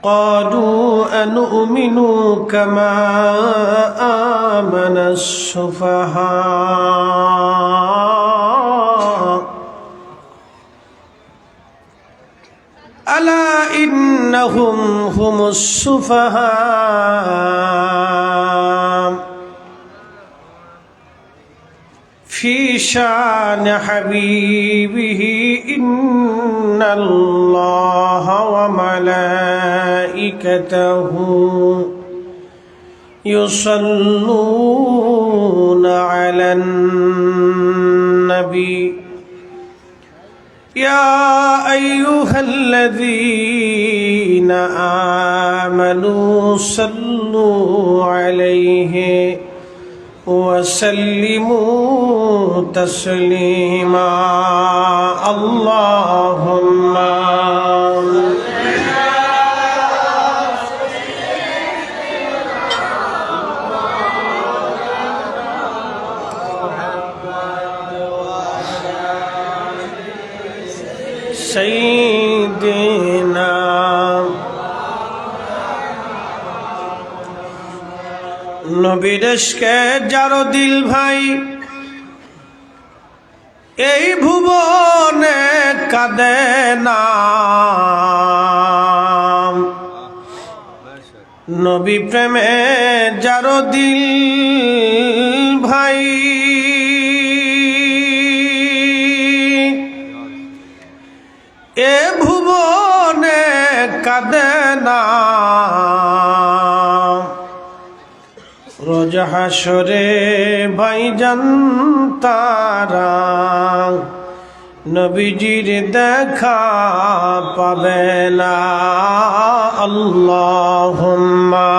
قالوا أنؤمن كما آمن السفهاء ألا إنهم هم السفهاء في شان حبيبه إن الله وملائكته يصلون على النبي يا أيها الذين آمنوا صلوا عليه وسلموا تسليما اللهم سيدنا নবীর ইশকে যার দিল ভাই এই ভুবনে কাঁদে না নবী প্রেমে যার দিল ভাই এ ভুবনে কাঁদে না রোজ হাসরে ভাইজান তারা নবীজির দেখা পাবে না আল্লাহুম্মা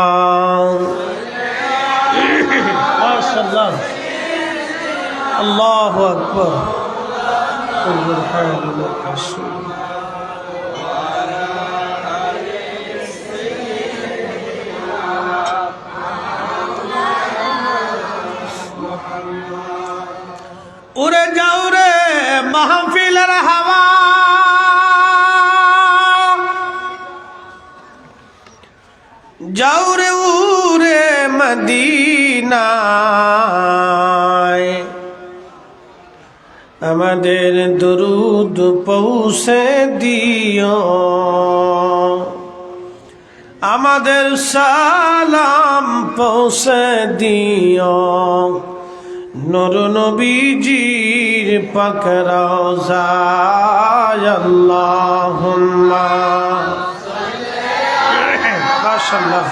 মাশাআল্লাহ আল্লাহু আকবার উড়ে যাও রে মাহফিলের হাওয়া যাও রে উড়ে মদিনায় আমাদের দরুদ পৌঁছে দিও আমাদের সালাম পৌঁছে দিও নূর নবীজির পাক রওজায় আল্লাহুম্মা মাশাআল্লাহ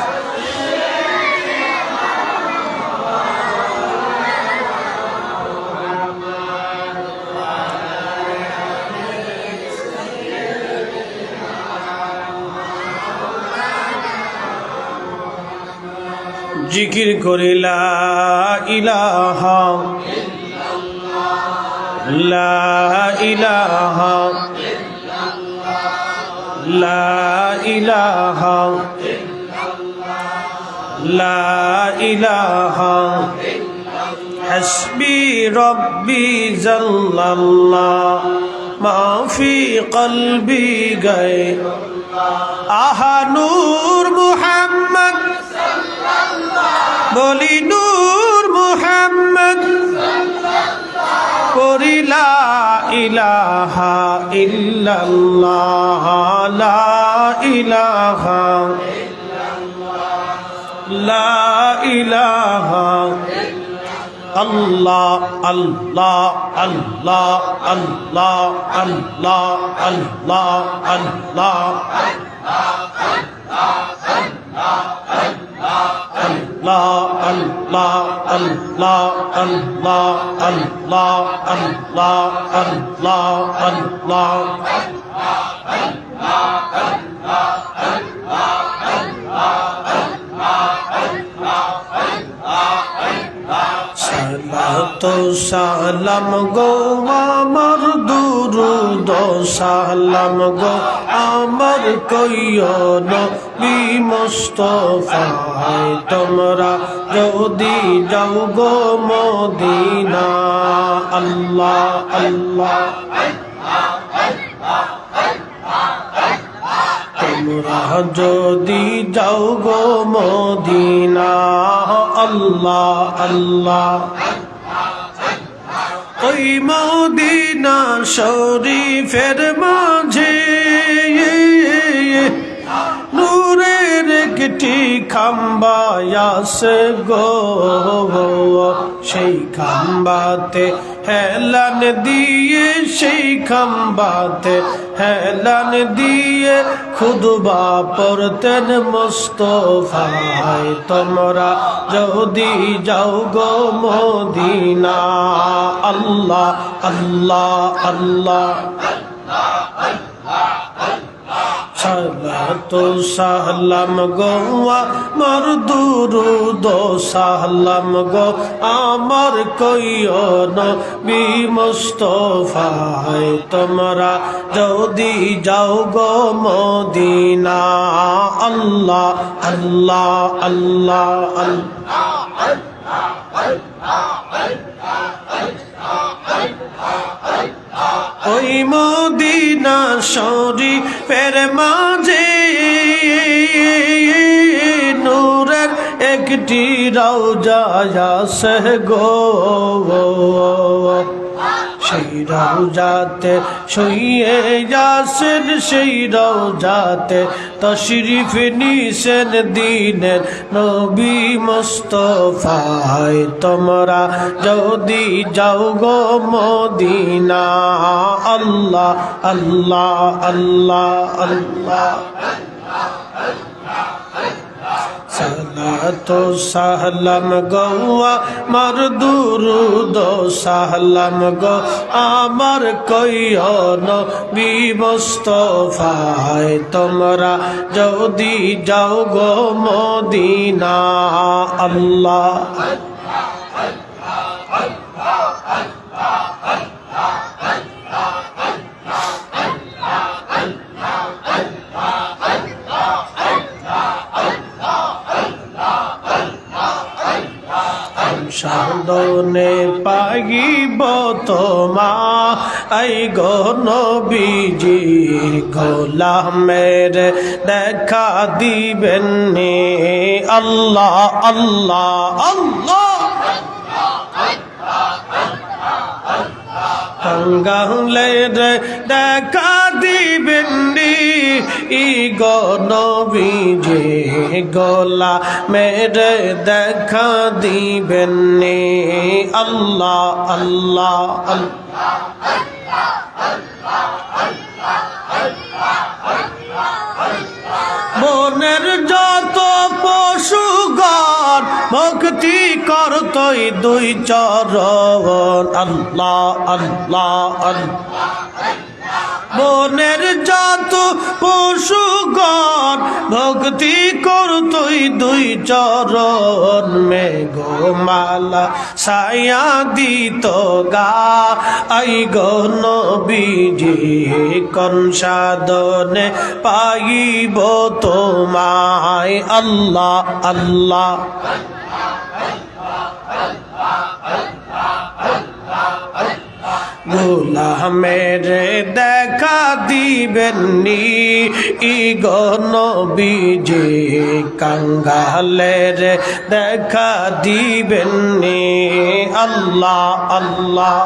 জিকির করি লা ইলাহা লা ইলাহা লা ইলাহা লা ইলাহা হাসবি রব্বি জাল্লাল্লাহ মা ফি কলবি গায়র আহা নূর মুহাম্মদ বলি নূর মুহাম্মদ পড়ি লা ইলাহা ইল্লাল্লাহ লা ইলাহা লা ইলাহা আল্লাহ আল্লাহ আল্লাহ আল্লাহ আল্লাহ আল্লাহ আল্লাহ Allah Allah Allah Allah Allah Allah Allah Allah সালাতু সালাম গো আমার দুরুদ সালাম গো আমার কইও নবী মুস্তাফায় তোমরা যদি যাও গো মদিনা আল্লাহ আল্লাহ তোমরা যদি যাও গো মদিনা আল্লাহ আল্লাহ ওই মদিনা শরীফের মাঝে নূরের একটি খাম্বা আছে গো সেই খাম্বাতে হেলান দিয়ে সেই খাম্বাতে হেলান দিয়ে খুদবা পড়তেন মুস্তাফায় তোমরা যদি যাও গো মদিনা আল্লাহ আল্লাহ আল্লাহ সালাতু সালাম গো আমার দুরুদ সালাম গো আমার কইও নবী মুস্তাফায় তোমরা যদি যাও গো মদিনা আল্লাহ আল্লাহ আল্লাহ ওই মদিনা শরীফের মাঝে নূরের একটি রওজা আছে গো সেই রওজাতে শুয়ে যাসেন সেই রওজাতে তশরিফ নিছেন দিনের নবী মুস্তাফায় তোমরা যদি যাও গো মদিনা আল্লাহ আল্লাহ আল্লাহ আল্লাহ সালাতু সালাম গো আমার দুরুদ সালাম গো আমার কইও নবী মুস্তাফায় তোমরা যদি যাও গো মদিনা আল্লাহ সাধনে পাইব তোমায় গো নবীজি গোলামের দেখা দিবেন নে আল্লাহ আল্লাহ আল্লাহ কাঙ্গালের দেখা দিবেন নি গো নবীজি গোলা মেরে দেখা দিবেন নি আল্লাহ আল্লাহ বনের যত পশুগণ ভক্তি করতই দুই চরণ আল্লাহ আল্লাহ আল্লাহ বনের যত পশুগণ ভক্তি করতই দুই চরণ মেঘমালা ছায়া দিত গা আই গো নবীজি কোন সাধনে পাইব তোমায় আল্লাহ আল্লাহ গোলামের দেখা দিবেন নি গো নবীজি কাঙ্গালের দেখা দিবেন নি আল্লাহ আল্লাহ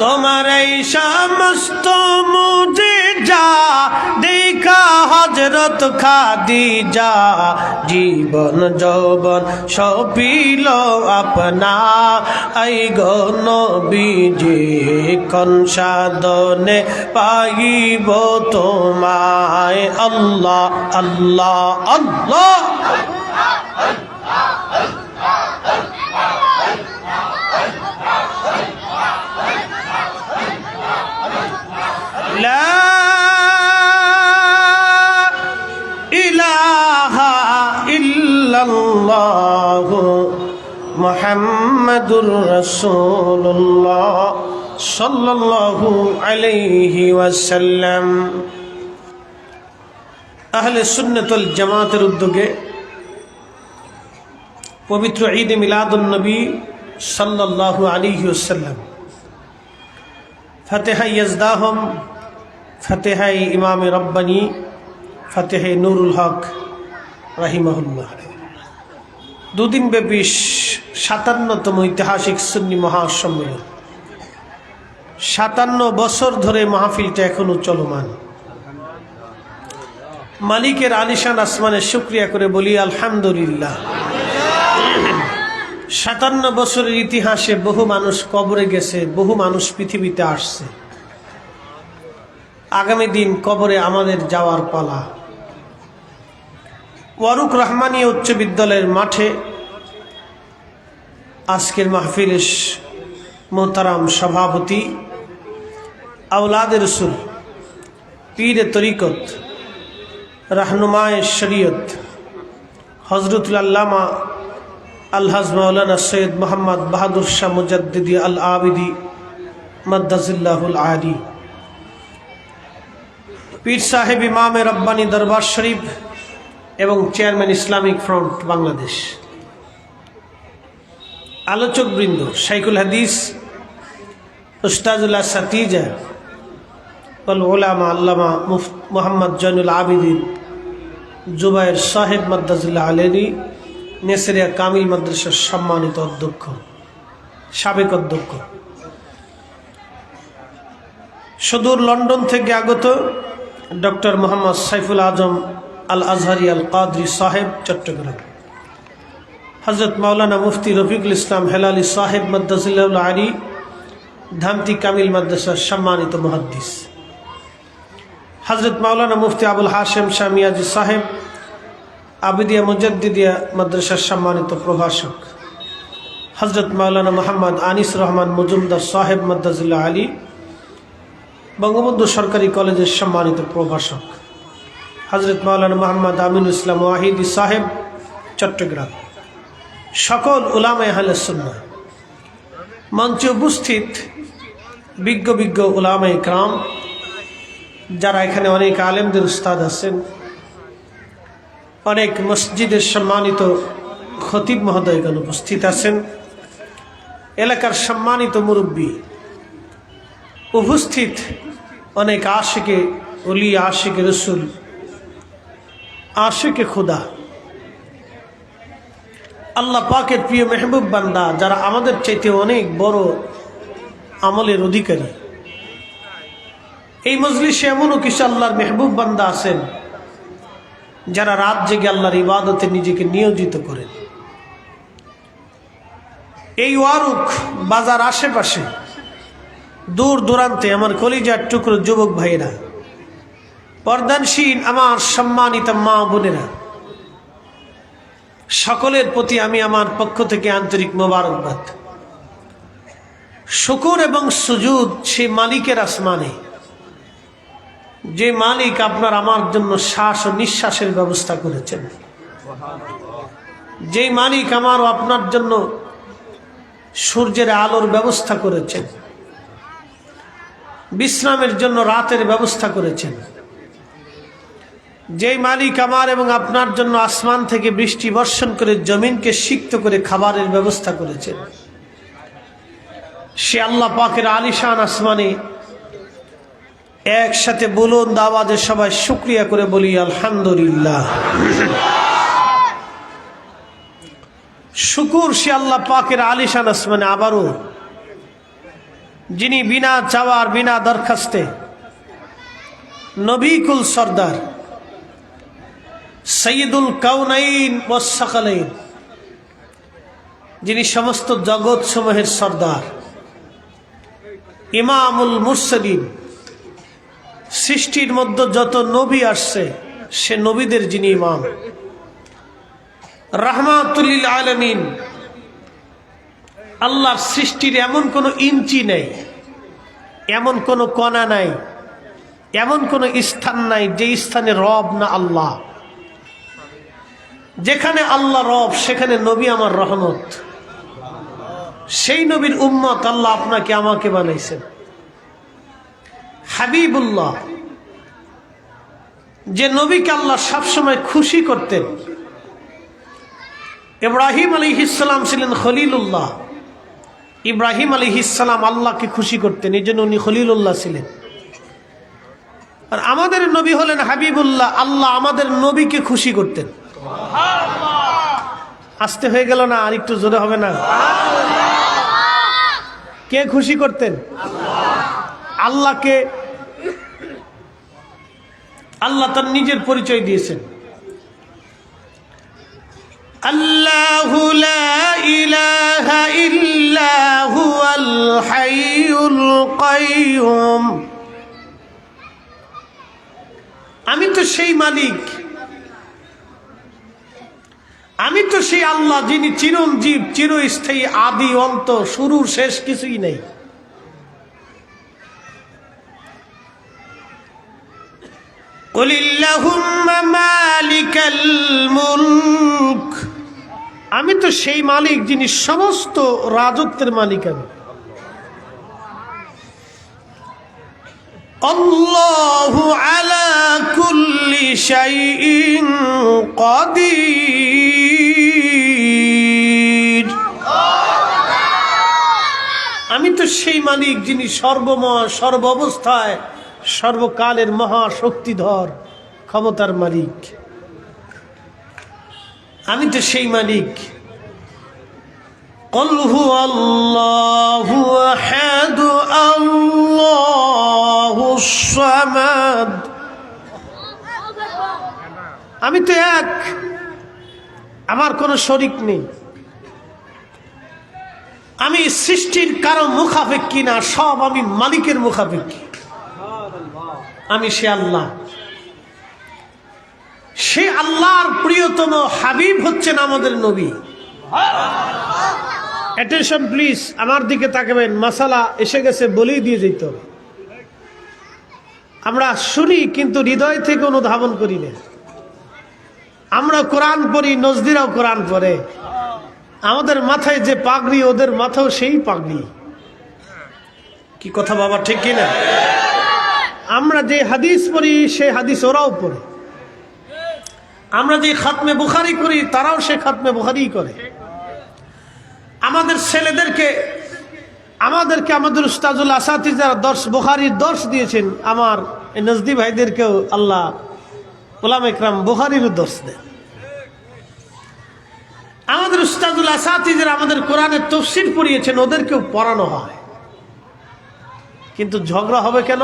তোমার এই সমস্ত মুজিজা দেখা হযরত খাদিজা জীবন যৌবন সপিল আপনা আই গো নবীজি কোন সাধনে পাইব তোমায় আল্লাহ আল্লাহ আল্লাহ লা ইলাহা ইল্লাল্লাহ মুহাম্মাদুর রাসূলুল্লাহ সাল্লাল্লাহু আলাইহি ওয়াসাল্লাম। আহলে সুন্নাত ওয়াল জামাতের উদ্যোগে পবিত্র ঈদ মিলাদুন নবী সাল্লাল্লাহু আলাইহি ওয়াসাল্লাম, ফাতিহা ইয়াজদাহম, ফাতিহা ইমাম রব্বানী, ফাতিহা নুরুল হক রাহিমাহুল্লাহ। দুদিন ব্যাপী ৫৭তম ঐতিহাসিক সুন্নি মহাসম্মেলন। ৫৭ বছর ধরে মাহফিলটা এখনো চলমান। মালিকের আলিশান আসমানের শুকরিয়া করে বলি আলহামদুলিল্লাহ। ৫৭ বছরের ইতিহাসে বহু মানুষ কবরে গেছে, বহু মানুষ পৃথিবীতে আসছে। আগামী দিন কবরে আমাদের যাওয়ার পালা। ওয়ারুক রহমানিয়া উচ্চ বিদ্যালয়ের মাঠে আজকের মাহফিলের মোহতারাম সভাপতি, আওলাদের রসুল, পীরে তরিকত, রাহনুমায়ে শরীয়ত, হজরতুল আল্লামা আলহাজ মাওলানা সৈয়দ মোহাম্মদ বাহাদুর শাহ মুজাদ্দিদি আল আবিদি মাদ্দাজিল্লাহুল আলী, পীর সাহেব ইমামে রব্বানী দরবার শরীফ এবং চেয়ারম্যান ইসলামিক ফ্রন্ট বাংলাদেশ, আলোচক বৃন্দ, শাইখুল হাদিস উস্তাজুল্লাহ সাতিজা ওয়াল উলামা আল্লামা মোহাম্মদ জয়নুল আবিদিন জুবায়ের সাহেব মাদ্দাজিল্লাহ আলেনি নেসেরিয়া কামিল মাদ্রাসার সম্মানিত অধ্যক্ষ, সাবেক অধ্যক্ষ, সুদূর লন্ডন থেকে আগত ডক্টর মোহাম্মদ সাইফুল আজম আল আজহারি আল কাদরি সাহেব চট্টগ্রাম, হজরত মাওলানা মুফতি রফিকুল ইসলাম হেলালি সাহেব মাদ্দাজিল্লাহুল আলী ধামতি কামিল মাদ্রাসার সম্মানিত মুহাদ্দিস, হজরত মাওলানা মুফতি আবুল হাশেম শাহ মিয়াজি সাহেব আবিদিয়া মুজাদ্দিদিয়া মাদ্রাসার সম্মানিত প্রভাষক, হজরত মাওলানা মোহাম্মদ আনিস রহমান মজুমদার সাহেব মাদ্দাজিল্লাহ আলী বঙ্গবন্ধু সরকারি কলেজের সম্মানিত প্রভাষক, হজরত মাওলানা মোহাম্মদ আমিনুল ইসলাম ওয়াহিদি সাহেব চট্টগ্রাম, সকল উলামায়ে আহলে সুন্নাহ, মঞ্চে উপস্থিত বিজ্ঞ উলামায়ে কেরাম, যারা এখানে অনেক আলেমদের উস্তাদ আছেন, অনেক মসজিদের সম্মানিত খতিব মহোদয়গণ উপস্থিত আছেন, এলাকার সম্মানিত মুরব্বী উপস্থিত, অনেক আশিকে ওলি, আশিকে রসুল, আশিকে খুদা, আল্লাহ পাকের প্রিয় মেহবুব বান্দা, যারা আমাদের চাইতে অনেক বড় আমলের অধিকারী। এই মজলিসে এমনও কিছু আল্লাহর মেহবুব বান্দা আছেন যারা রাত জেগে আল্লাহর ইবাদতে নিজেকে নিয়োজিত করেন। এই ওয়ারুক বাজার আশেপাশে দূর দূরান্তে আমার কলিজার টুকরো যুবক ভাইয়েরা, পর্দানশীল আমার সম্মানিত মা বোনেরা, সকলের প্রতি আমি আমার পক্ষ থেকে আন্তরিক মোবারকবাদ। শুকর এবং সুজুদ সে মালিকের আসমানে, যে মালিক আপনার আমার জন্য শ্বাস ও নিঃশ্বাসের ব্যবস্থা করেছেন, যে মালিক আমার ও আপনার জন্য সূর্যের আলোর ব্যবস্থা করেছেন, বিশ্রামের জন্য রাতের ব্যবস্থা করেছেন, যে মালিক আমার এবং আপনার জন্য আসমান থেকে বৃষ্টি বর্ষণ করে জমিনকে সিক্ত করে খাবারের ব্যবস্থা করেছেন, সে আল্লাহ পাকের আলিশান আসমানে একসাথে বুলন্দ আওয়াজে সবাই শুকরিয়া করে বলি আলহামদুলিল্লাহ। শুকুর সে আল্লাহ পাকের আলিশান আসমানে আবারও, যিনি বিনা চাওয়ার বিনা দরখাস্তে নবীকুল সর্দার সৈয়দুল কাউনাইন ওয়াস সাকালাইন, যিনি সমস্ত জগৎ সমূহের সর্দার, ইমামুল মুরসালিন, সৃষ্টির মধ্যে যত নবী আসছে সে নবীদের যিনি ইমাম, রাহমাতুল লিল আলামিন, আল্লাহর সৃষ্টির এমন কোনো ইঞ্চি নেই, এমন কোনো কণা নাই, এমন কোনো স্থান নাই যে স্থানে রব না আল্লাহ। যেখানে আল্লাহ রব সেখানে নবী আমার রহমত। সেই নবীর উম্মত আল্লাহ আপনাকে আমাকে বানাইছেন। হাবিবুল্লাহ, যে নবীকে আল্লাহ সবসময় খুশি করতেন, ইব্রাহিম আলাইহিস সালাম ছিলেন খলিলুল্লাহ। ইব্রাহিম আলাইহিস সালাম আল্লাহকে খুশি করতেন, এই জন্য উনি খলিলুল্লাহ ছিলেন। আর আমাদের নবী হলেন হাবিবুল্লাহ, আল্লাহ আমাদের নবীকে খুশি করতেন। আসতে হয়ে গেল না? আর একটু জোরে হবে না? কে খুশি করতেন? আল্লাহকে। আল্লাহ তার নিজের পরিচয় দিয়েছেন, আল্লাহু লা ইলাহা ইল্লা হুয়াল হাইয়ুল কাইয়ুম। আমি তো সেই মালিক, আমি তো সেই আল্লাহ যিনি চিরঞ্জীব, চিরস্থায়ী, আদি অন্ত, শুরু শেষ কিছুই নেই। কুলিল্লাহুম্মা মালিকাল মুলক। আমি তো সেই মালিক যিনি সমস্ত রাজত্বের মালিক। আমি আল্লাহু আলা কুল্লি শাইইন কাদির। আমি তো সেই মালিক যিনি সর্বময়, সর্ব অবস্থায়, সর্বকালের মহাশক্তিধর, ক্ষমতার মালিক। আমি তো সেই মালিক। কুল হুয়াল্লাহু আহাদ আল্লাহুস সামাদ। আমি তো এক, আমার কোনো শরীক নেই। আমি সৃষ্টির কারো মুখাপেক্ষী না, সব আমি মালিকের মুখাপেক্ষী। আমি সে আল্লাহ। সে আল্লাহর প্রিয়তম হাবিব হচ্ছেন আমাদের নবী। অ্যাটেনশন প্লিজ, আমার দিকে তাকাবেন। মাসালা এসে গেছে, বলেই দিয়ে যেত। আমরা শুনি কিন্তু হৃদয় থেকে অনুধাবন করি না। আমরা কোরআন পড়ি, নজদিরাও কোরআন পড়ে। আমাদের মাথায় যে পাগড়ি, ওদের মাথাও সেই পাগড়ি। কি কথা বাবা, ঠিক কিনা? আমরা যে হাদিস পড়ি, সেই হাদিস ওরাও পড়ে। আমরা যে খাতমে বুখারী করি, তারাও সে খাতমে বুখারী করে। আমাদের ছেলেদেরকে আমাদের উস্তাজুল আসাতিজা দর্শ, বুখারীর দর্শ দিয়েছেন। আমার এই নজদি ভাইদেরকেও আল্লাহ উলামা ইকরাম বুখারীর দর্শ দেন। আমাদের উস্তাজুল আসাতিজা আমাদের কোরআনের তাফসীর পড়িয়েছেন, ওদেরকেও পড়ানো হয়। কিন্তু ঝগড়া হবে কেন?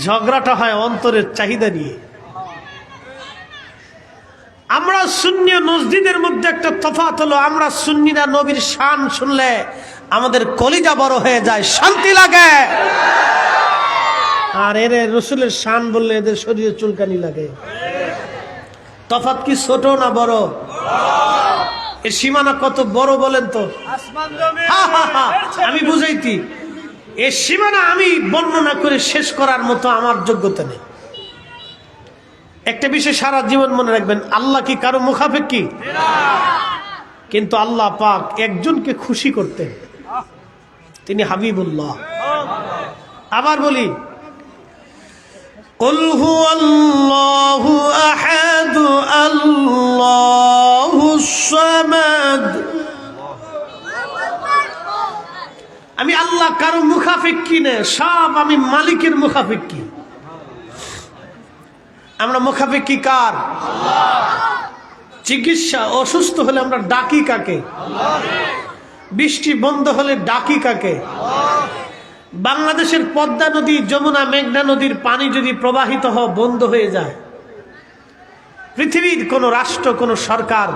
ঝগড়াটা হয় অন্তরের চাহিদা নিয়ে। আমরা সুন্নি ও নজদিদের মধ্যে একটা তফাৎ হলো, আমরা সুন্নিরা নবীর শান শুনলে আমাদের কলিজা বড় হয়ে যায়, শান্তি লাগে। আর এরে রসুলের শান বললে এদের শরীরে চুলকানি লাগে। তফাৎ কি ছোট না বড়? এর সীমানা কত বড় বলেন তো? আমি বুঝাইতি, এর সীমানা আমি বর্ণনা করে শেষ করার মতো আমার যোগ্যতা নেই। একটা বিষয় সারা জীবন মনে রাখবেন, আল্লাহ কি কারো মুখাপেক্ষী? কিন্তু আল্লাহ পাক একজনকে খুশি করতেন, তিনি হাবিবুল্লাহ। আবার বলি, কুল হুয়াল্লাহু আহাদ আল্লাহুস সামাদ। আমি আল্লাহ কারো মুখাপেক্ষী না, সব আমি মালিকের মুখাপেক্ষী। আমরা মুখাপেক্ষী কার? চিকিৎসা, অসুস্থ হলে আমরা ডাকি কাকে? বৃষ্টি বন্ধ হলে ডাকি কাকে? বাংলাদেশের পদ্মা নদী, যমুনা, মেঘনা নদীর পানি যদি প্রবাহিত হওয়া বন্ধ হয়ে যায়, পৃথিবীর কোন রাষ্ট্র, কোন সরকার,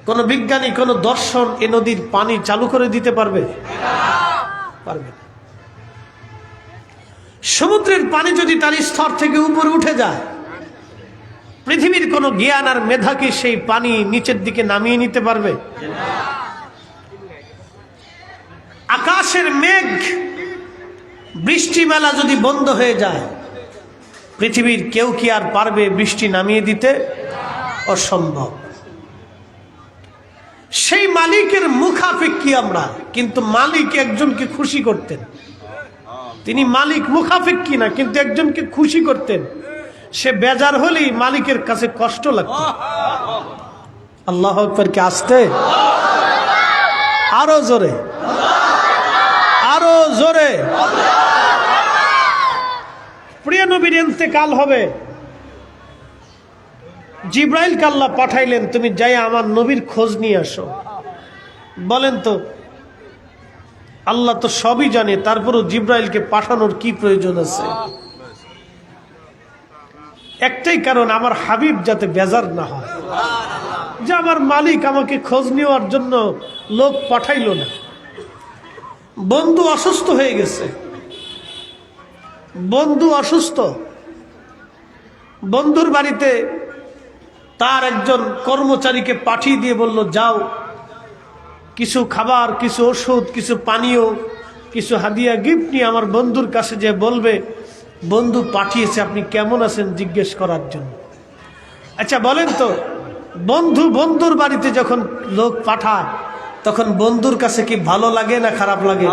কোন বিজ্ঞানী, কোন দর্শন এ নদীর পানি চালু করে দিতে পারবে? পারবে না। সমুদ্রের পানি যদি তার স্তর থেকে উপরে উঠে যায়, পৃথিবীর কোন জ্ঞান আর মেধা কি সেই পানি নিচের দিকে নামিয়ে নিতে পারবে? আকাশের মেঘ, বৃষ্টি মেলা যদি বন্ধ হয়ে যায়, পৃথিবীর কেউ কি আর পারবে বৃষ্টি নামিয়ে দিতে? অসম্ভব। সেই মালিকের মুখাপেক্ষী আমরা, কিন্তু মালিক একজনকে খুশি করতেন। তিনি মালিক মুখাপেক্ষী না, কিন্তু একজনকে খুশি করতেন। সে বেজার হলেই মালিকের কাছে কষ্ট লাগতো। আল্লাহু আকবার কি আসতে? আরো জোরে, আরো জোরে। প্রিয় নবীর ইন্তেকাল হবে, জিব্রাইলকে আল্লাহ পাঠাইলেন, তুমি যাই আমার নবীর খোঁজ নিয়ে আসো। বলেন তো, আল্লাহ তো সবই জানে, তারপরও জিব্রাইলকে পাঠানোর কি প্রয়োজন আছে? একটাই কারণ, আমার হাবিব যাতে বেজার না হয় যে আমার মালিক আমাকে খোঁজ নেওয়ার জন্য লোক পাঠাইলো না। বন্ধু অসুস্থ হয়ে গেছে, বন্ধু অসুস্থ, বন্ধুর বাড়িতে তার একজন কর্মচারীকে পাঠিয়ে দিয়ে বলল, যাও কিছু খাবার, কিছু ওষুধ, কিছু পানীয়, কিছু হাদিয়া গিফট নিয়ে আমার বন্ধুর কাছে যে বলবে বন্ধু পাঠিয়েছে, আপনি কেমন আছেন জিজ্ঞেস করার জন্য। আচ্ছা বলেন তো, বন্ধু বন্ধুর বাড়িতে যখন লোক পাঠায় তখন বন্ধুর কাছে কি ভালো লাগে না খারাপ লাগে?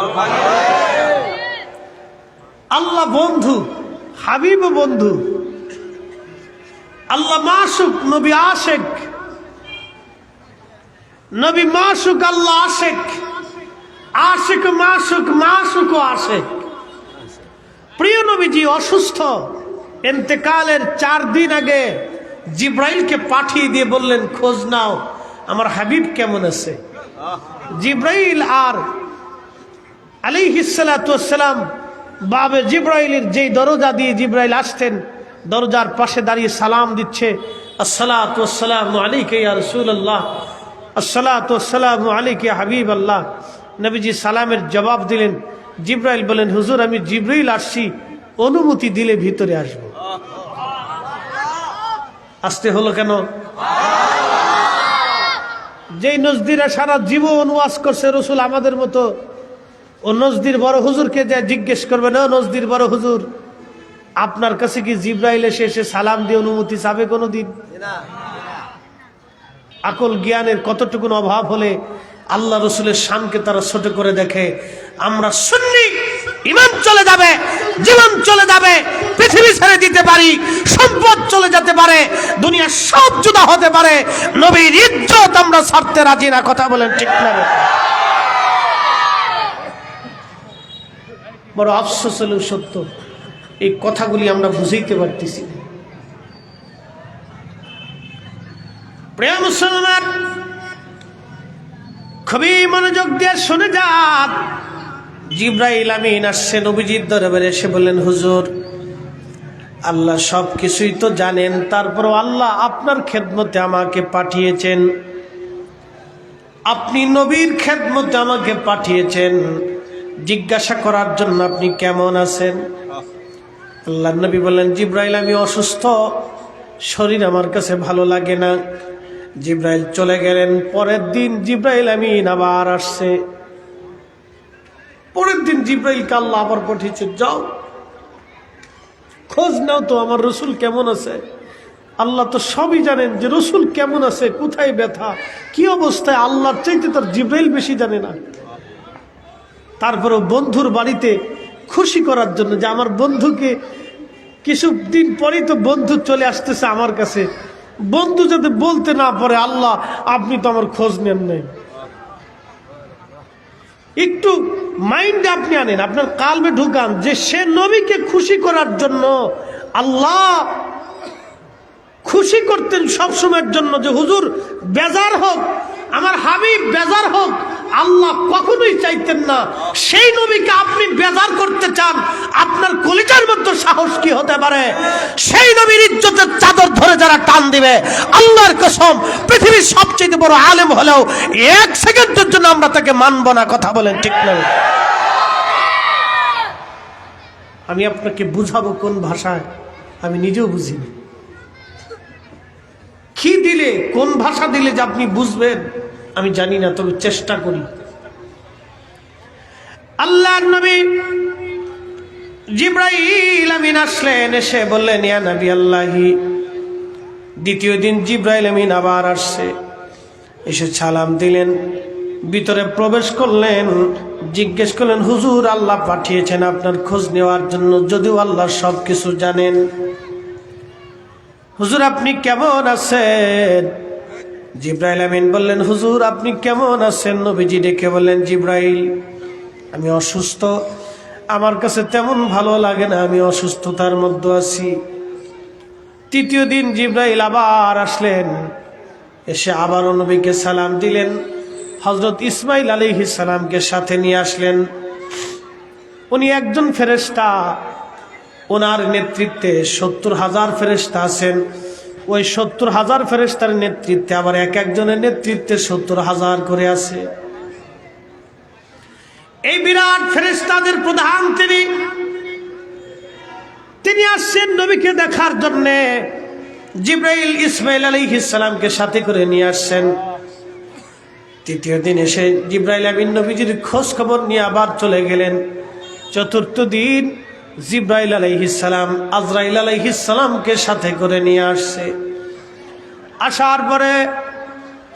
আল্লাহ বন্ধু, হাবিব বন্ধু, আল্লাহ মাসুক, নবী আশেক, নবী মাসুক, আল্লাহ আশেক, আশেক মাসুক, মাসুক আশেক। প্রিয় নবীজি অসুস্থ, ইন্তেকালের 4 দিন আগে জিব্রাইলকে পাঠিয়ে দিয়ে বললেন, খোঁজ নাও আমার হাবিব কেমন আছে। জিব্রাইল আর আলাইহিস সালাতু ওয়াস সালাম বাবে জিব্রাইলের যেই দরজা দিয়ে জিব্রাইল আসতেন, দরজার পাশে দাঁড়িয়ে সালাম দিচ্ছে, আসসালাতু ওয়াসসালামু আলাইকা ইয়া রাসূলুল্লাহ, আসসালাতু ওয়াসসালামু আলাইকা ইয়া হাবিবাল্লাহ। নবীজি সালামের জবাব দিলেন। জিব্রাইল বলেন, হুজুর আমি জিব্রাইল আসছি, অনুমতি দিলে ভিতরে আসব। আসতে হলো কেন? যেই নজদিরা সারা জীবন ওয়াজ করছে রসুল আমাদের মতো, ও নজদির বড় হুজুরকে যা জিজ্ঞেস করবে, না নজদির বড় হুজুর আপনার কাছে কি জিব্রাইল এসে সালাম দিয়ে অনুমতি চাবে কোনোদিন? আকল জ্ঞানের কতটুকুন অভাব হলে আল্লাহ রসুলের শানকে তারা ছোট করে দেখে। আমরা সুন্নি, ইমান চলে যাবে, জীবন চলে যাবে, পৃথিবী ছেড়ে দিতে পারি, সম্পদ চলে যেতে পারে, দুনিয়া সব জুদা হতে পারে, নবীর ইজ্জত আমরা ছাড়তে রাজি না। কথা বলেন ঠিক না? বড় আফসোস হলেও সত্য, এই কথাগুলি আমরা বুঝাইতে পারতেছি না। প্রিয় মুসলমান, খুবই মনোযোগ দিয়ে শুনে যান। জিব্রাইল আমিন আসছে নবীজির দরবারে, এসে বললেন, হুজুর আল্লাহ সব কিছুই তো জানেন, তারপরও আল্লাহ আপনার খেদমতে আমাকে পাঠিয়েছেন, আপনি নবীর খেদমতে আমাকে পাঠিয়েছেন জিজ্ঞাসা করার জন্য আপনি কেমন আছেন। আল্লাহ নবী বললেন, জিব্রাইল আমি অসুস্থ, শরীর আমার কাছে ভালো লাগে না। জিব্রাইল চলে গেলেন। পরের দিন জিব্রাইল আমিন আবার আসছে। পরের দিন জিব্রাইলকে আল্লাহ আবার পাঠিয়েছে, যাও খোঁজ নাও তো আমার রসুল কেমন আছে। আল্লাহ তো সবই জানেন যে রসুল কেমন আছে, কোথায় ব্যথা, কি অবস্থায়, আল্লাহর চাইতে তার জিব্রাইল বেশি জানে না। তারপরেও বন্ধুর বাড়িতে খুশি করার জন্য, যে আমার বন্ধুকে কিছুদিন পরেই তো বন্ধু চলে আসতেছে আমার কাছে, বন্ধু যাতে বলতে না পারে, আল্লাহ আপনি তো আমার খোঁজ নেন নাই। একটু মাইন্ডে আপনি আনেন, আপনার কালবে ঢুকান যে সে নবীকে খুশি করার জন্য আল্লাহ খুশি করতেন সবসময়ের জন্য, যে হুজুর বেজার হোক, আমার হাবিব বেজার হোক, আল্লাহ কখনোই চাইতেন না সেই নবীকে আপনি বেজার করতে চান। আপনার কলিজার মধ্যে সাহস কি হতে পারে? সেই নবীর ইজ্জতের চাদর ধরে যারা টান দিবে, আল্লাহর কসম পৃথিবীর সবচেয়ে বড় আলেম হলেও 1 সেকেন্ডের জন্য আমরা তাকে মানব না। কথা বলেন ঠিক না? আমি আপনাকে বুঝাবো কোন ভাষায়, আমি নিজেও বুঝিনি। কি দিলে, কোন ভাষা দিলে যে আপনি বুঝবেন আমি জানি না, তবে চেষ্টা করি। আল্লাহর নবী জিব্রাইল আমিন আসলেন, এসে বললেন, ইয়া নবী আল্লাহি। দ্বিতীয় দিন জিব্রাইল আমিন আবার আসছে, এসে সালাম দিলেন, ভিতরে প্রবেশ করলেন, জিজ্ঞেস করলেন, হুজুর আল্লাহ পাঠিয়েছেন আপনার খোঁজ নেওয়ার জন্য, যদিও আল্লাহ সব কিছু জানেন। হুজুর আপনি কেমন আছেন? জিব্রাইল আমিন বললেন, হুজুর আপনি কেমন আছেন? নবীজি ডেকে বললেন, জিব্রাইল আমি অসুস্থ, আমার কাছে তেমন ভালো লাগে না, আমি অসুস্থতার মধ্যে আছি। তৃতীয় দিন জিব্রাইল আবার আসলেন, এসে আবারও নবীকে সালাম দিলেন। হযরত ইসমাইল আলাইহিস সালামকে সাথে নিয়ে আসলেন। উনি একজন ফেরেশতা, ওনার নেতৃত্বে ৭০,০০০ ফেরেশতা আছেন। ওই ৭০,০০০ ফেরেশতার নেতৃত্বে আবার এক একজনের নেতৃত্বে ৭০,০০০ করে আছে। এই বিরাট ফেরেশতাদের প্রধান তিনি আসছেন নবীকে দেখার জন্যে। জিব্রাইল ইসমাইল আলাইহিস সালামকে সাথে করে নিয়ে আসছেন। তৃতীয় দিন এসে জিব্রাইল আমিন নবীজির খোঁজ খবর নিয়ে আবার চলে গেলেন। চতুর্থ দিন জিব্রাইল আলাইহিস সালাম আজরাইল আলাইহিস সালামকে সাথে করে নিয়ে আসছে। আসার পরে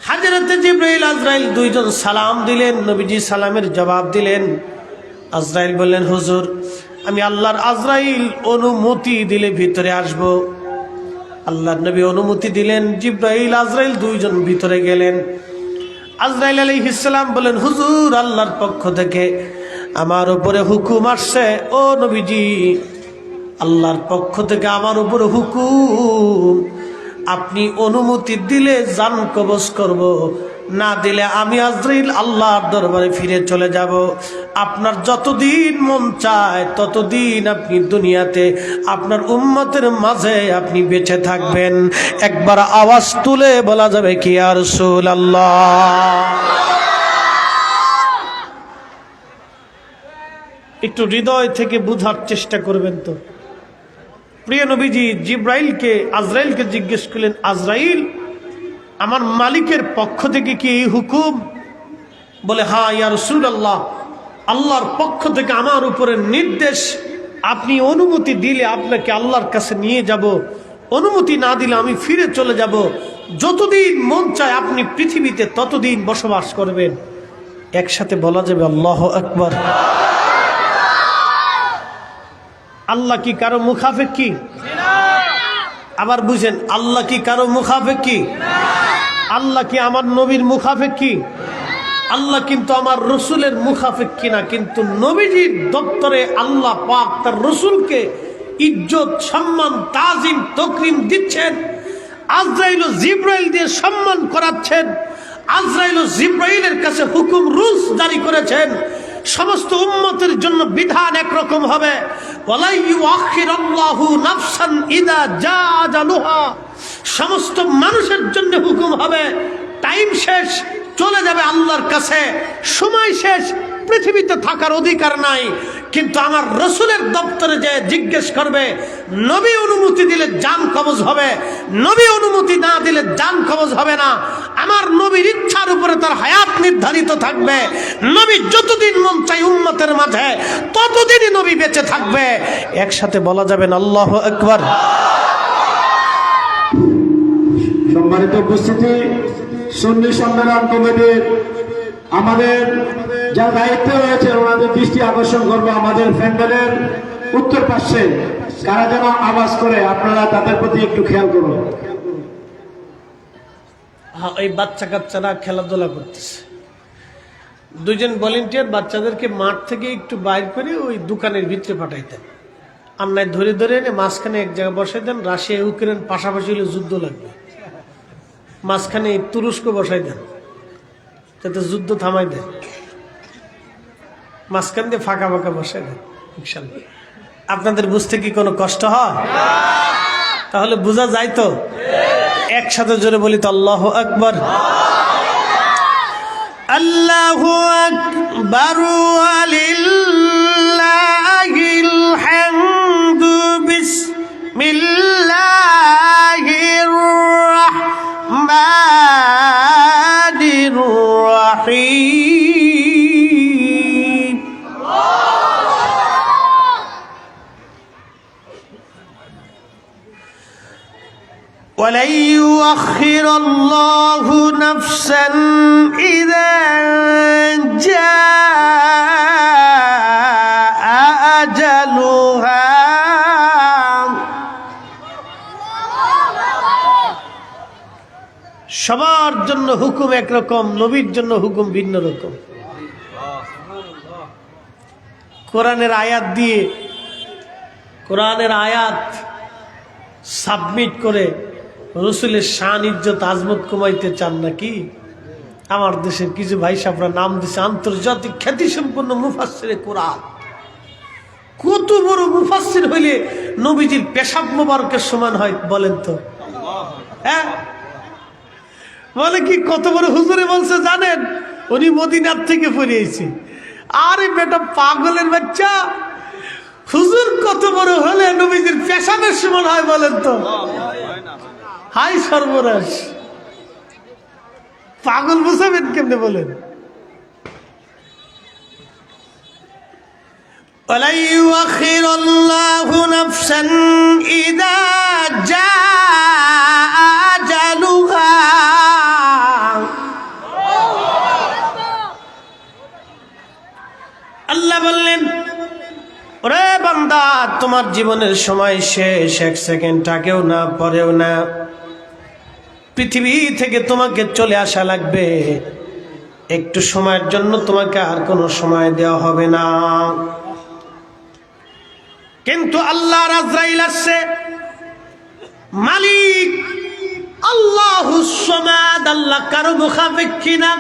হাজরতে জিব্রাইল আজরাইল দুইজন সালাম দিলেন। নবীজি সালামের জবাব দিলেন। আজরাইল বললেন, হুজুর আমি আল্লাহর আজরাইল, অনুমতি দিলে ভিতরে আসব। আল্লাহর নবী অনুমতি দিলেন। জিব্রাইল আজরাইল দুইজন ভিতরে গেলেন। আজরাইল আলাইহিস সালাম বলেন, হুজুর আল্লাহর পক্ষ থেকে আমার উপরে হুকুম আসছে। ও নবীজি, আল্লাহর পক্ষ থেকে আমার উপরে হুকুম, আপনি অনুমতি দিলে জান কবজ করব, না দিলে আমি আজরাইল আল্লাহর দরবারে ফিরে চলে যাব। আপনার যতদিন মন চায় ততদিন আপনি দুনিয়াতে আপনার উম্মতের মাঝে আপনি বেঁচে থাকবেন। একবার আওয়াজ তুলে বলা যাবে কি ইয়া রাসূলুল্লাহ? একটু হৃদয় থেকে বুঝার চেষ্টা করবেন তো। প্রিয় নবীজি জিব্রাইলকে আজরাইলকে জিজ্ঞেস করলেন, আজরাইল আমার মালিকের পক্ষ থেকে কি এই হুকুম? বলে, হ্যাঁ ইয়া রাসূলুল্লাহ, আল্লাহর পক্ষ থেকে আমার উপরে নির্দেশ, আপনি অনুমতি দিলে আপনাকে আল্লাহর কাছে নিয়ে যাব, অনুমতি না দিলে আমি ফিরে চলে যাব। যতদিন মন চায় আপনি পৃথিবীতে ততদিন বসবাস করবেন। একসাথে বলা যাবে আল্লাহু আকবার। আল্লাহ কি কারো মুখাপেক্ষী? আবার বুঝেন, আল্লাহ কি কারো মুখাপেক্ষী? আল্লাহ কি আমার নবীর মুখাপেক্ষী? আল্লাহ কিন্তু আমার রসুলের মুখাপেক্ষী না। কিন্তু নবীজির দপ্তরে আল্লাহ পাক তার রসুলকে ইজ্জত, সম্মান, তাজিম, তকরিম দিচ্ছেন। আজরাইল ও জিব্রাইল দিয়ে সম্মান করাচ্ছেন। আজরাইল ও জিব্রাইলের কাছে হুকুম রুলস জারি করেছেন। সমস্ত উম্মতের জন্য বিধান একরকম হবে। ওয়ালা ইউআখিরুল্লাহু নাফসান ইযা জাআ আজালুহা, সমস্ত মানুষের জন্য হুকুম হবে। টাইম শেষ, চলে যাবে আল্লাহর কাছে, সময় শেষ, পৃথিবীতে থাকার অধিকার নাই। কিন্তু আমার রসুলের দপ্তরে যে জিজ্ঞেস করবে, নবী অনুমতি দিলে জান কবজ হবে, নবী অনুমতি না দিলে জান কবজ হবে না। আমার নবীর ইচ্ছার উপরে তার হায়াত নির্ধারিত থাকবে। নবী যতদিন মন চাই উম্মতের মাঝে ততদিনই নবী বেঁচে থাকবে। একসাথে বলা যাবে না আল্লাহু আকবার। সম্মানিত উপস্থিতি, সুন্নি সম্মেলন কমিটির আমাদের যা দায়িত্ব রয়েছে ওনাদের দৃষ্টি আকর্ষণ করবো। আমাদের প্যান্ডেলের উত্তর পাশে কারা যেন আওয়াজ করে, আপনারা তাদের প্রতি একটু খেয়াল করুন। এই বাচ্চা কাচ্চারা খেলাধুলা করতেছে। দুইজন ভলেন্টিয়ার বাচ্চাদেরকে মাঠ থেকে একটু বাইর করে ওই দোকানের ভিতরে পাঠাইতেন। আমরাই ধরে ধরে এনে মাঝখানে এক জায়গায় বসাই দেন। রাশিয়া ইউক্রেন পাশাপাশি হলে যুদ্ধ লাগবে, মাঝখানে তুরস্ক বসাই দেন যাতে যুদ্ধ থামাই দেন। মাঝখান দিয়ে ফাঁকা ফাঁকা বসাই দেন। ইনশাল্লাহ আপনাদের বুঝতে কি কোনো কষ্ট হয়? তাহলে বোঝা যায় তো। একসাথে জোরে বলি তো আল্লাহু আকবার। আল্লাহু আকবার ওয়া লিল্লাহিল হামদু বিসমিল্লাহির রাহমানির রাহিম। ولن يؤخر الله نفسا إذا جاء أجلها সবার জন্য হুকুম একরকম, নবীর জন্য হুকুম ভিন্ন রকম। কোরআনের আয়াত দিয়ে, কোরআনের আয়াত সাবমিট করে রসুলের শান ইজ্জত আজমত কমাইতে চান নাকি? আমার দেশের কিছু ভাই সাহেবরা নাম দিছে আন্তর্জাতিক খ্যাতি সম্পন্ন মুফাসসিরে কোরআন। কত বড় মুফাসসির হইলে নবীজির পেশাব মোবারকের সমান হয় বলেন তো? হ্যাঁ, বলে কি কত বড় হুজুরে বলছে জানেন? উনি মদিনার থেকে পড়িয়েছে। আরে বেটা পাগলের বাচ্চা, হুজুর কত বড় হলে নবীজির পেশাবের সমান হয় বলেন তো? হাই সর্বনাশ, পাগল বুঝাবেন কেমনে বলেন? وَلَن يُؤَخِّرَ اللَّهُ نَفْسًا إِذَا جَاءَ أَجَلُهَا। আল্লাহ বললেন, ওরে বান্দা, তোমার জীবনের সময় শেষ, এক সেকেন্ড আগেও না পরেও না। পৃথিবী থেকে তোমাকে চলে আসা লাগবে, একটু সময়ের জন্য তোমাকে আর কোনো সময় দেওয়া হবে না। কিন্তু আল্লাহর আজরাইল আসছে, মালিক আল্লাহুস সামাদ, আল্লাহ কারো মুখাপেক্ষী না,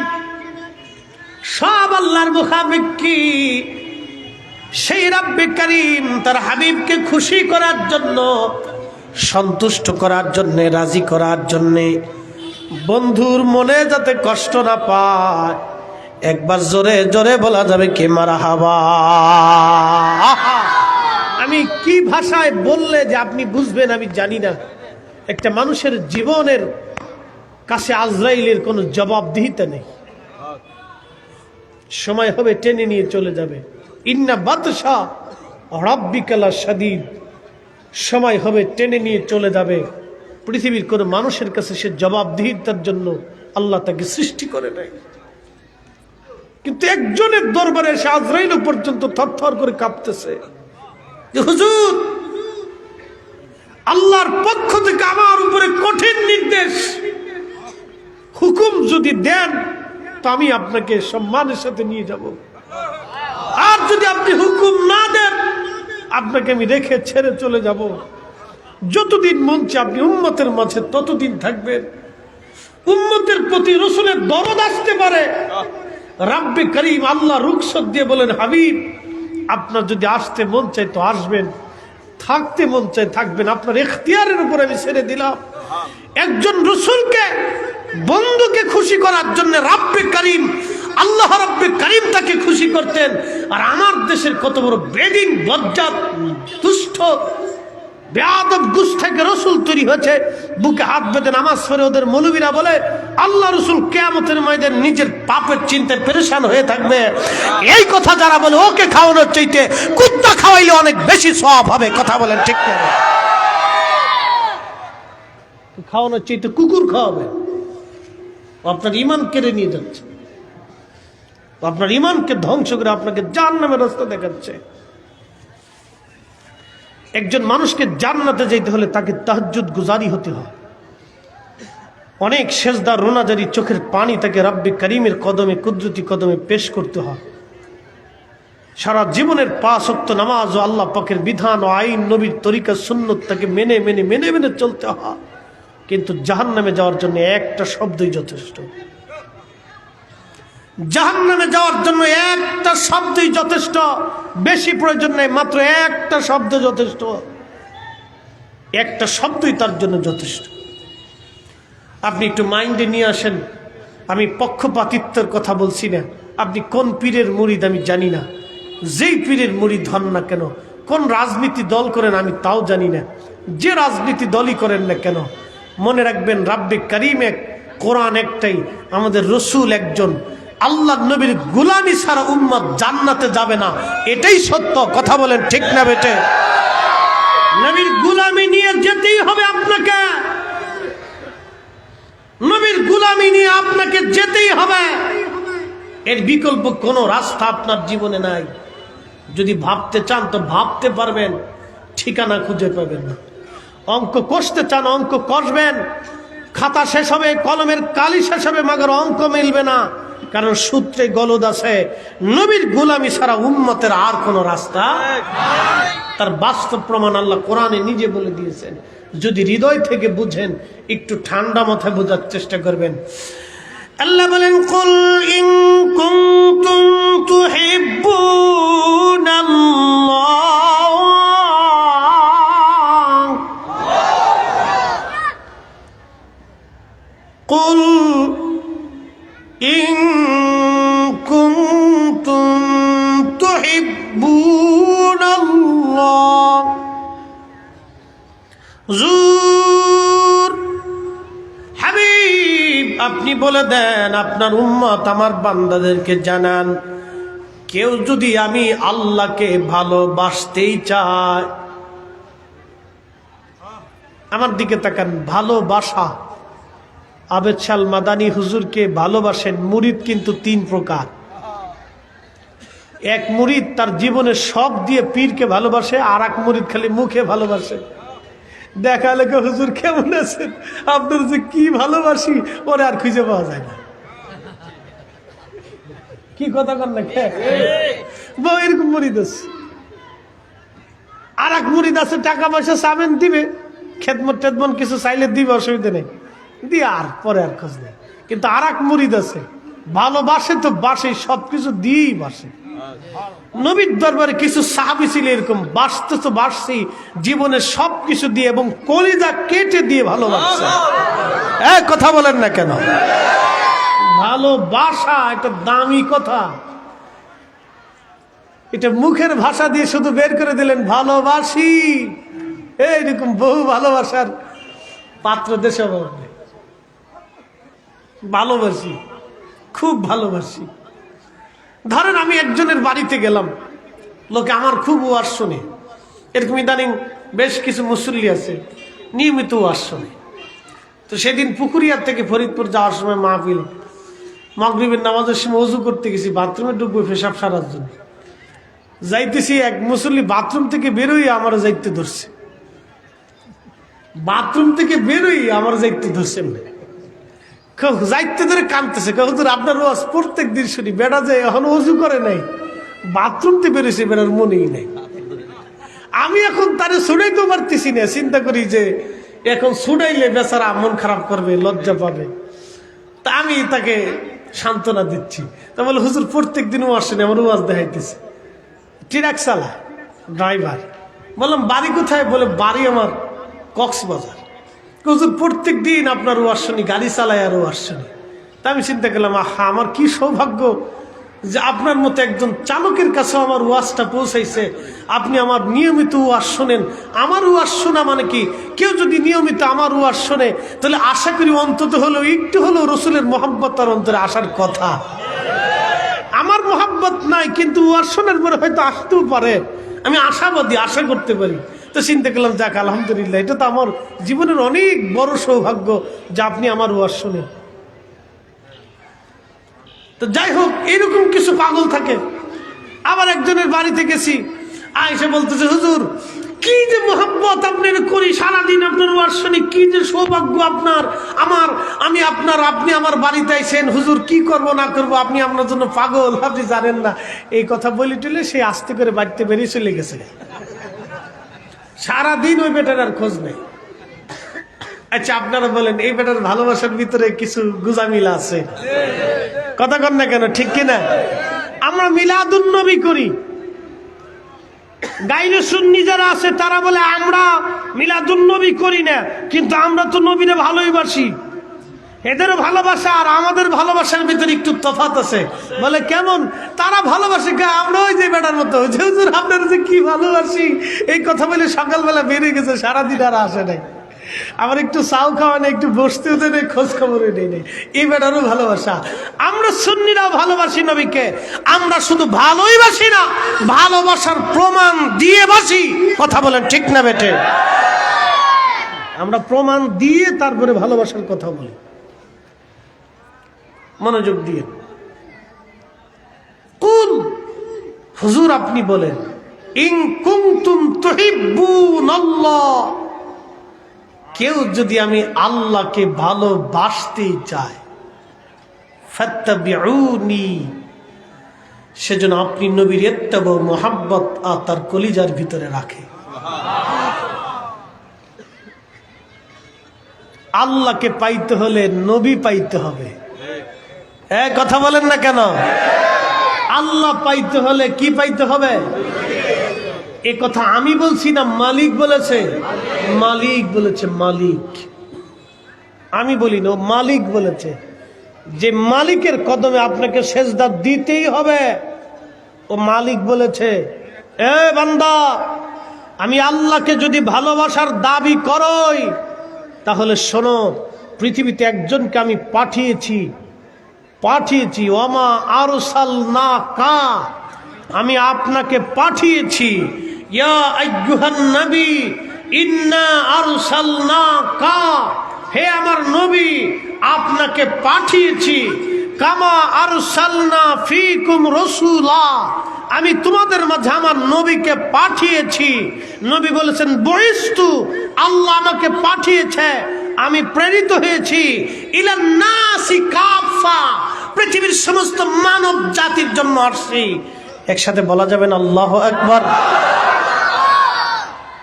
সব আল্লাহর মুখাপেক্ষী। সেই রব্বে কারীম তার হাবিবকে খুশি করার জন্য, সন্তুষ্ট করার জন্য, রাজি করার জন্য, বন্ধুর মনে যাতে কষ্ট না পায়, একবার জোরে জোরে বলা যাবে কে মারহাবা। আমি কি ভাষায় বললে যে আপনি বুঝবেন আমি জানি না। একটা মানুষের জীবনের কাছে আজরাইলের কোনো জবাবদিহিতা নেই। সময় হবে টেনে নিয়ে চলে যাবে। ইন্না বাতশা রাব্বিকা লাশাদীদ, সময় হবে টেনে নিয়ে চলে যাবে। পৃথিবীর কোনো মানুষের কাছে সে জবাবদিহিতার জন্য আল্লাহ তাকে সৃষ্টি করে নাই। কিন্তু একজনের দরবারে এসে আজরাইল পর্যন্ত থরথর করে কাঁপতেছে যে হুজুর, আল্লাহর পক্ষ থেকে আমার উপরে কঠিন নির্দেশ, হুকুম যদি দেন তো আমি আপনাকে সম্মানের সাথে নিয়ে যাব, আর যদি আপনি হুকুম না দেন আপনাকে আমি রেখে ছেড়ে চলে যাব। যতদিন মন চায় আপনি উম্মতের মাঝে ততদিন থাকবেন। উম্মতের প্রতি রসুলের দরদ আসতে পারে। রাব্বে কারীম আল্লাহ রুখসত দিয়ে বলেন, হাবিব আপনার যদি আসতে মন চায় তো আসবেন, থাকতে মন চায় থাকবেন, আপনার ইখতিয়ারের উপর আমি ছেড়ে দিলাম। একজন রসুলকে, বন্ধুকে খুশি করার জন্য রাব্বে কারীম, আল্লাহ রাব্বে কারীম তাকে খুশি করতেন। আর আমার দেশের কত বড় বেদিন, বজ্জাত, দুষ্ট, বেয়াদব গোছ থেকে রসুল তৈরি হয়েছে। বুকে হাত বেঁধে নামাজ পড়ে ওদের মৌলবীরা বলে আল্লাহ রসুল কিয়ামতের ময়দানে নিজের পাপের চিন্তায় পেরেশান হয়ে থাকবে। এই কথা যারা বলে ওকে খাওয়ানোর চাইতে কুত্তা খাওয়াইলে অনেক বেশি সওয়াব হবে। কথা বলেন ঠিক না? খাওয়ানোর চাইতে কুকুর খাওয়াবে, আপনার ঈমান কেড়ে নিয়ে যাচ্ছে, আপনার ঈমানকে ধ্বংস করে আপনাকে জাহান্নামের রাস্তা দেখাচ্ছে। একজন মানুষকে জান্নাতে যেতে হলে তাকে তাহাজ্জুদ গুজারি হতে হয়, অনেক সেজদা রোনাজারি, চোখের পানি তাকে রাব্বে কারীমের কদমে, কুদরতি কদমে পেশ করতে হয়। সারা জীবনের 5 ওয়াক্ত নামাজ ও আল্লাহ পাকের বিধান ও আইন, নবীর তরিকা সুন্নত তাকে মেনে মেনে মেনে মেনে চলতে হয়। কিন্তু জাহান্নামে যাওয়ার জন্য একটা শব্দই যথেষ্ট। জাহান্নামে যাওয়ার জন্য একটা শব্দই যথেষ্ট, বেশি প্রয়োজন নেই, মাত্র একটা শব্দ যথেষ্ট। একটা শব্দই তার জন্য যথেষ্ট। আপনি একটু মাইন্ডে নিয়ে আসেন, আমি পক্ষপাতিত্বের কথা বলছি না। আপনি কোন পীরের মুরিদ আমি জানি না, যেই পীরের মুরিদ হন না কেন, কোন রাজনীতি দল করেন আমি তাও জানি না, যে রাজনীতি দলই করেন না কেন, মনে রাখবেন রাব্বে কারীম এক, কোরআন একটাই, আমাদের রসুল একজন। আল্লাহ নবীর গোলামি ছাড়া উম্মত জান্নাতে যাবে না, এটাই সত্য। কথা বলেন ঠিক না বেটে? নবীর গোলামি নিয়ে যেতেই হবে আপনাকে, নবীর গোলামি নিয়ে আপনাকে যেতেই হবে। এর বিকল্প কোনো রাস্তা আপনার জীবনে নাই। যদি ভাবতে চান তো ভাবতে পারবেন, ঠিকানা খুঁজে পাবেন না। অঙ্ক কষতে চান অঙ্ক কষবেন, খাতা শেষ হবে, কলমের কালি শেষ হবে, মাগর অঙ্ক মিলবে না, কারণ সূত্রে গলদ আছে। নবীর গোলামি ছাড়া উম্মতের আর কোন রাস্তা, তার বাস্তব প্রমাণ আল্লাহ কোরআনে নিজে বলে দিয়েছেন। যদি হৃদয় থেকে বুঝেন, একটু ঠান্ডা মাথায় বোঝার চেষ্টা করবেন। আল্লাহ বলেন, কুল ইন কুনতুম তুহিব্বুনাল্লাহ, কুল ইন কুনতুম তুহিব্বুনাল্লাহ, হুজুর হাবিব আপনি বলে দেন, আপনার উম্মত আমার বান্দাদেরকে জানান, কেউ যদি আমি আল্লাহকে ভালোবাসতেই চায়, আমার দিকে তাকান, ভালোবাসা। আবেদ শাল মাদানী হুজুরকে ভালোবাসেন। মুরিদ কিন্তু তিন প্রকার। এক মুরিদ তার জীবনের সব দিয়ে পীরকে ভালোবাসে, আর এক মুরিদ খালি মুখে ভালোবাসে। দেখা লেখা হুজুর কেমন আছেন, আপনার যে কি ভালোবাসি ওরে আর খুঁজে পাওয়া যায় না। কি কথা কর না, এরকম মুরিদ আছে। আর এক মুরিদ আছে টাকা পয়সা চাবেন দিবে, খেদমত টেদমত কিছু চাইলে দিবে, অসুবিধা নেই, দিয়ে আর পরে আর খোঁজ নেই। কিন্তু আর এক মুরিদ আছে ভালোবাসে তো বাসে, সবকিছু দিয়েই বাসে। নবীর দরবারে কিছু সাহাবী ছিল এরকম, বাসতে তো বাসছি জীবনের সবকিছু দিয়ে এবং কলিজা কেটে দিয়ে ভালোবাসছে। কথা বলেন না কেন? ভালোবাসা একটা দামি কথা। এটা মুখের ভাষা দিয়ে শুধু বের করে দিলেন ভালোবাসি, এইরকম বহু ভালোবাসার পাত্র দেশে ভালোবাসি, খুব ভালোবাসি। ধরেন আমি একজনের বাড়িতে গেলাম, লোকে আমার খুব ওয়াজ শোনে, এরকম ইদানিং বেশ কিছু মুসল্লি আছে নিয়মিত ওয়াজ শোনে। তো সেদিন পুকুরিয়ার থেকে ফরিদপুর যাওয়ার সময় মাহফিল, মাগরিবের নামাজের সময় ওযু করতে গেছি, বাথরুমে ঢুকবো পেশাব সারার জন্য। যাইতেছি, এক মুসল্লি বাথরুম থেকে বেরোই আমার যাইতে ধরছে, বাথরুম থেকে বেরোই আমার যাইতে ধরছে, যাইতে ধরে কাঁদতেছে। হুজুর আপনার ওয়াজ প্রত্যেক দিন শুনি, বেড়া যায় এখন ওযু করে নাই, বাথরুমতে বেরোছে, বেড়ার মনেই নাই। আমি এখন তারে ছুড়াইতে পারতেছি না, চিন্তা করি যে এখন ছুড়াইলে বেচারা মন খারাপ করবে, লজ্জা পাবে। তা আমি তাকে সান্ত্বনা দিচ্ছি। তা বলে, হুজুর প্রত্যেক দিন ওয়াজ শুনি, আমার ওয়াজ দেখাইতেছে। ট্রাক চালা ড্রাইভার। বললাম বাড়ি কোথায়? বলে বাড়ি আমার কক্সবাজার। হুজুর প্রত্যেক দিন আপনার ওয়াজ শুনি, গাড়ি চালায় আর ওয়াজ শুনি। তা আমি চিন্তা করলাম, আহা আমার কি সৌভাগ্য যে আপনার মতো একজন চালকের কাছে আমার ওয়াজটা পৌঁছাইছে। আপনি আমার নিয়মিত ওয়াজ শোনেন। আমার ওয়াজ শোনা মানে কি, কেউ যদি নিয়মিত আমার ওয়াজ শোনে তাহলে আশা করি অন্তত হলেও একটু হলেও রসুলের মহব্বত তার অন্তরে আসার কথা। আমার মহব্বত নাই, কিন্তু ওয়াজ শোনার পরে হয়তো আসতেও পারে, আমি আশাবাদী, আশা করতে পারি। তো চিন্তা করলাম, যাক আলহামদুলিল্লাহ, এটা তো আমার জীবনের অনেক বড় সৌভাগ্য যে আপনি আমার ওয়াজ শোনেন। তো যাই হোক, এরকম কিছু পাগল থাকে। আবার একজনের বাড়িতে গেছি, আয়েশা বলতেছে, হুজুর কি যে মোহাম্মত আপনার করি, সারাদিন আপনার ওয়াজ শুনি, কি যে সৌভাগ্য আপনার আমার, আমি আপনার, আপনি আমার বাড়িতে আইছেন, হুজুর কি করব না করব, আপনি আপনার জন্য পাগল, আপনি জানেন না। এই কথা বলি টলে সে আস্তে করে বাড়িতে বেরিয়ে চলে গেছে। সারাদিন ওই বেটার আর খোঁজ নেই। আচ্ছা আপনারা বলেন, এই বেটার ভালোবাসার ভিতরে কিছু গুজামিলা আছে? কথা কন না কেন, ঠিক কিনা? আমরা মিলাদুন নবী করি, গাইরে সুন্নি যারা আছে তারা বলে আমরা মিলাদুন নবী করি না, কিন্তু আমরা তো নবীরে ভালোবাসি। এদেরও ভালোবাসা আর আমাদের ভালোবাসার ভিতরে একটু তফাৎ আছে। বলে কেমন? তারা ভালোবাসে, আমরা ওই যে বেটার মতো, হুজুর আপনার যে কি ভালোবাসি, এই কথা বলে সকালবেলা বেরিয়ে গেছে, সারাদিন আর আসে নাই। আমার একটু চাও খাওয়া নেই, একটু বসতেও দেয়, খোঁজ খবরও নেই। এই বেটারও ভালোবাসা। আমরা সুন্নিরাও ভালোবাসি নবীকে, আমরা শুধু ভালোই বাসি না, ভালোবাসার প্রমাণ দিয়ে বাসি। কথা বলেন ঠিক না বেটে? আমরা প্রমাণ দিয়ে তারপরে ভালোবাসার কথা বলি। মনোযোগ দিয়ে কুল, হুজুর আপনি বলেন, ইন কুনতুম তুহিব্বুনাল্লাহ, কেউ যদি আমি আল্লাহকে ভালোবাসতে চাই, ফাত্তাবিউনি, সেজন্য আপনি নবীর ইত্তেবা মুহাব্বত তার কলিজার ভিতরে রাখে। আল্লাহকে পাইতে হলে নবী পাইতে হবে। কথা বলেন না কেন? আল্লাহ পাইতে হলে কি পাইতে হবে? এ কথা আমি বলছি না, মালিক বলেছে। মালিক বলেছে, মালিক, আমি বলি না, মালিক বলেছে যে মালিকের কদমে আপনাকে সেজদা দিতেই হবে। ও মালিক বলেছে, এ বান্দা, আমি আল্লাহকে যদি ভালোবাসার দাবি করই তাহলে শোনো, পৃথিবীতে একজনকে আমি পাঠিয়েছি। ওয়ামা আরসালনাকা, আমি আপনাকে পাঠিয়েছি। ইয়া আইয়ুহান নবী ইন্না আরসালনাকা, হে আমার নবী, আপনাকে পাঠিয়েছি। কামা আরসালনা ফীকুম রাসূলা, আমি তোমাদের মাঝে আমার নবীকে পাঠিয়েছি। নবী বলেছেন বুইস্তু, আল্লাহ আমাকে পাঠিয়েছে, আমি প্রেরিত হয়েছি ইলান নাসি কাফা, পৃথিবীর সমস্ত মানব জাতির জন্য আসছি। একসাথে বলা যাবে না আল্লাহু আকবার?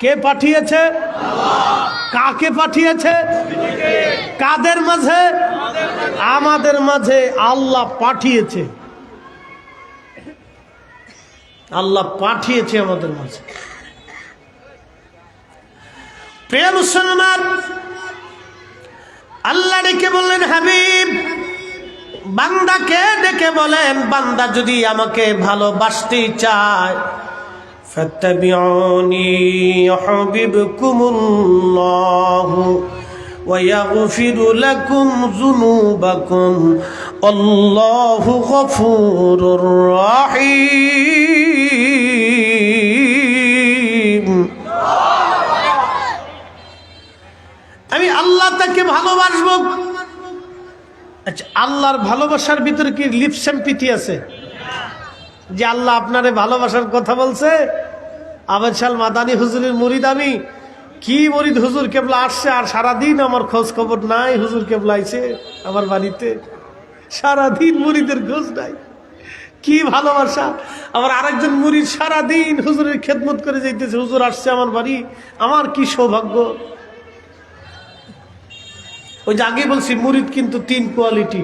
কে পাঠিয়েছে? কাকে পাঠিয়েছে? কাদের মাঝে? আমাদের মাঝে আল্লাহ পাঠিয়েছে। আল্লাহ পাঠিয়েছে আমাদের মাঝে। প্রিয় মুসলমান, আল্লাহ ডেকে বললেন, হাবিব, বান্দাকে ডেকে বলেন, বান্দা যদি আমাকে ভালোবাসতে চায়, ফাত্তাবিউনি ইউহিব্বুকুমুল্লাহু ওয়া ইয়াগফিরু লাকুম যুনুবাকুম আল্লাহু গফুরুর রহিম। আমি আল্লাহ তাকে ভালোবাসবো। আচ্ছা, আল্লাহর ভালোবাসার ভিতরে কি লিপ সিম্প্যাথি আছে? যে আল্লাহ আপনারে ভালোবাসার কথা বলছে? আবেদ শাহ মাদানী হুজুরের মুরিদ আমি। কি মুরিদ? হুজুর কেবলা আসছে আর সারাদিন আমার খোঁজ খবর নাই। হুজুর কেবলা আইছে আমার বাড়িতে, সারাদিন মুরিদের খোঁজ নাই। কি ভালোবাসা! আবার আরেকজন মুরিদ সারাদিন হুজুরের খেদমত করে যাইতেছে, হুজুর আসছে আমার বাড়ি, আমার কি সৌভাগ্য। ওই যে আগে বলছি, মুরিদ কিন্তু তিন কোয়ালিটি।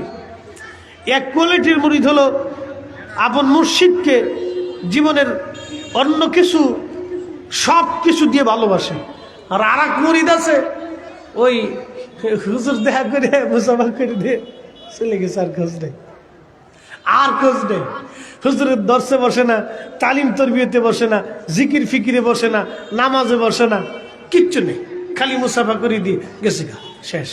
এক কোয়ালিটির মুরিদ হলো আপন মুর্শিদকে জীবনের অন্য কিছু সব কিছু দিয়ে ভালোবাসে। আর এক মুরিদ আছে, ওই হুজুর দেখা করে মুসাফা করে দিয়ে চলে গেছে, আর খোঁজ নেই, আর খোঁজ নেই। হুজুরের দর্শে বসে না, তালিম তরবিয়তে বসে না, জিকির ফিকিরে বসে না, নামাজে বসে না, কিচ্ছু নেই, খালি মুসাফা করে দিয়ে গেছে, শেষ।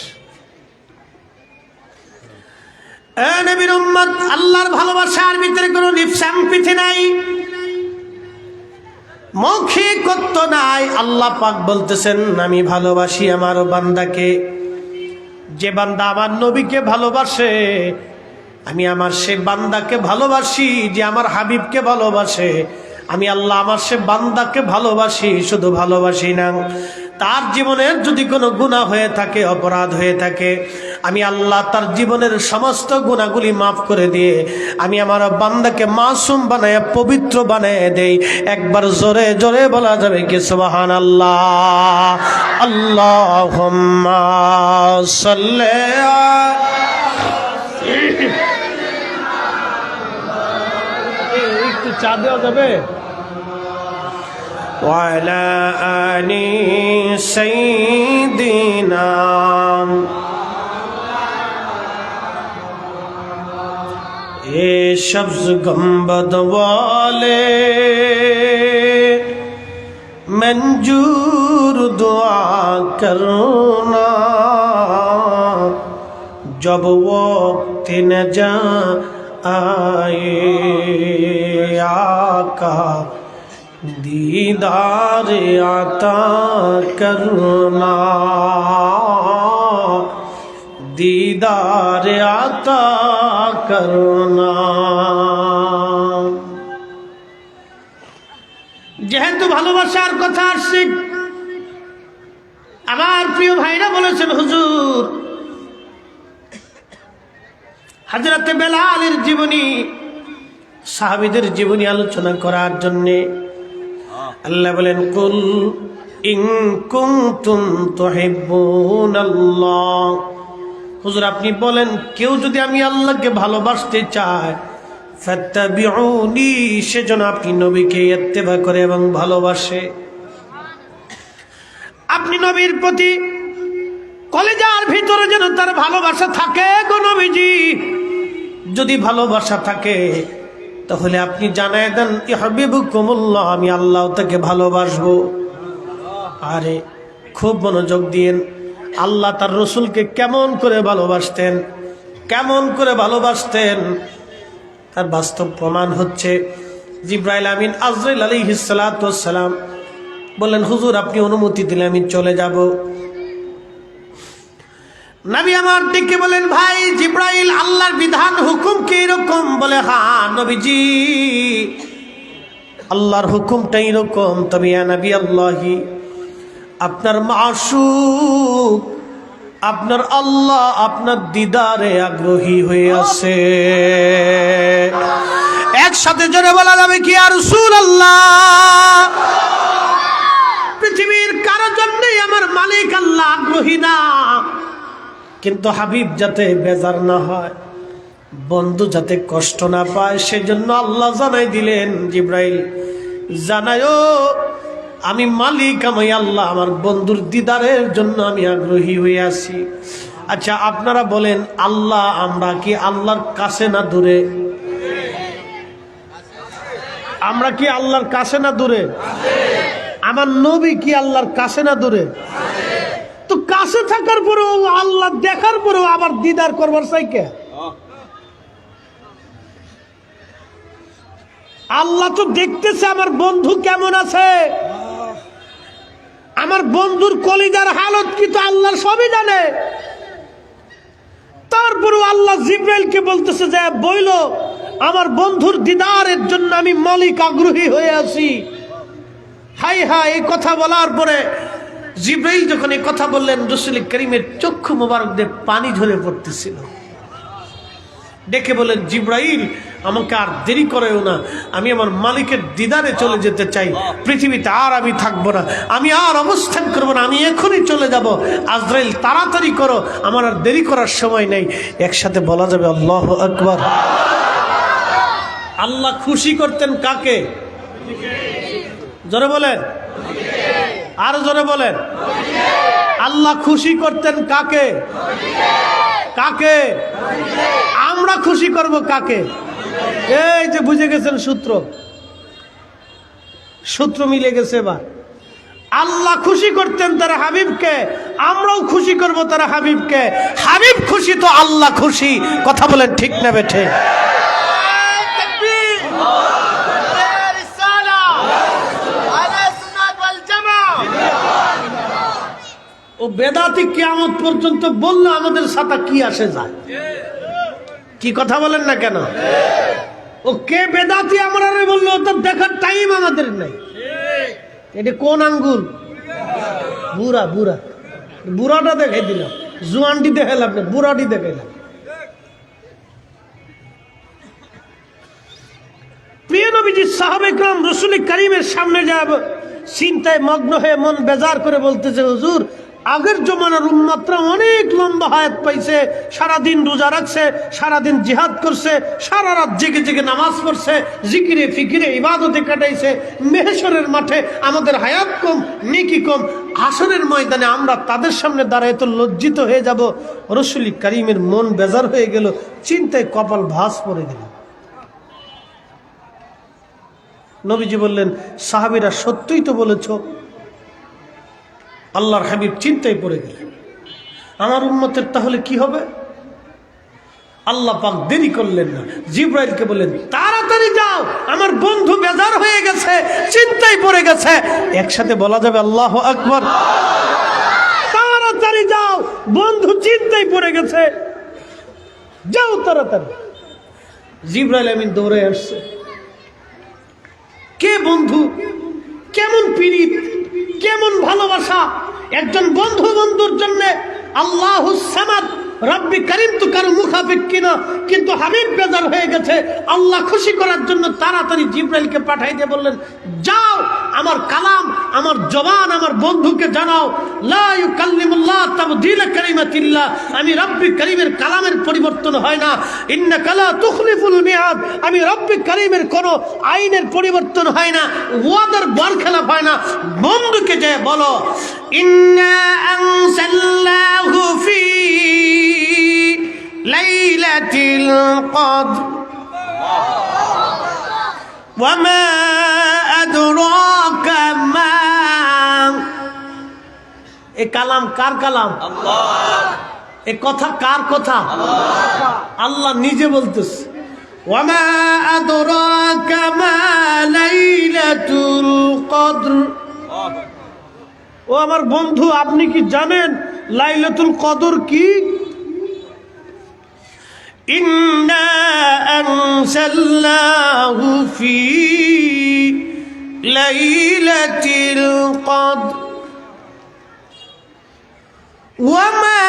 নবীর উম্মত, আল্লাহর ভালোবাসার ভিতরে কোনো লিপসাম্পিথি নাই, মৌখিকত্ব নাই। আল্লাহ পাক বলতেছেন, আমি ভালোবাসি আমার বান্দাকে। যে বান্দা আমার নবীকে ভালোবাসে, আমি আমার সে বান্দাকে ভালোবাসি। যে আমার হাবিবকে ভালোবাসে, আমি আল্লাহ আমার সে বান্দাকে ভালোবাসি। শুধু ভালোবাসি না, তার জীবনের যদি কোনো গুনাহ হয়ে থাকে, অপরাধ হয়ে থাকে, আমি আল্লাহ তার জীবনের সমস্ত গুনাহগুলি মাফ করে দিয়ে আমি আমার বান্দাকে মাসুম বানায়, পবিত্র বানায় দেই। একবার জোরে জোরে বলা যাবে কি সুবহানাল্লাহ? আল্লাহুম্মা সাল্লি একটু চা দেওয়া যাবে? ওয়ালা আলি সাইয়্যিদিনা এ সবজ গম্বদ ওয়ালে मंजूर दुआ करना जब वक्त न जा आए आका दीदार आता करना दीदार आता करना। যেহেতু ভালোবাসার কথা আসছে, আমার প্রিয় ভাইরা বলেছেন, হুজুর হযরতে বেলালের জীবনী, সাহাবীদের জীবনী আলোচনা করার জন্য আল্লাহ বলেন, কুল ইন কুনতুম তুহিব্বুনাল্লাহ, হুজুর আপনি বলেন কেউ যদি আমি আল্লাহকে ভালোবাসতে চায়, ফাত্তাবিউনি, সেজন্য আপনি নবীকে ইত্তেবা করে এবং ভালোবাসে। আপনি নবীর প্রতি কলেজার ভিতরে যেন তার ভালোবাসা থাকে গো নবীজি। যদি ভালোবাসা থাকে তাহলে আপনি জানায় দেন, ইহবিবুকুমুল্লাহ, আমি আল্লাহ তাকে ভালোবাসবো। আরে খুব মনোযোগ দিয়েন, আল্লাহ তার রসুলকে কেমন করে ভালোবাসতেন, কেমন করে ভালোবাসতেন তার বাস্তব প্রমাণ হচ্ছে জিবরাইল আমিন আজরাইল আলাইহিস সালাতু ওয়াস সালাম বললেন, হুজুর আপনি অনুমতি দিলে আমি চলে যাব। নবী আমার দিকে বলেন, ভাই জিবরাইল, আল্লাহর বিধান হুকুম কি এরকম? বলে, হ্যাঁ নবীজি, আল্লাহর হুকুমটা এরকম। তবে ইয়া নবী আল্লাহি, আপনার মাশুক, আপনার আল্লাহ আপনার দিদারে আগ্রহী হয়ে আছে। একসাথে জোরে বলা যাবে কি, ইয়া রাসূলুল্লাহ? পৃথিবীর কারো জন্যই আমার মালিক আল্লাহ আগ্রহী না, কিন্তু হাবিব যাতে বেজার না হয়, বন্ধু যাতে কষ্ট না পায়, সেজন্য আল্লাহ জানাই দিলেন, জিবরাইল জানায়ও আমি মালিক, আমি আল্লাহ আমার বন্ধুর দিদারের জন্য আমি আগ্রহী হয়ে আছি। আচ্ছা আপনারা বলেন, আল্লাহ, আমরা কি আল্লাহর কাছে না দূরে? আমরা কি আল্লাহর কাছে না দূরে? আমার নবী কি আল্লাহর কাছে না দূরে? তো কাছে থাকার পরেও, আল্লাহ দেখার পরেও আবার দিদার করবার চাই কে? আল্লাহ তো দেখতেছে আমার বন্ধু কেমন আছে, আমার বন্ধুর কলিজার হালত কি তো আল্লাহর সবই জানে। তারপরেও আল্লাহ জিবরাইলকে বলতেছে যে বইল, আমার বন্ধুর দিদারের জন্য আমি মালিক আগ্রহী হয়ে আছি। হাই হাই, এই কথা বলার পরে জিবরাইল যখন এই কথা বললেন, রাসূল করিমের চক্ষু মোবারক দিয়ে পানি ঝরে পড়তেছিল। ডেকে বলেন, জিবরাইল আমাকে আর দেরি করেও না, আমি আমার মালিকের দিদারে চলে যেতে চাই, পৃথিবীতে আর আমি থাকবো না, আমি আর অবস্থান করবো না, আমি এখনই চলে যাব। আজরাইল তাড়াতাড়ি করো, আমার আর দেরি করার সময় নেই। একসাথে বলা যাবে আল্লাহু আকবার। আল্লাহ খুশি করতেন কাকে? জোরে বলেন, আরো জোরে বলেন। আল্লাহ খুশি করতেন কাকে? কাকে? আমরা খুশি করব কাকে? এই যে বুঝে গেছেন সূত্র, সূত্র মিলে গেছে। এবার আল্লাহ খুশি করতেন তার হাবিবকে, আমরাও খুশি করব তার হাবিবকে। হাবিব খুশি তো আল্লাহ খুশি। কথা বলেন ঠিক না বেঠে? ও বেদাতি কিয়ামত পর্যন্ত বললো আমাদের সাথে কি আসে যায়? কি কথা বলেন না কেন? ও কে বেদাতি আমরা বললো, তো দেখার টাইম আমাদের নাই। এটা কোন আঙ্গুল? বুড়া বুড়া, বুড়াটা দেখাই দিলাম, জুয়ানটি দেখাইলাম না, বুড়াটি দেখাইলাম। প্রিয় নবীজি সাহাবে کرام রাসূল করিমের সামনে যাব চিন্তায় মগ্ন হয়ে মন বেজার করে বলতেছে, হুজুর আগের জমানার উম্মতরা অনেক লম্বা হায়াত পাইছে, সারাদিন রোজা রাখছে, সারাদিন জিহাদ করছে, সারা রাত জেগে জেগে নামাজ পড়ছে, জিকিরে ফিকিরে ইবাদতে কাটাইছে। মেহশরের মাঠে আমাদের হায়াত কম, নেকি কম, হাসরের ময়দানে আমরা তাদের সামনে দাঁড়ায় তো লজ্জিত হয়ে যাব। রাসূল করিমের মন বেজার হয়ে গেল, চিন্তায় কপাল ভাঁজ পড়ে গেল। নবীজি বললেন, সাহাবীরা সত্যই তো বলেছ। আল্লাহর হাবিব চিন্তায় পড়ে গেলেন, আমার উম্মতের তাহলে কি হবে? আল্লাহ পাক দেরি করলেন না, জিবরাইলকে বললেন, তাড়াতাড়ি যাও, আমার বন্ধু বেজার হয়ে গেছে, চিন্তায় পড়ে গেছে। একসাথে বলা যাবে আল্লাহু আকবার। তাড়াতাড়ি যাও, বন্ধু চিন্তায় পড়ে গেছে, যাও তাড়াতাড়ি। জিবরাইল আমিন দৌড়ে আসছে। কে বন্ধু, কেমন পীড়িত, কেমন ভালোবাসা, একজন বন্ধুর জন্য আল্লাহুস সামাদ রব্বি করিম তো কারো মুখাফিক কিনা, কিন্তু হাবিব বেজার হয়ে গেছে। আল্লাহ খুশি করার জন্য তাড়াতাড়ি জিব্রাইলকে পাঠাই দিয়ে বললেন, যাও আমার কালাম, আমার জবান আমার বন্ধুকে জানাও, লা ইউকাল্লিমুল্লাহ তাবদীলা কালিমাতিল্লাহ, আমি রব্বি করিমের কালামের পরিবর্তন হয় না। ইন্নাকা লা তুখলিফুল মিআদ, আমি রব্বি করিমের কোন আইনের পরিবর্তন হয় না, ওয়াদার বরখেলাপ হয় না। বন্ধুকে যে বলো, ইন্না আনসালনাহু ফি লাইলাতিল কদর ওয়া মা আদরাকা মা। এই কালাম কার কালাম? আল্লাহ। এই কথা কার কথা? আল্লাহ। আল্লাহ নিজে বলতেছে, ওয়া মা আদরাকা মা লাইলাতুল কদর। ও আমার বন্ধু, আপনি কি জানেন লাইলাতুল কদর কি? ইন্না আনসালনাহু ফি লাইলাতিল কদর ওয়া মা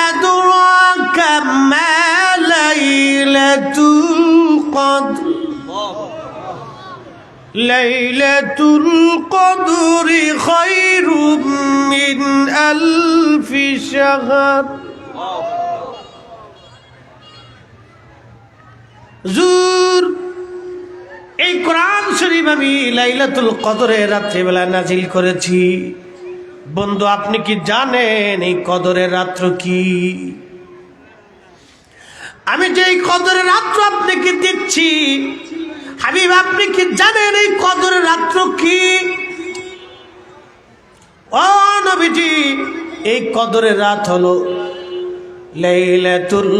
আদরাকা মা লাইলাতুল কদর। লাইলাতুল কদরি খায়রুম মিন আলফি শাহর। হুজুর, এই কোরআন শরীফ আমি লাইলাতুল কদরে রাত্রিবেলা নাজিল করেছি। বন্ধু, আপনি কি জানেন এই কদরের রাত্র কি? আমি যে এই কদরের রাত্র আপনাকে দিচ্ছি, হাবিব আপনি কি জানেন এই কদরের রাত্র কি? ও নবীজি, এই কদরের রাত হলো লাইলাতুল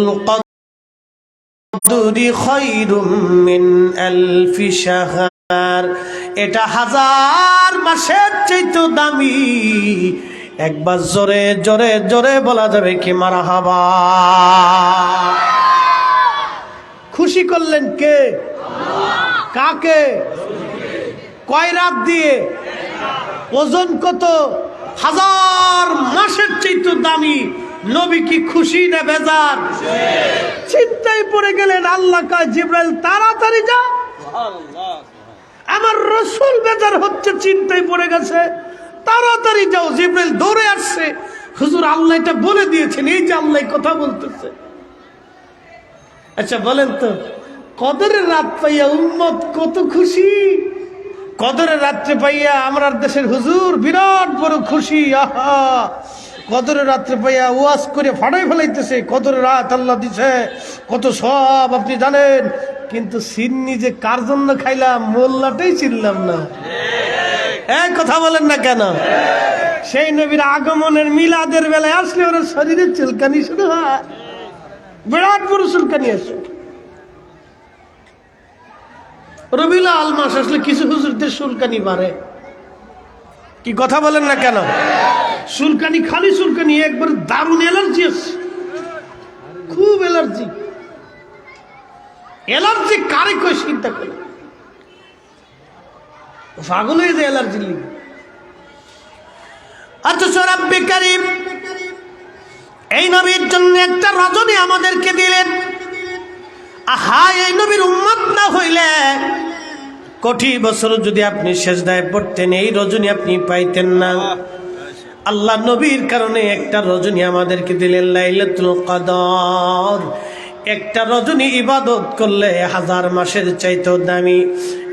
কদরি খায়রুম মিন আলফি শাহর। এটা 1000 মাসের চাইতে দামি। একবার জোরে জোরে জোরে বলা যাবে কি মারহাবা? খুশি করলেন কে? কাকে? কয় রাত দিয়ে? ওজন কত? 1000 মাসের চাইতে দামি। নবী কি খুশি না বেজার? চিন্তায় পড়ে গেলেন। আল্লাহ কয়, জিবরাইল তাড়াতাড়ি যা, আমার রাসূল বেজার হচ্ছে, চিন্তায় পড়ে গেছে, তাড়াতাড়ি যাও। জিবরাইল দৌড়ে আসছে। হুজুর, আল্লাহ এটা বলে দিয়েছেন, এই যে আল্লাহ কথা বলতেছে। আচ্ছা বলেন তো, কদরের রাত পাইয়া উম্মত কত খুশি? কদরের রাত্রে পাইয়া আমরা দেশের হুজুর বিরাট বড় খুশি। আহা, কদরের রাত্রে পাইয়া ওয়াজ করে ফাড়াই ফেলাইতেছে। কদরের রাত আল্লাহ দিছে, কত সব আপনি জানেন। কিন্তু সিন্নি যে কার জন্য খাইলাম, মোল্লাটাই চিনলাম না। এক কথা বলেন না কেন? সেই নবীর আগমনের মিলাদের বেলায় আসলে ওরা শরীরের চুলকানি শুরু হয়, বিরাট বড় চুলকানি আসে। রবিউল আউয়াল মাস আসলে কিছু হুজুরদের চুলকানি বাড়ে। কি কথা বলেন না কেন? চুলকানি, খালি চুলকানি, একবার দারুণ অ্যালার্জি আছে, খুব অ্যালার্জি। অ্যালার্জি কারে কই চিন্তা করে, পাগল হয়ে যায় অ্যালার্জি লিগে। অথচ রব্বে কারীম এই নবীর জন্য একটা রজনী আমাদেরকে দিলেন। আহা, এই নবীর উম্মত না হইলে কোটি বছর যদি আপনি সেজদায় পড়তেন, এই রজনী আপনি পাইতেন না। আল্লাহ নবীর কারণে একটা রজনী আমাদেরকে দিলেন, লাইলাতুল কদর। একটা রজনী ইবাদত করলে 1000 মাসের চাইতেও দামি।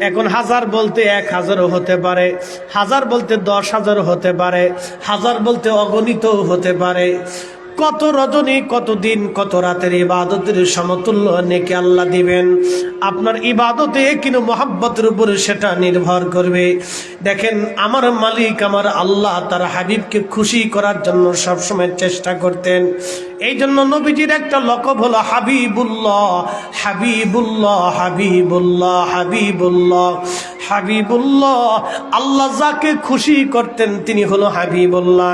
এখন 1000 বলতে 1000ও হতে পারে, 1000 বলতে 10,000 হতে পারে, 1000 বলতে অগণিত হতে পারে। কত রজনী, কত দিন, কত রাতের ইবাদতের সমতুল্য নেকি আল্লাহ দিবেন। আপনার ইবাদতে কিন্তু মোহাব্বতের উপরে সেটা নির্ভর করবে। দেখেন, আমার মালিক আমার আল্লাহ তার হাবিবকে খুশি করার জন্য সবসময় চেষ্টা করতেন। এই জন্য নবীজির একটা লকব হলো হাবিবুল্লাহ, হাবিবুল্লাহ, হাবিবুল্লাহ, হাবিবুল্লাহ, হাবিবুল্লাহ। আল্লাহ যাকে খুশি করতেন তিনি হলো হাবিবুল্লাহ।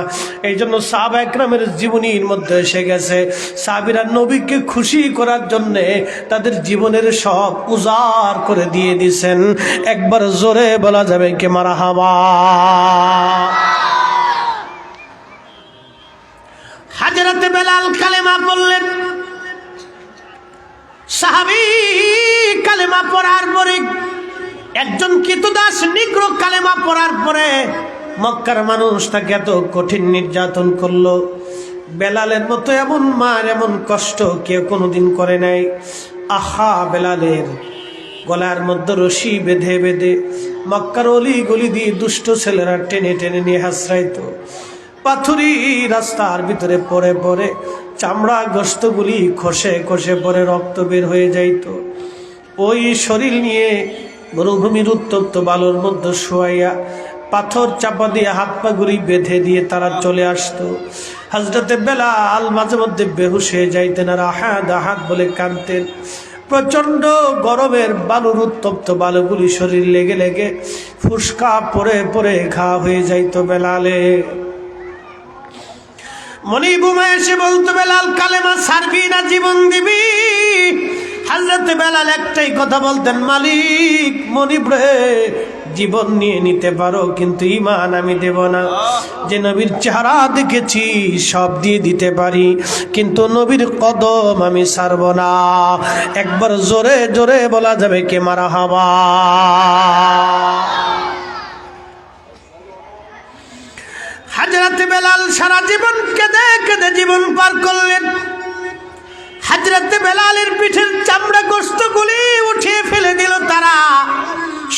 এই জন্য সাহাবা একরামের জীবনীর মধ্যে এসে গেছে, সাহাবীরা নবীকে খুশি করার জন্যে তাদের জীবনের সব উজাড় করে দিয়ে দিয়েছেন। একবার জোরে বলা যাবে কি মারহাবা? বেলাল কালেমা পড়লেন। সাহাবী কালেমা পড়ার পরে একজন কৃতদাস নিগ্রো কালেমা পড়ার পরে মক্কার মানুষ তাকে এত কঠিন নির্যাতন করলো, বেলালের মতো এমন মার এমন কষ্ট কেউ কোনোদিন করে নাই। আহা, বেলালের গলার মধ্যে রশি বেঁধে বেঁধে মক্কার অলি গলি দিয়ে দুষ্ট ছেলেরা টেনে টেনে নিয়ে হাসরাইতো। পাথুরি রাস্তার ভিতরে পড়ে পড়ে চামড়া গোশতগুলি খসে খসে পড়ে রক্ত বের হয়ে যাইত। ওই শরীর নিয়ে মরুভূমির উত্তপ্ত বালুর মধ্যে শোয়াইয়া পাথর চাপা দিয়ে হাত পা গুলি বেঁধে দিয়ে তারা চলে আসতো। হযরতে বেলাল মাঝে মধ্যে বেহুশ হয়ে যাইতেন আর আহাদ আহাদ বলে কাঁদতেন। প্রচন্ড গরমের বালুর উত্তপ্ত বালুগুলি শরীর লেগে লেগে ফুসকা পরে পরে ঘা হয়ে যাইত বেলালে। মনিবুমা এসে বলতো, বেলাল কালেমা ছাড়বি না জীবন দিবি? হযরত বেলাল একটাই কথা বলতেন, মালিক মনিব রে, জীবন নিয়ে নিতে পারো কিন্তু ঈমান আমি দেব না। যে নবীর চেহারা দেখেছি সব দিয়ে দিতে পারি কিন্তু নবীর কদম আমি ছাড়ব না। একবার জোরে জোরে বলা যাবে কে মারহাবা। হযরত বেলাল সারা জীবন কেঁদে কেঁদে জীবন পার করলেন। হযরত বেলালের পিঠের চামড়া গোশতগুলি উঠিয়ে ফেলে দিল তারা।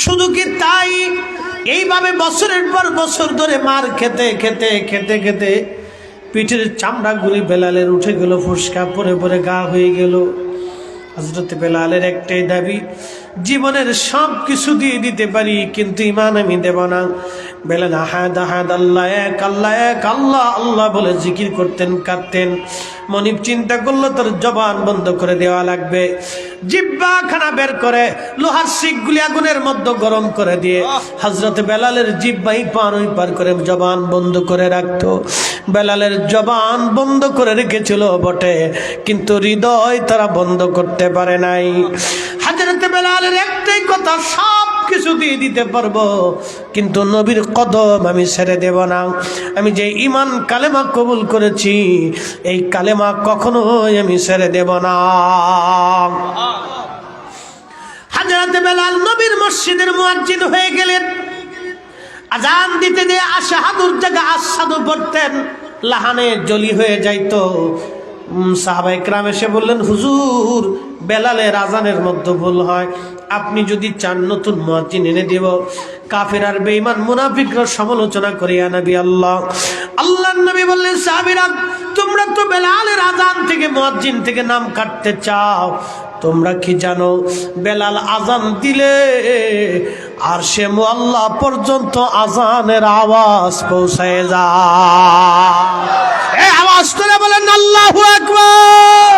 শুধু কি তাই, এইভাবে বছরের পর বছর ধরে মার খেতে খেতে খেতে খেতে পিঠের চামড়াগুলি বেলালের উঠে গেল, ফুসকা পরে পরে গা হয়ে গেল। হযরত বেলালের একটাই দাবি, জীবনের সব কিছু দিয়ে দিতে পারি কিন্তু ঈমান আমি দেব না। বেলাল আহাদ আহাদ আল্লাহ এক আল্লাহ এক আল্লাহ আল্লাহ বলে জিকির করতেন, কাঁদতেন। মনিব চিন্তা করলো তোর জবান বন্ধ করে দেওয়া লাগবে। জিহ্বা খানা বের করে লোহার শিকগুলি আগুনের মধ্যে গরম করে দিয়ে হযরত বেলালের জিহ্বাই পার ওই পার করে জবান বন্ধ করে রাখতো। বেলালের জবান বন্ধ করে রেখেছিল বটে কিন্তু হৃদয় তারা বন্ধ করতে পারে নাই। হযরত বেলালের একটাই কথা, সব কিছু দিয়ে দিতে পারবো কিন্তু নবীর কদম আমি ছেড়ে দেব না। আমি যে ঈমান কালেমা কবুল করেছি এই কালেমা কখনোই আমি ছেড়ে দেব না। হযরত বেলাল নবীর মসজিদের মুয়াজ্জিন হয়ে গেলেন। আজান দিতে যে আশহাদুর জায়গা আশহাদু পড়তেন, লাহানে জলি হয়ে যাইতো। সাহাবায়ে কেরাম এসে বললেন, হুজুর বেলালের আজানের মধ্যে ভুল হয়, আপনি যদি চান নতুন মুয়াজ্জিন এনে দেব। কাফের আর বেঈমান মুনাফিকরা সমালোচনা করে নবী আল্লাহ আল্লাহর নবী বললেন, সাহাবীরা তোমরা তো বেলালের আজান থেকে মুয়াজ্জিন থেকে নাম কাটতে চাও, তোমরা কি জানো বেলাল আজান দিলে আর সে মুআল্লা পর্যন্ত আজানের আওয়াজ পৌঁছায় যায়। এই আওয়াজ করে বলেন আল্লাহু আকবার,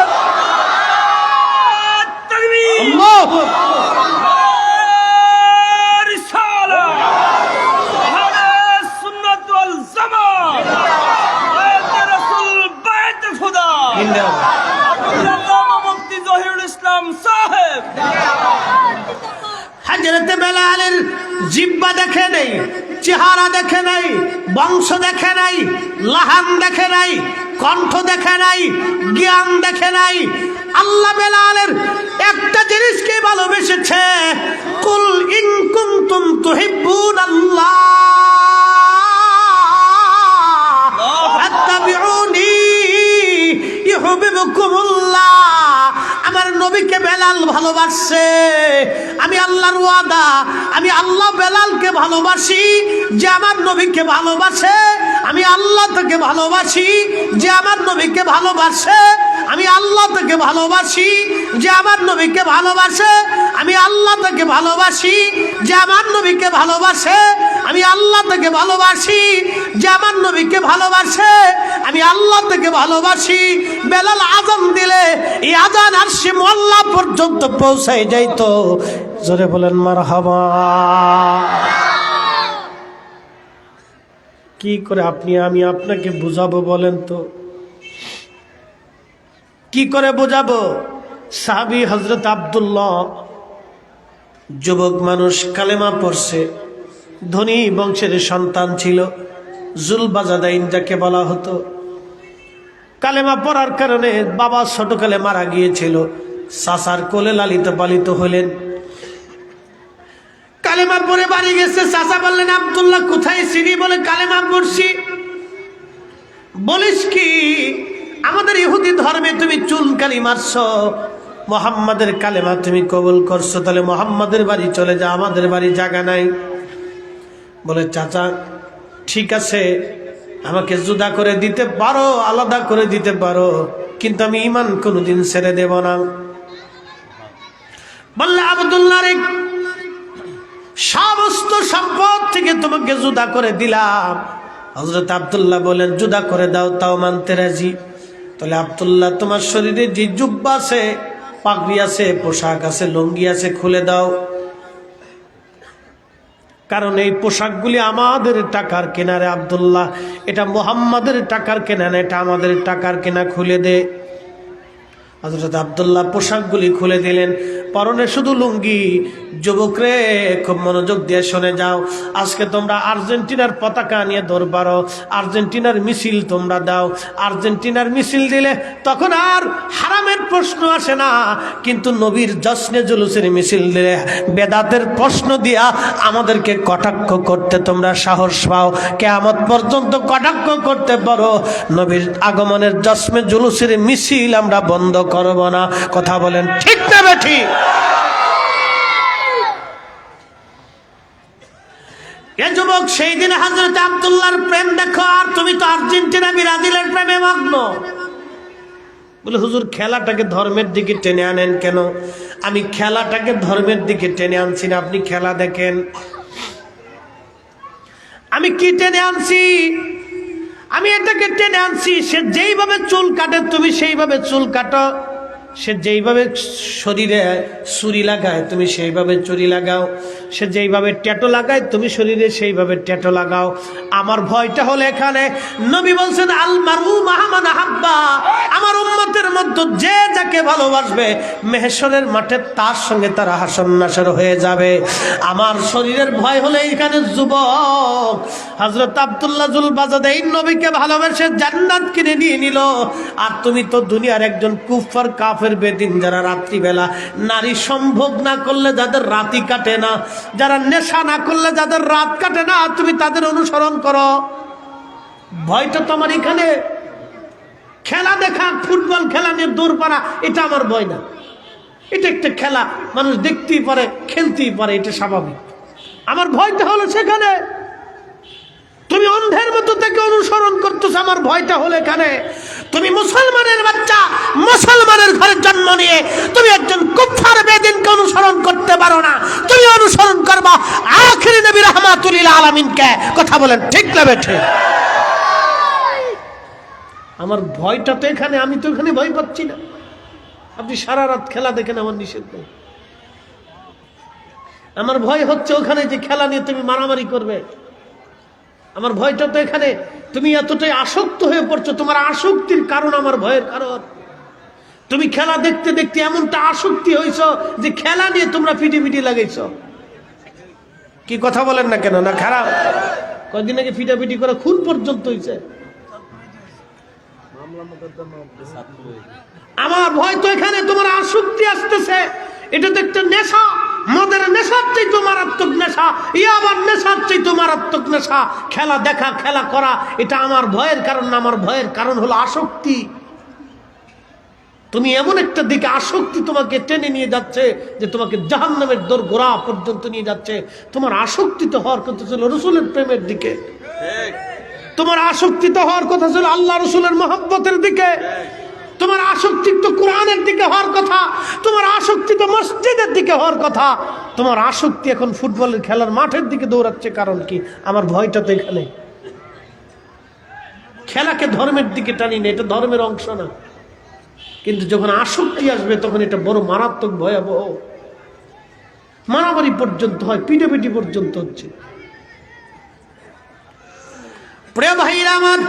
তাকবীর, আল্লাহু আকবার, রিসালাত, আহলে সুন্নাত ওয়াল জামাত, বাইত রাসূল, বাইত খুদা, আল্লামা মুফতি জহিরুল ইসলাম সাহেব। হযরত বেলালের জিহ্বা দেখে নেই, চেহারা দেখে নাই, বংশ দেখে নাই, লাহান দেখে নাই, কণ্ঠ দেখে নাই, জ্ঞান দেখে নাই। আল্লাহ বেলালের একটা জিনিসকে ভালোবেসেছে, কুল ইন কুনতুম তুহিব্বুনাল্লাহ ফাত্তাবিউনি ইউহিব্বুকুমুল্লাহ। আমার নবীকে বেলাল ভালোবাসে, আমি আল্লাহর ওয়াদা, আমি আল্লাহ বেলালকে ভালোবাসি। যে আমার নবীকে ভালোবাসে আমি আল্লাহ তাকে ভালোবাসি। যে আমার নবীকে ভালোবাসে আমি আল্লাহ তাকে ভালোবাসি। যে আমার নবীকে ভালোবাসে আমি আল্লাহ তাকে ভালোবাসি। যে আমার নবীকে ভালোবাসে আমি আল্লাহ তাকে ভালোবাসি। যে আমার নবীকে ভালোবাসে আমি আল্লাহ তাকে ভালোবাসি। বেলাল আজান দিলে এই আজান আরশে মুআল্লা পর্যন্ত পৌঁছায় যাইতো। জোরে বলেন মারহাবা। কি করে আমি আপনাকে বুঝাবো বলেন তো, কি করে বোঝাবো? সাহাবী হযরত আব্দুল্লাহ, যুবক মানুষ, কালেমা পড়ছে, ধনী বংশের সন্তান ছিল, জুলবাজাদাইন যাকে বলা হতো। কালেমা পড়ার কারণে বাবা ছোটকালে মারা গিয়েছিল, চাচার কোলে লালিত পালিত হলেন। কালেমা পড়ে বাড়ি গেছে। চাচা বললেন, আব্দুল্লাহ কোথায় ছিলি? বলে, কালেমা পড়ছি। বলিস কি, আমাদের ইহুদি ধর্মে তুমি চুনকালি মারছ, মোহাম্মদের কালেমা তুমি কবুল করছো, তাহলে মোহাম্মদের বাড়ি চলে যা, আমাদের বাড়ি জায়গা নাই। বলে, চাচা ঠিক আছে, আমাকে জুদা করে দিতে পারো, আলাদা করে দিতে পারো, কিন্তু আমি ঈমান কোনোদিন ছেড়ে দেব না। বললে, আব্দুল্লাহ রে, সমস্ত সম্পদ থেকে তোমাকে জুদা করে দিলাম। হযরত আব্দুল্লাহ বলেন, জুদা করে দাও, তাও মানতে রাজি। তাহলে আব্দুল্লাহ, তোমার শরীরে যে জুব্বা আছে, পাগড়ি আছে, পোশাক আছে, লুঙ্গি আছে, খুলে দাও, কারণ এই পোশাকগুলি আমাদের টাকার কেনা রে আব্দুল্লাহ, এটা মুহাম্মাদের টাকার কেনা না, এটা আমাদের টাকার কেনা, খুলে দে। হযরত আব্দুল্লাহ পোশাকগুলি খুলে দিলেন, পরনে শুধু লুঙ্গি। যুবকরে, খুব মনোযোগ দিয়ে শুনে যাও, আজকে তোমরা আর্জেন্টিনার পতাকা নিয়ে দৌড় পারো, আর্জেন্টিনার মিছিল তোমরা দাও। আর্জেন্টিনার মিছিল দিলে তখন আর হারামের প্রশ্ন আসে না, কিন্তু নবীর জশ্নে জুলুসের মিছিল দিলে বেদাতের প্রশ্ন দিয়া আমাদেরকে কটাক্ষ করতে তোমরা সাহস পাও। কিয়ামত পর্যন্ত কটাক্ষ করতে পারো, নবীর আগমনের জশ্নে জুলুসের মিছিল আমরা বন্ধ করব না। কথা বলেন ঠিক না বেঠি? এ যুবক, সেই দিন হযরত আব্দুল্লাহর প্রেম দেখো, আর তুমি তো আর্জেন্টিনা ব্রাজিলের প্রেমে মগ্ন। বলে, হুজুর খেলাটাকে ধর্মের দিকে টেনে আনেন কেন? আমি খেলাটাকে ধর্মের দিকে টেনে আনছি না, আপনি খেলা দেখেন। আমি কি টেনে আনছি? আমি এটাকে টেনে আনছি, সে যেইভাবে চুল কাটে তুমি সেইভাবে চুল কাটো, সে যেইভাবে শরীরে ছুরি লাগায় তুমি সেইভাবে ছুরি লাগাও, সে যেইভাবে ট্যাটু লাগায় তুমি শরীরে সেইভাবে ট্যাটু লাগাও। আমার ভয়টা হলো এখানে, নবী বলছেন, আল মারউ মা'a মান আহাব্বা, আমার উম্মতের মধ্যে যে যাকে ভালোবাসবে মেহশরের মাঠে তার সঙ্গে তারা হাসর নাসর হয়ে যাবে। আমার শরীরের ভয় হলো এইখানে যুবক। হযরত আব্দুল্লাহ জুল বাজাদাইন নবীকে ভালোবেসে জান্নাত কিনে নিয়ে নিল, আর তুমি তো দুনিয়ার একজন কুফার কাফের বেদিন, যারা রাত্রিবেলা নারী সম্ভোগ না করলে যাদের রাতি কাটে না, যারা নেশা না করলে যাদের রাত কাটে না, তুমি তাদের অনুসরণ করো। ভয়টা তোমার এখানে। খেলা দেখা, ফুটবল খেলা নিয়ে দৌড় পারা, এটা আমার ভয় না। এটা একটা খেলা, মানুষ দেখতেই পারে, খেলতেই পারে, এটা স্বাভাবিক। আমার ভয়টা হলো সেখানে তুমি অন্ধের মতো থেকে অনুসরণ করতেছ। আমার ভয়টা হলো এখানে তুমি মুসলমানের বাচ্চা, মুসলমানের ঘরে জন্ম নিয়ে তুমি একজন কুফার বেদিনকে অনুসরণ করতে পারো না, তুমি অনুসরণ করবা আখিরি নবী রাহমাতুল লিল আলামিনকে। কথা বলেন ঠিক না বেঠে? আমার ভয়টা তো এখানে, আমি তো এখানে ভয় পাচ্ছি না। আপনি সারা রাত খেলা দেখেন, আমার নিষেধ নেই। আমার ভয় হচ্ছে ওখানে যে খেলা নিয়ে তুমি মারামারি করবে। আমার ভয়টা তো এখানে তুমি এতটাই আসক্ত হয়ে পড়ছো, তোমার আসক্তির কারণ আমার ভয়ের কারণ। তুমি খেলা দেখতে দেখতে এমনটা আসক্তি হয়েছো যে খেলা নিয়ে তোমরা ফিটি লাগাইছো। কি কথা বলেন না কেন? না খারাপ? কয়েকদিন আগে ফিটাফিটি করে খুন পর্যন্ত হয়েছে। আমার ভয় তো এখানে তোমার আসক্তি আসতেছে। এটা তো একটা নেশা, মদের নেশার চাইতে মারাত্মক নেশা, ইয়াবার নেশার চাইতে মারাত্মক নেশা। খেলা দেখা, খেলা করা, এটা আমার ভয়ের কারণ না। আমার ভয়ের কারণ হলো আসক্তি। তুমি এমন একটা দিকে আসক্তি তোমাকে টেনে নিয়ে যাচ্ছে যে তোমাকে জাহান্নামের দোরগোড়া পর্যন্ত নিয়ে যাচ্ছে। তোমার আসক্তি তো হওয়ার কথা ছিল রসুলের প্রেমের দিকে, তোমার আসক্তি তো হওয়ার কথা ছিল আল্লাহ রসুলের মহব্বতের দিকে, তোমার আসক্তি তো কোরআনের দিকে হওয়ার কথা, তোমার আসক্তি তো মসজিদের দিকে হওয়ার কথা। তোমার আসক্তি এখন ফুটবলের খেলার মাঠের দিকে দৌড়াচ্ছে। কারণ কি? আমার ভয়টা তো এখানে। খেলাকে ধর্মের দিকে টানি না, এটা ধর্মের অংশ না। কিন্তু যখন আসক্তি আসবে তখন এটা বড় মারাত্মক ভয়াবহ। মারামারি পর্যন্ত হয়, পিটাপিটি পর্যন্ত হচ্ছে। প্রিয় ভাইরা আমার,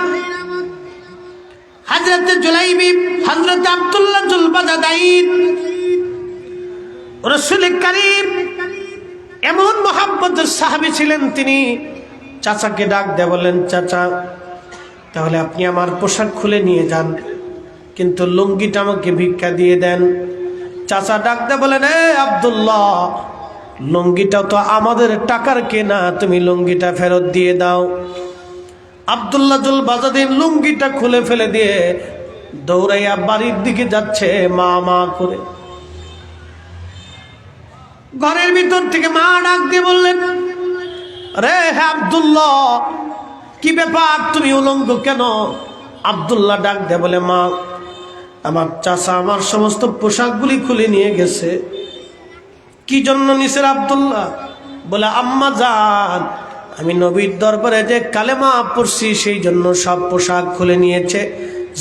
হযরত জুলাইবি, হযরত আব্দুল্লাহ জুল বাজাদাইন রাসূল করিম এমন মহব্বতের সাহাবী ছিলেন, তিনি চাচাকে ডাক দিয়ে বলেন, চাচা তাহলে আপনি আমার পোশাক খুলে নিয়ে যান। কিন্তু লুঙ্গিটা আমাকে ভিক্ষা দিয়ে দেন। চাচা ডাকতে বলেন, এ আব্দুল্লাহ, লুঙ্গিটা তো আমাদের টাকার কেনা, তুমি লুঙ্গিটা ফেরত দিয়ে দাও। আব্দুল্লাহ জুল বাজাদিন লুঙ্গিটা খুলে ফেলে দিয়ে দৌড়াইয়া বাড়ির দিকে যাচ্ছে মা মা করে। ঘরের ভিতর থেকে মা ডাক দিয়ে বললেন, রে হ্যাঁ আব্দুল্লাহ, কি ব্যাপার, তুমি উলঙ্গ কেন? আব্দুল্লাহ ডাক দিয়ে বলে, মা, আমার চাচা আমার সমস্ত পোশাকগুলি খুলে নিয়ে গেছে। কি জন্য নিছে আব্দুল্লাহ? বলে, আম্মা জান, আমি নবীর দরবারে যে কালেমা পড়ছি সেই জন্য সব পোশাক খুলে নিয়েছে,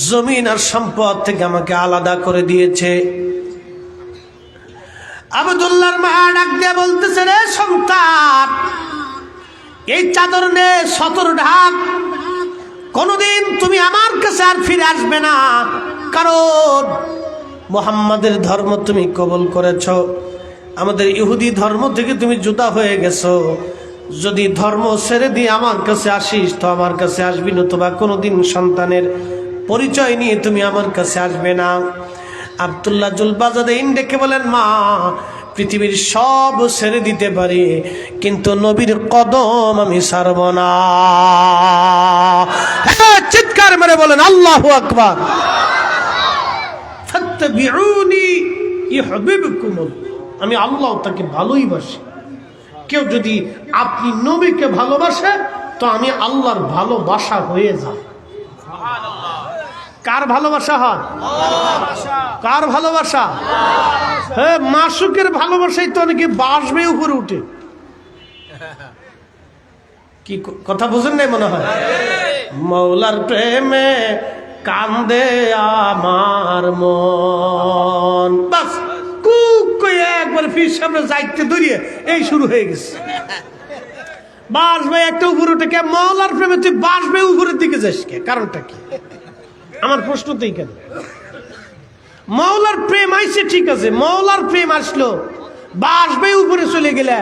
জমিন আর সম্পদ থেকে আমাকে আলাদা করে দিয়েছে। আব্দুল্লাহর মা ডাক দিয়ে বলতেছে, রে সন্তান, এই চাদর নে, সতর ঢাক, কোনদিন তুমি আমার কাছে আর ফিরে আসবে না, কারণ মুহাম্মাদের ধর্ম তুমি কবুল করেছ, আমাদের ইহুদি ধর্ম থেকে তুমি জুদা হয়ে গেছো। যদি ধর্ম ছেড়ে দিয়ে আমার কাছে আসিস তো আমার কাছে আসবি, নতুবা কোনোদিন সন্তানের পরিচয় নিয়ে তুমি আমার কাছে আসবে না। আব্দুল্লাহ জুল বাজাদিন ডেকে বলেন, মা, পৃথিবীর সব ছেড়ে দিতে পারি, কিন্তু নবীর কদম আমি ছাড়ব না। চিৎকার মেরে বলেন আল্লাহু আকবার। ফাত্তাবিউনি ইউহিব্বুকুমুল্লাহ, আমি আল্লাহ তাকে ভালোই বাসি। কেউ যদি আপনি নবীকে ভালোবাসে তো আমি আল্লাহর ভালোবাসা হয়ে যায়। কার ভালোবাসা হয়? কার ভালোবাসা? হ্যাঁ, মাসুকের ভালোবাসাই তো অনেকে বাসবে উপরে উঠে। কি কথা বুঝেন নাই মনে হয়? মৌলার প্রেমে কান্দে আমার মন, বাস কুক কইয়া একবার ফির সামনে যাইতে দৌড়িয়ে এই শুরু হয়ে গেছে। বাসবে একটা উপরে উঠে, কে মৌলার প্রেমে তুই বাসবে উপরের দিকে যাস কে? কারণটা কি? আমার প্রশ্ন তো এই কেন? মৌলার প্রেম আইসে ঠিক আছে, মৌলার প্রেম আসলো, বাসবে উপরে চলে গেলে,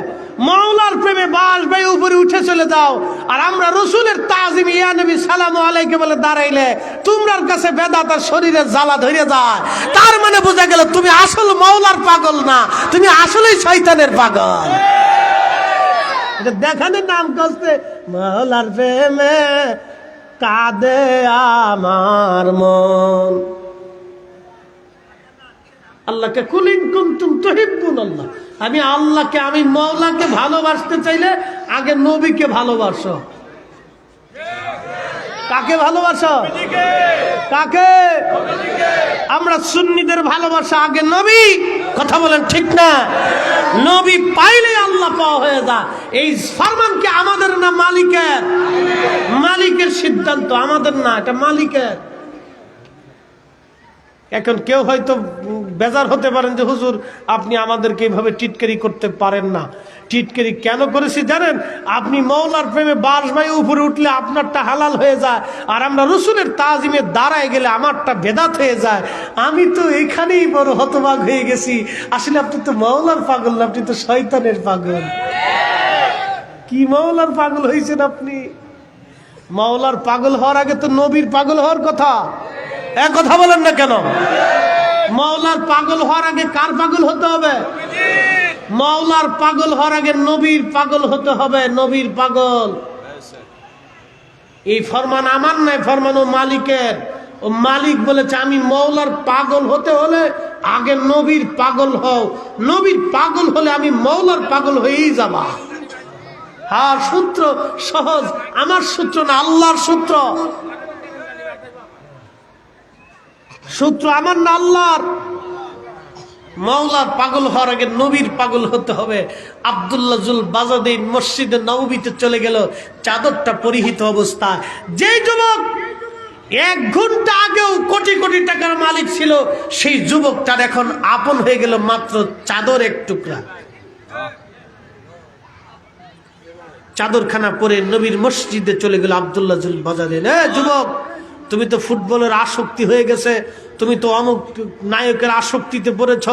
মৌলার প্রেমে বাসবে উপরে উঠে চলে যাও, আর আমরা রসুলের তাজিম ইয়া নবী সালামু আলাইহি বলে দাঁড়াইলে তোমরার কাছে বেদাত আর শরীরে জ্বালা ধরে যায়। তার মানে বোঝা গেল তুমি আসল মৌলার পাগল না, তুমি আসলেই শয়তানের পাগল। এটা দেখানোর নাম করছে মৌলার প্রেমে কাঁদে আমার মন। আল্লাহকে কুলিন কুনতুম তুহিব্বুনাল্লাহ, আমি আল্লাহকে, আমি মওলাকে ভালোবাসতে চাইলে আগে নবীকে ভালোবাসো। কাকে ভালোবাসো? কাকে? আমরা সুন্নিদের ভালোবাসা আগে নবী। কথা বলেন ঠিক না? নবী পাইলে আল্লাহ পাওয়া হয়ে যায়। এই ফরমান কি আমাদের না মালিকের? মালিকের সিদ্ধান্ত, আমাদের না, এটা মালিকের। এখন কেউ হয়তো বেজার হতে পারেন যে হুজুর আপনি আমাদেরকে এইভাবে টিটকারি করতে পারেন না। টিটকারি কেন করেছি জানেন? আপনি মওলার প্রেমে বাসবাই উপরে উঠলে আপনারটা হালাল হয়ে যায়, আর আমরা রসুলের তাজিমে দাঁড়ায় গেলে আমারটা বেদাত হয়ে যায়। আমি তো এখানেই বড় হতবাক হয়ে গেছি। আসলে আপনি তো মওলার পাগল না, আপনি তো শয়তানের পাগল। কি মওলার পাগল হয়েছেন আপনি? মওলার পাগল হওয়ার আগে তো নবীর পাগল হওয়ার কথা। এক কথা বলেন না কেন? মওলার পাগল হওয়ার আগে কার পাগল হতে হবে? মওলার পাগল হওয়ার আগে নবীর পাগল হতে হবে। নবীর পাগল। এই ফরমান আমার নাই, ফরমান ও মালিকের। ও মালিক বলেছে আমি মওলার পাগল হতে হলে আগে নবীর পাগল হও, নবীর পাগল হলে আমি মওলার পাগল হয়েই যাবা। হ্যাঁ, সূত্র সহজ, আমার সূত্র না, আল্লাহর সূত্র। সূত্র আমার না, আল্লাহর। মওলার পাগল হওয়ার আগে নবীর পাগল হতে হবে। আব্দুল্লাহ জুল বাজাদিন মসজিদে নববীতে চলে গেল চাদরটা পরিহিত অবস্থায়। যে যুবক 1 ঘন্টা আগেও কোটি কোটি টাকার মালিক ছিল, সেই যুবকটার এখন আপন হয়ে গেল মাত্র চাদর এক টুকরা। চাদরখানা পরে নবীর মসজিদে চলে গেল আব্দুল্লাহ জুল বাজাদিন। যুবক, তুমি তো ফুটবলের আসক্তি হয়ে গেছে, তুমি তো অমুক নায়কের আসক্তিতে পড়েছ,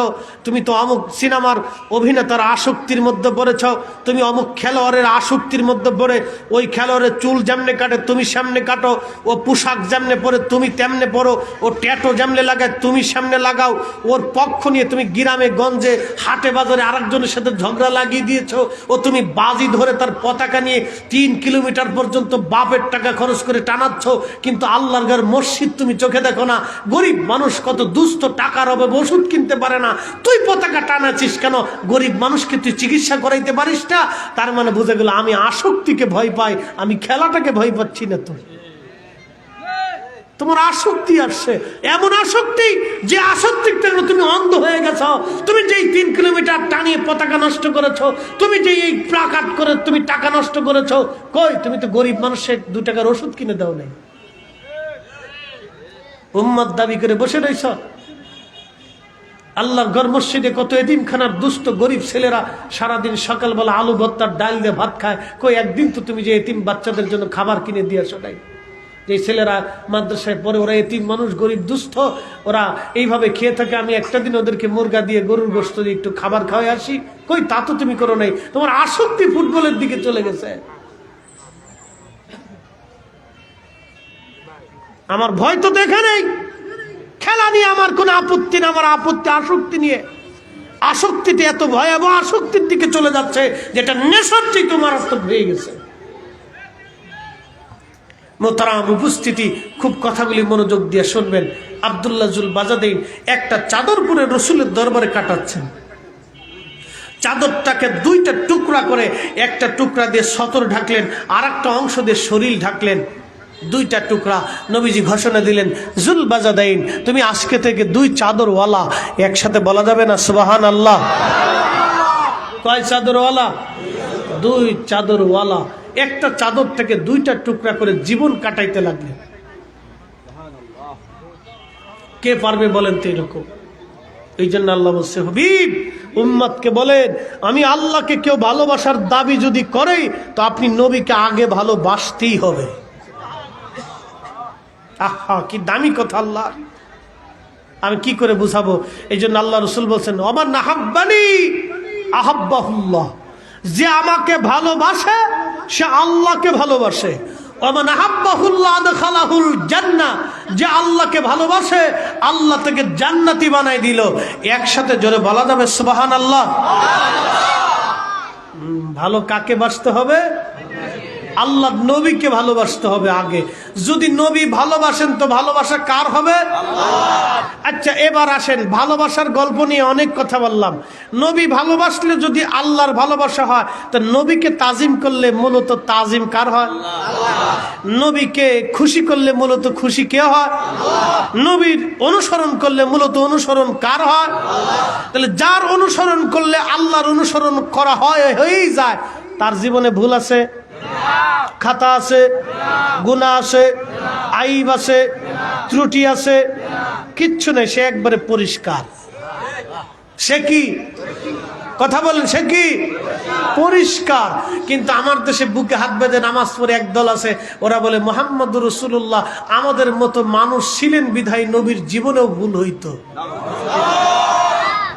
তুমি তো অমুক সিনেমার অভিনেতার আসক্তির মধ্যে পড়েছ, তুমি অমুক খেলোয়াড়ের আসক্তির মধ্যে পড়ে ওই খেলোয়াড়ের চুল যেমনে কাটে তুমি সামনে কাটো, ও পোশাক যেমনে পরে তুমি তেমনে পরো, ও ট্যাটো যেমনে লাগায় তুমি সামনে লাগাও, ওর পক্ষ নিয়ে তুমি গ্রামে গঞ্জে হাটে বাজারে আরেকজনের সাথে ঝগড়া লাগিয়ে দিয়েছ, ও তুমি বাজি ধরে তার পতাকা নিয়ে 3 কিলোমিটার পর্যন্ত বাপের টাকা খরচ করে টানাচ্ছ, কিন্তু আল্লাহর ঘর মসজিদ তুমি চোখে দেখো না। গরিব মানুষ কত দুস্থ, টাকার অভাবে ওষুধ কিনতে পারে না, তুই পতাকা টানাচ্ছিস কেন? গরিব মানুষকে তুই চিকিৎসা করাইতে পারিস না। তার মানে বুঝে গেল আমি আসক্তিকে ভয় পাই, আমি খেলাটাকে ভয় পাচ্ছি না। তো তোমার আসক্তি আসছে, এমন আসক্তি যে আসক্তির জন্য তুমি অন্ধ হয়ে গেছ। তুমি যেই 3 কিলোমিটার টানিয়ে পতাকা নষ্ট করেছো, তুমি যে এই প্লাকার্ড করে তুমি টাকা নষ্ট করেছো, কই তুমি তো গরিব মানুষের 2 টাকার ওষুধ কিনে দাও নাই। উম্মত দাবি করে বসে রইছ। আল্লাহর ঘর মসজিদে কত এতিমখানার দুস্থ গরিব ছেলেরা সারাদিন সকালবেলা আলু ভর্তার ডাল দিয়ে ভাত খায়, কই একদিন তো তুমি যে এতিম বাচ্চাদের জন্য খাবার কিনে দিয়ে আসো নাই। যে ছেলেরা মাদ্রাসায় পড়ে, ওরা এতিম মানুষ, গরিব দুস্থ, ওরা এইভাবে খেয়ে থাকে, আমি একটা দিন ওদেরকে মুরগা দিয়ে গরুর গোশত দিয়ে একটু খাবার খাওয়াই আসি, কই তা তো তুমি করো নাই। তোমার আসক্তি ফুটবলের দিকে চলে গেছে। আমার ভয় তো দেখে নেই, খেলা নিয়ে আমার কোনো আপত্তি না, আমার আপত্তি আসক্তি নিয়ে। আসক্তিতে এত ভয়াবহ আসক্তির দিকে চলে যাচ্ছে যেটা নেশার চেয়ে মারাত্মক হয়ে গেছে। মোহতারাম উপস্থিতি, খুব কথাগুলি মনোযোগ দিয়ে শুনবেন। আব্দুল্লাহ জুল বাজাদাইন একটা চাদর পরে রসুলের দরবারে কাটাচ্ছেন। চাদরটাকে 2টা টুকরা করে, একটা টুকরা দিয়ে সতর ঢাকলেন, আর একটা অংশ দিয়ে শরীর ঢাকলেন। 2টা টুকরা। নবীজি ঘোষণা দিলেন, জুল বাজাদাইন তুমি আজকে থেকে 2 চাদরওয়ালা। একসাথে বলা যাবে না সুবহানাল্লাহ? কয় চাদরওয়ালা? 2 চাদরওয়ালা। একটা চাদর থেকে 2টা টুকরা করে জীবন কাটাইতে লাগলেন। কে পারবে বলেন তো এরকম? এই জন্য আল্লাহ বলছে, হাবিব উম্মতকে বলেন, আমি আল্লাহকে কেউ ভালোবাসার দাবি যদি করে তো আপনি নবীকে আগে ভালোবাসতেই হবে। আহা কি দামি কথা আল্লাহ, আমি কি করে বুঝাবো? এই জন্য আল্লাহ রসুল বলছেন, ওমান আহাব্বানি আহাব্বাহুল্লাহ, যে আমাকে ভালোবাসে সে আল্লাহকে ভালোবাসে। ওমান আহাব্বাহুল্লাহ আদখালাহুল জান্নাহ, যে আল্লাহকে ভালোবাসে আল্লাহ থেকে জান্নাতি বানাই দিল। একসাথে জোরে বলা যাবে সুবহানাল্লাহ? ভালো কাকে বাসতে হবে? আল্লাহ নবীকে ভালোবাসতে হবে আগে। যদি নবী ভালোবাসেন তো ভালোবাসা কার হবে? আচ্ছা এবার আসেন, ভালোবাসার গল্প নিয়ে অনেক কথা বললাম। নবী ভালোবাসলে যদি আল্লাহর ভালোবাসা হয়, তো নবীকে তাজিম করলে মূলত তাজিম কার হয়? নবীকে খুশি করলে মূলত খুশি কে হয়? নবীর অনুসরণ করলে মূলত অনুসরণ কার হয়? তাহলে যার অনুসরণ করলে আল্লাহর অনুসরণ করা হয়, হয়েই যায়, তার জীবনে ভুল আছে, খাতা আছে, গুনাহ আছে, আইব আছে, ত্রুটি আছে? কিচ্ছু নেই, সে একবারে পরিষ্কার। সে কি? কথা বলেন, সে কি? পরিষ্কার। কিন্তু আমার দেশে বুকে হাত বেঁধে নামাজ পড়ে একদল আছে, ওরা বলে মুহাম্মদুর রাসূলুল্লাহ আমাদের মতো মানুষ ছিলেন বিধায় নবীর জীবনেও ভুল হইতো।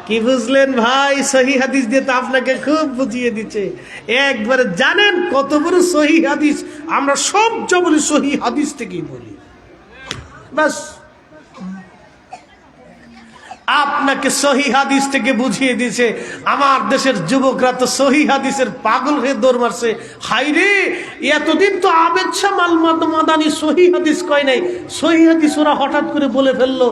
কি বুঝলেন ভাই? সহিহ হাদিস দিয়ে তো আপনাকে খুব বুঝিয়ে দিচ্ছে। একবারে জানেন কত বড় সহিহ হাদিস, আমরা সব যা বলি সহিহ হাদিস থেকেই বলি। বাস আপনাকে সহিহ হাদিস থেকে বুঝিয়ে দিয়েছে। আমার দেশের যুবকরা তো সহিহ হাদিসের পাগল হয়ে দৌড় মারছে। হাইরে, এতদিন তো আবেদ শাহ মাদানি সহিহ হাদিস কয় নাই, সহিহ হাদিস ওরা হঠাৎ করে বলে ফেললো।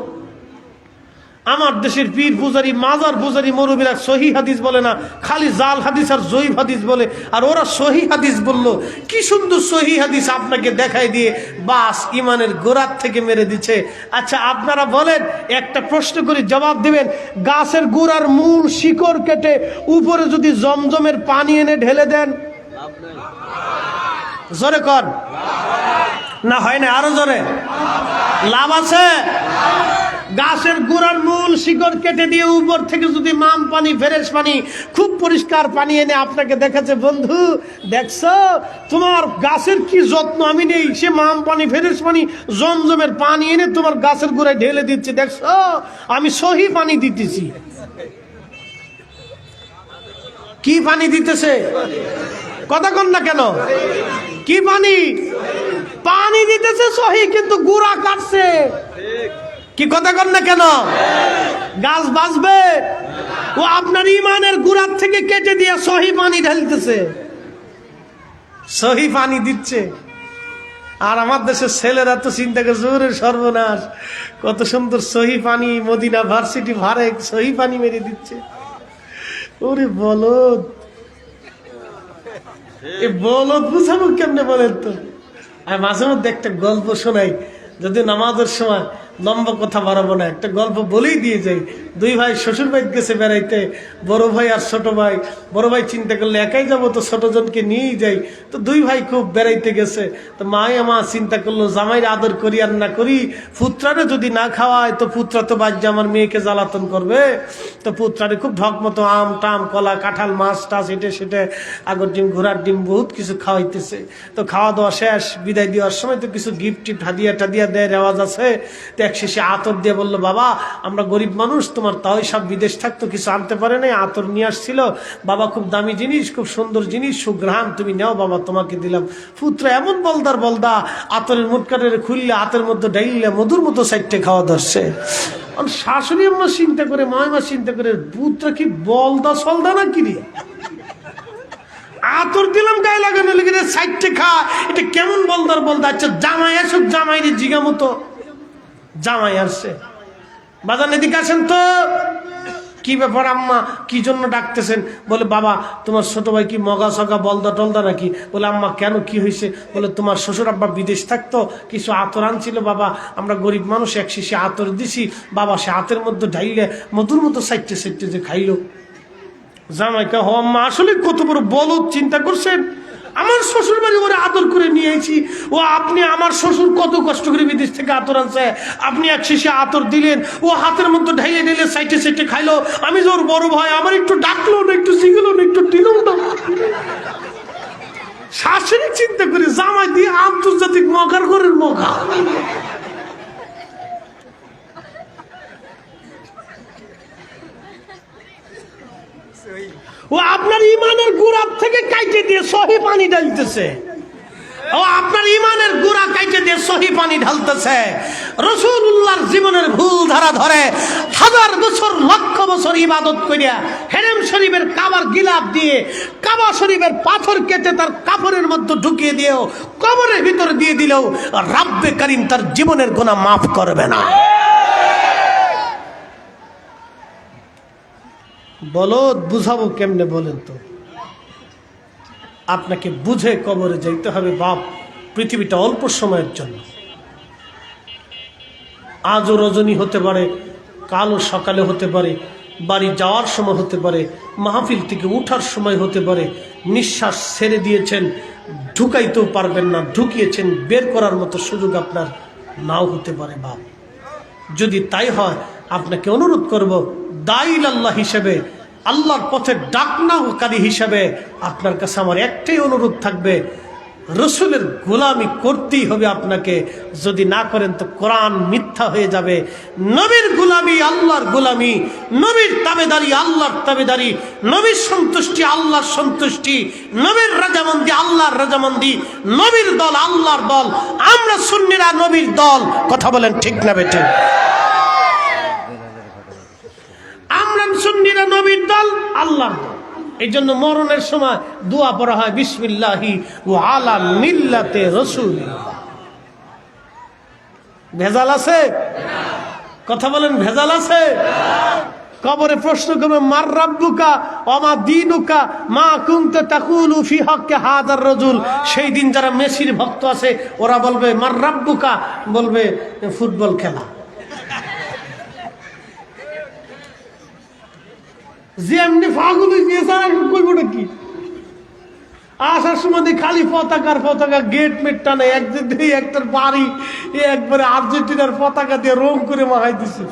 আমার দেশের পীর পূজারী, মাজার পূজারী মৌলবীরা সহিহ হাদিস বলে না, খালি জাল হাদিস আর জয়ীফ হাদিস বলে, আর ওরা সহিহ হাদিস বললো। কি সুন্দর সহিহ হাদিস আপনাকে দেখাই দিয়ে বাস ইমানের গোড়ার থেকে মেরে দিচ্ছে। আচ্ছা আপনারা বলেন, একটা প্রশ্ন করি, জবাব দিবেন। গাছের গোড়ার মূল শিকড় কেটে উপরে যদি জমজমের পানি এনে ঢেলে দেন, জোরে কর না, হয় না? আরো জোরে। লাভ আছে? গাছের গোড়ার মূল শিকড় কেটে দিয়ে উপর থেকে যদি মাম পানি ফ্রেশ পানি খুব পরিষ্কার পানি এনে আপনাকে দেখাচ্ছে, বন্ধু দেখছো তোমার গাছের কি যত্ন আমি নেই, সে মাম পানি ফ্রেশ পানি জমজমের পানি এনে তোমার গাছের গোড়ায় ঢেলে দিচ্ছে, দেখছো আমি সহি পানি দিতেছি। কি পানি দিতেছে? কথা কন না কেন? কি পানি? পানি দিতেছে সহি, কিন্তু গুড়া কাটছে। কি কথা কন না কেন? গাছ বাঁচবে? ও আপনার ইমানের গুড়ার থেকে কেটে দিয়ে সহি পানি ঢালতেছে, সহি পানি দিচ্ছে। আর আমার দেশের ছেলেরা তো চিন্তা করে জোরে সর্বনাশ, কত সুন্দর সহি পানি মদিনা ভার্সিটি ভারে সহি পানি মেরে দিচ্ছে। ওরে বলদ, এ বলদ বুঝাবো কেমনে বলেন তো? আর মাঝে মধ্যে একটা গল্প শোনাই, যদি নামাজের সময় লম্বা কথা বাড়াবো না, একটা গল্প বলেই দিয়ে যাই। দুই ভাই শ্বশুর বাড়ি গেছে বেড়াইতে, বড় ভাই আর ছোট ভাই। বড় ভাই চিন্তা করলে একাই যাবো তো ছোট জনকে নিয়েই যাই, তো দুই ভাই খুব বেড়াইতে গেছে। তো মা চিন্তা করলো জামাইরে আদর করি আর না করি, পুত্রারে যদি না খাওয়ায় তো পুত্রা তো বাজ্যে আমার মেয়েকে জ্বালাতন করবে। তো পুত্রারে খুব ঢক মতো আম টাম কলা কাঁঠাল মাছ টাছ হেঁটে সেটে আগর ডিম ঘোড়ার ডিম বহুত কিছু খাওয়াইতেছে। তো খাওয়া দাওয়া শেষ, বিদায় দেওয়ার সময় তো কিছু গিফট টিফট হাদিয়া টাদিয়া দেয়, রেওয়াজ আছে। তো এক শেষে আতর দিয়ে বললো, বাবা আমরা গরিব মানুষ, তোমার তাই সব বিদেশ থাকতো কিছু আনতে পারে নাই, আতর নিয়ে আসছিল বাবা, খুব দামি জিনিস, খুব সুন্দর জিনিস, সুঘ্রাণ, তুমি নাও বাবা, তোমাকে দিলাম। পুত্র এমন বলদা আতরের মুটকাটের খুললে হাতের মধ্যে ডাইলে মধুর মতো সাইডে খাওয়া ধরছে। শাশুড়ি আম্মা চিন্তা করে, মায়মা চিন্তা করে, পুত্র কি বলদা সলদা না কিরে, আতর দিলাম গায়ে লাগানো লেগে সাইডে খা, এটা কেমন বলদা। আচ্ছা জামাই আসুক, জামাইরে জিগা মতো। জামাই আসছে, বাজার এদিকে আসেন তো। কি ব্যাপার আম্মা, কি জন্য ডাকতেছেন? বলে বাবা তোমার ছোট ভাই কি মগা সগা বলদা টলদা নাকি? বলে আম্মা কেন, কি হয়েছে? বলে তোমার শ্বশুর আব্বা বিদেশ থাকতো, কিছু আতর আনছিল বাবা, আমরা গরিব মানুষ এক শিশি আতর দিছি বাবা, সে হাতের মধ্যে ঢাইলে মধুর মতো সাইটে যে খাইলো। জামাইকা হ আম্মা আসলে কত বড় বলদ, চিন্তা করছেন? আমার শ্বশুর বাড়ি ওরে আদর করে নিয়েছি, ও আপনি আমার শ্বশুর কত কষ্ট করে বিদেশ থেকে আতর আনছে, আপনি এক শেষে আতর দিলেন, ও হাতের মধ্যে ঢাইলে ঢেলে সাইটে খাইলো। আমি যে ওর বড় ভাই, আমার একটু ডাকলো না, একটু শিখলো না, একটু দিল না। শাশুড়ি চিন্তা করে, জামাই দিয়ে আন্তর্জাতিক মগার ঘরের মগা। ও আপনার ইমানের গুড়ার থেকে কাইটে দিয়ে সহি পানি ঢালতেছে, ও আপনার ইমানের গুড়া কাইটে দিয়ে সহি পানি ঢালতেছে। রাসূলুল্লাহর জীবনের ভুল ধারা ধরে হাজার বছর লক্ষ বছর ইবাদত করিয়া হেরেম শরীফের কাবার গিলাফ দিয়ে কাবা শরীফের পাথর কেটে তার কাপড়ের মধ্যে ঢুকিয়ে দিয়েও কবরের ভিতরে দিয়ে দিলেও রাব্বে কারীম তার জীবনের গুনাহ মাফ করবে না। বলদ বুঝাবো কেমনে বলেন তো? আপনাকে বুঝে কবরে যাইতে হবে। বাপ, পৃথিবীটা অল্প সময়ের জন্য, আজও রজনী হতে পারে, কালও সকালে হতে পারে, বাড়ি যাওয়ার সময় হতে পারে, মাহফিল থেকে উঠার সময় হতে পারে। নিঃশ্বাস ছেড়ে দিয়েছেন, ঢুকাইতেও পারবেন না, ঢুকিয়েছেন, বের করার মতো সুযোগ আপনার নাও হতে পারে। বাপ, যদি তাই হয় আপনাকে অনুরোধ করব, দাইল আল্লাহ হিসেবে, আল্লাহর পথে ডাকনাকারী হিসেবে আপনার কাছে আমার একটাই অনুরোধ থাকবে, রসুলের গোলামি করতেই হবে আপনাকে। যদি না করেন তো কোরআন মিথ্যা হয়ে যাবে। নবীর গোলামি আল্লাহর গোলামি, নবীর তাবেদারি আল্লাহর তাবেদারি, নবীর সন্তুষ্টি আল্লাহর সন্তুষ্টি, নবীর রাজামন্দি আল্লাহর রাজামন্দি, নবীর দল আল্লাহর দল। আমরা সুন্নিরা নবীর দল। কথা বলেন ঠিক না বেঠিক? আমরা সুন্নিরা নবীর দল, আল্লাহর দল। এই জন্য মরণের সময় দোয়া পড়া হয়, বিসমিল্লাহি ওয়া আলা মিল্লাতে রাসূলিল্লাহ। ভেজাল আছে? কথা বলেন, ভেজাল আছে? কবরে প্রশ্ন করবে, মার রাব্বুকা ওমা দীনুকা মা কুনতা তাকুলু ফি হাক্কি হাযার রাজুল। সেই দিন যারা মেসির ভক্ত আছে ওরা বলবে মার রাব্বুকা, বলবে ফুটবল খেলা। যে এমনি ফাগুল হয়ে গিয়েছে, আর কইবটা কি? আসার সময় খালি পতাকা গেট মেট টানে, একদিন দিয়ে একটার বাড়ি একবারে আর্জেন্টিনার পতাকা দিয়ে রং করে মাহাই দিছে।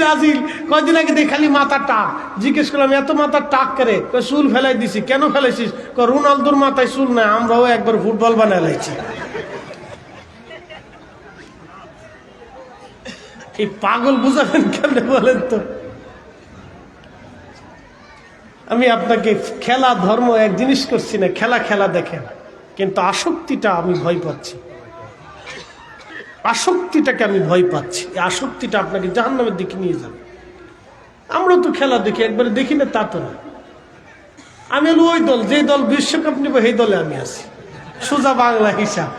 ব্রাজিল কয়দিন আগে দিয়ে খালি মাথার টাক, জিজ্ঞেস করলাম এত মাথার টাক করে, চুল ফেলাই দিছি। কেন ফেলাইছিস? রোনালদোর মাথায় চুল নাই, আমরাও একবার ফুটবল বানাই লাইছি। এই পাগল বুঝাবেন কেমনে বলেন তো? আমি আপনাকে খেলা ধর্ম এক জিনিস করছি না, খেলা দেখেন, কিন্তু আসক্তিটা আমি ভয় পাচ্ছি। আসক্তিটাকে আমি ভয় পাচ্ছি। এই আসক্তিটা আপনাকে জাহান্নামের দিকে নিয়ে যাবে। আমরা তো খেলা দেখি, একবারে দেখি না তা তো না। আমি হলো ওই দল, যে দল বিশ্বকাপ নিব সেই দলে আমি আছি। সোজা বাংলা হিসাব,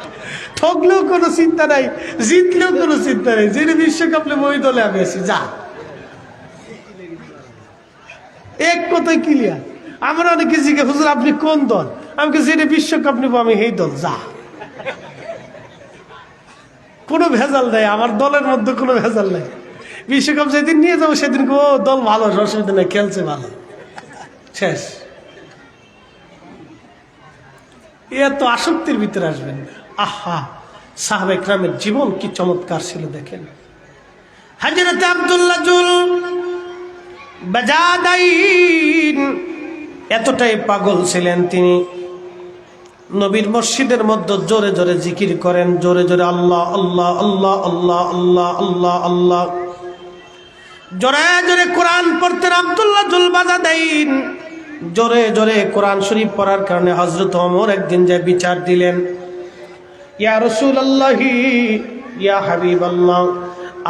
ঠকলেও কোনো চিন্তা নাই, জিতলেও কোনো চিন্তা নাই। যে বিশ্বকাপ নেব ওই দলে আমি আছি। যা এক কথায় ক্লিয়ার। আমরা অনেকে জিজ্ঞেস, হুজুর আপনি কোন দল? আমাকে যেটা বিশ্বকাপ নিব আমি সেই দল। যা, কোনো ভেজাল নাই, আমার দলের মধ্যে কোনো ভেজাল নাই। বিশ্বকাপ যেদিন নিয়ে যাবো সেদিন ও দল ভালো, অসুবিধা নেই, খেলছে ভালো, শেষ। এত আসক্তির ভিতরে আসবেন। আহা, সাহাবা ইকরামের জীবন কি চমৎকার ছিল দেখেন। হযরত আব্দুল্লাহ জুল বাজাদাইন এতটাই পাগল ছিলেন, তিনি নবীর মসজিদের মধ্যে জোরে জোরে জিকির করেন, জোরে জোরে আল্লাহ আল্লাহ আল্লাহ আল্লাহ আল্লাহ আল্লাহ আল্লাহ, জোরে জোরে কোরআন পড়তেন আব্দুল্লাহ জুল বাজাদাইন। জোরে জোরে কোরআন শরীফ পড়ার কারণে হযরত ওমর একদিন যে বিচার দিলেন, ইয়া রাসূলুল্লাহি ইয়া হাবিবাল্লাহ,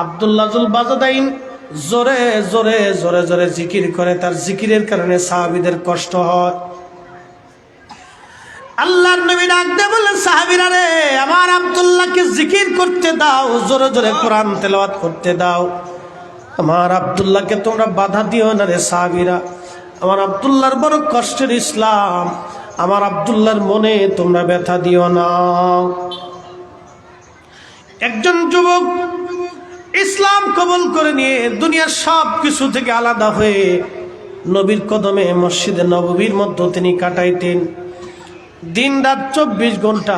আব্দুল্লাহ জুল বাজাদাইন জোরে জোরে জোরে জোরে জিকির করে, তার জিকিরের কারণে সাহাবীদের কষ্ট হয়। আল্লাহর নবী ডাক দিয়ে বললেন, সাহাবীরা রে, আমার আব্দুল্লাহকে জিকির করতে দাও, জোরে জোরে কোরআন তেলাওয়াত করতে দাও, আমার আব্দুল্লাহকে তোমরা বাধা দিও না রে সাহাবীরা। আমার আব্দুল্লাহর বড় কষ্টের ইসলাম, আমার আব্দুল্লাহর মনে তোমরা ব্যথা দিও না। একজন যুবক ইসলাম কবুল করে নিয়ে দুনিয়ার সব কিছু থেকে আলাদা হয়ে নবীর কদমে মসজিদে নববীর মধ্যে তিনি কাটাইতেন। দিন রাত 24 ঘন্টা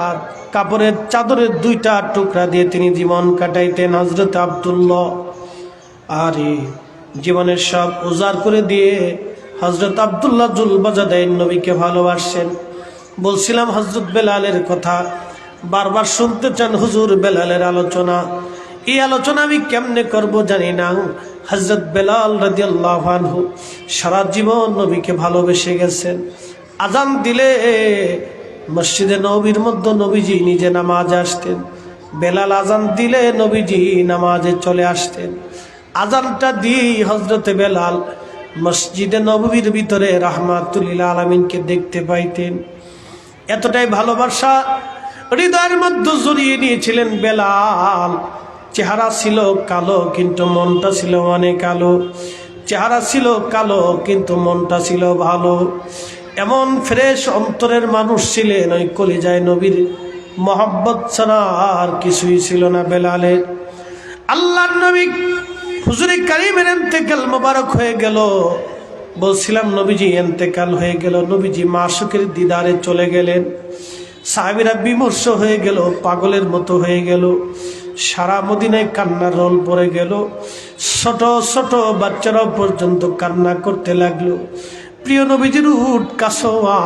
কাপড়ের চাদরের 2টা টুকরা দিয়ে তিনি জীবন কাটাইতেন হযরত আব্দুল্লাহ। আরে জীবনের সব উজাড় করে দিয়ে হযরত আব্দুল্লাহ জুল বাজাদাইন নবীকে ভালোবাসেন। বলছিলাম হযরত বেলালের কথা, বারবার শুনতে চান হুজুর বেলালের আলোচনা। এই আলোচনা আমি কেমনে করব জানি না। হযরত বেলাল রাদিয়াল্লাহু আনহু সারা জীবন নবীকে ভালোবেসে গেছেন। আজান দিলে মসজিদে নববীর মধ্যে নবীজি নিজে নামাজ আসতেন, বেলাল আজান দিলে নবীজি নামাজে চলে আসতেন। আজানটা দিয়ে হযরতে বেলাল মসজিদে নববীর ভিতরে রাহমাতুল লিল আলামিনকে দেখতে পাইতেন। এতটাই ভালোবাসা হৃদয়ের মধ্যে জড়িয়ে নিয়েছিলেন বেলাল। চেহারা ছিল কালো কিন্তু মনটা ছিল অনেক কালো, চেহারা ছিল কালো কিন্তু মনটা ছিল ভালো। এমন ফ্রেশ অন্তরের মানুষ ছিলেন, ওই কলিজায় নবীর মহব্বত ছাড়া আর কিছুই ছিল না বেলালের। আল্লাহর নবী হুজুরে কারিমের ইন্তেকাল মোবারক হয়ে গেল। বলছিলাম নবীজি ইন্তেকাল হয়ে গেল, নবীজি মাশুকের দিদারে চলে গেলেন। সাহাবীরা বিমর্ষ হয়ে গেল, পাগলের মতো হয়ে গেল। সারা মদিনায় কান্নার রোল পড়ে গেল। ছোট ছোট বাচ্চারাও পর্যন্ত কান্না করতে লাগলো। প্রিয় নবীজির উট কাসওয়া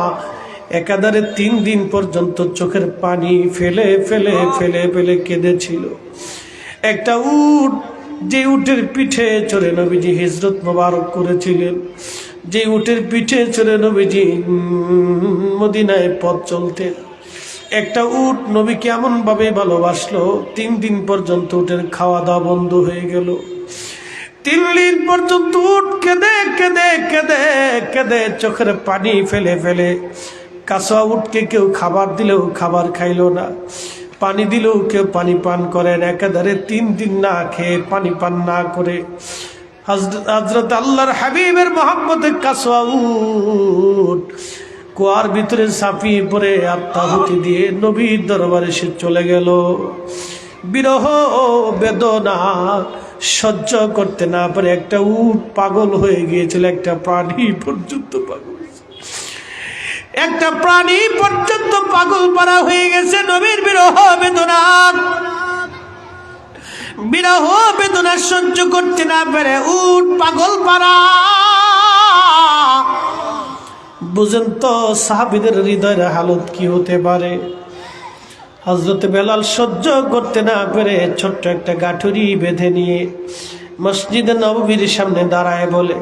একাধারে 3 দিন পর্যন্ত চোখের পানি ফেলে ফেলে ফেলে ফেলে কেঁদেছিল। একটা উট, যে উটের পিঠে চড়ে নবীজি হিজরত মোবারক করেছিলেন, যে উটের পিঠে চড়ে নবীজি মদিনায় পথ চলতেন, একটা উট নবীকে এমন ভাবে ভালোবাসলো 3 দিন পর্যন্ত উটের খাওয়া দাওয়া বন্ধ হয়ে গেল। 3 দিন পর্যন্ত উট কেঁদে কেঁদে কেঁদে কেঁদে চোখের পানি ফেলে ফেলে, কাসওয়া উটকে কেউ খাবার দিলেও খাবার খাইলো না, পানি দিলেও কেউ পানি পান করেন। একাধারে 3 দিন না খেয়ে পানি পান না করে হযরত আল্লাহর হাবিবের মহব্বতে কাসওয়া উট কুয়ার ভিতরে ঝাঁপিয়ে পড়ে আত্মাহুতি দিয়ে নবীর দরবারে সে চলে গেল। বিরহ বেদনা সহ্য করতে না পারে একটা উট পাগল হয়ে গিয়েছিল, একটা প্রাণী পর্যন্ত পাগল। একটা প্রাণী পর্যন্ত পাগল পারা হয়ে গেছে নবীর বিরহ বেদনা সহ্য করতে না পেরে উট পাগল পারা। বুঝেন তো সাহাবীদের হৃদয়ের হালত কি হতে পারে। হযরত বেলাল সহ্য করতে না পেরে ছোট্ট একটা গাঠুরি বেঁধে নিয়ে মসজিদে নববীর সামনে দাঁড়ায় বলে,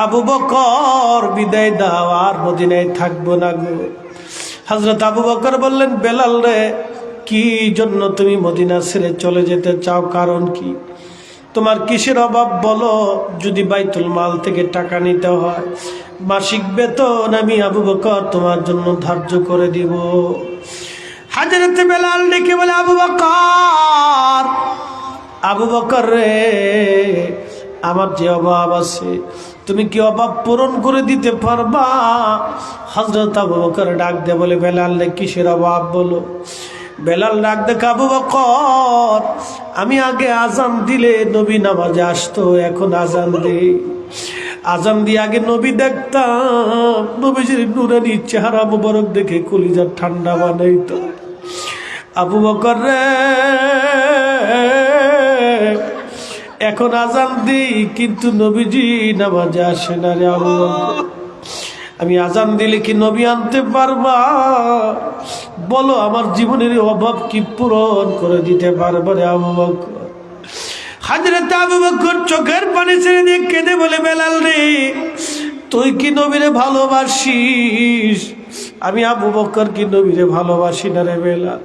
আবু বকর বিদায় দাও, আর মদিনায় থাকবো না গো। হযরত আবু বকর বললেন, বেলাল রে, কি জন্য তুমি মদিনা ছেড়ে চলে যেতে চাও? কারণ কি? তোমার কিসের অভাব বলো? যদি বাইতুল মাল থেকে টাকা নিতে হয়, মাসিক বেতন আমি আবু বকর তোমার জন্য ধার্য করে দিব। হযরত বেলাল ডেকে বলে, আবু বকর রে, আমার যে অভাব আছে তুমি কি অভাব পূরণ করে দিতে পারবা? হযরত আবু বকর ডাক দিয়ে বলে, বেলাল রে, কিসের অভাব বলো? বেলাল ডাক দেখে, আবু বকর, আমি আগে আজান দিলে নবী নামাজে আসতো, এখন আজান দেই। আজান দিয়ে আগে নবী দেখতাম, নবীজির নুরানি চেহারা মুবারক দেখে কলিজা ঠান্ডা বানাইতো। আবু বকর রে, এখন আজান দিই কিন্তু নবীজি নামাজে আসে না রে আবু বকর। আমি আজান দিলে কি নবী আনতে পারবা? বলো, আমার জীবনের অভাব কি পূরণ করে দিতে পারবা রে আবু বকর? হযরত আবু বকর চোখের পানি ছেড়ে দিয়ে কেঁদে বলে, বেলাল রে, তুই কি নবীরে ভালোবাসিস? আমি আবু বকর কি নবীরে ভালোবাসি না রে বেলাল?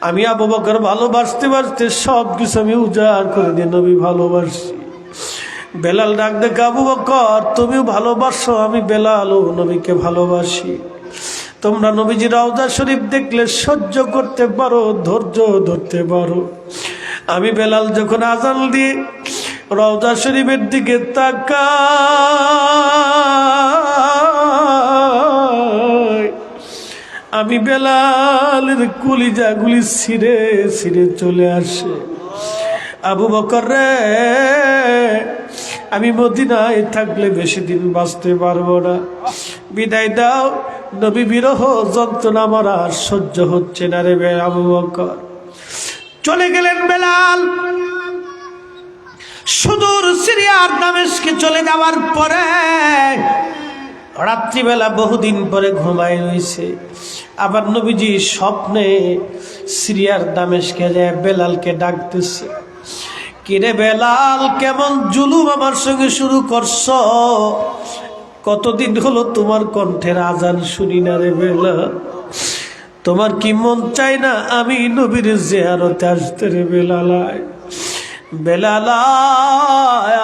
আমি আবু বকর ভালোবাসতে বাসতে সব কিছু আমি উজাড় করে দিয়ে নবী ভালোবাসি। বেলাল ডাক দেখে, আবু বকর, তুমিও ভালোবাসো, আমি বেলালও নবীকে ভালোবাসি। তোমরা নবীজি রওজা শরীফ দেখলে সহ্য করতে পারো, ধৈর্য ধরতে পারো। আমি বেলাল যখন আজান দিয়ে রওজা শরীফের দিকে তাকাই, আমি বেলালের কলিজাগুলি ছিঁড়ে ছিঁড়ে চলে আসে। আবু বকর রে, আমি মদিনায় থাকলে বেশি দিন বাঁচতে পারবো না, বিদায় দাও। নবী বিরহ যন্ত্রণা আমার আর সহ্য হচ্ছে না রে আবু বকর। চলে গেলেন বেলাল। সুদূর সিরিয়ার দামেস্কে চলে যাওয়ার পরে রাত্রিবেলা বহুদিন পরে ঘুমায় রয়েছে। আবার নবীজি স্বপ্নে সিরিয়ার দামেস্কে যায় বেলালকে ডাকতেছে, কিরে বেলাল, কেমন জুলুম আমার সঙ্গে শুরু করছো? কতদিন হলো তোমার কণ্ঠের আজান শুনি না রে বেলাল। তোমার কি মন চায় না আমি নবীর জিয়ারতে আসতে রে বেলাল? বেলাল,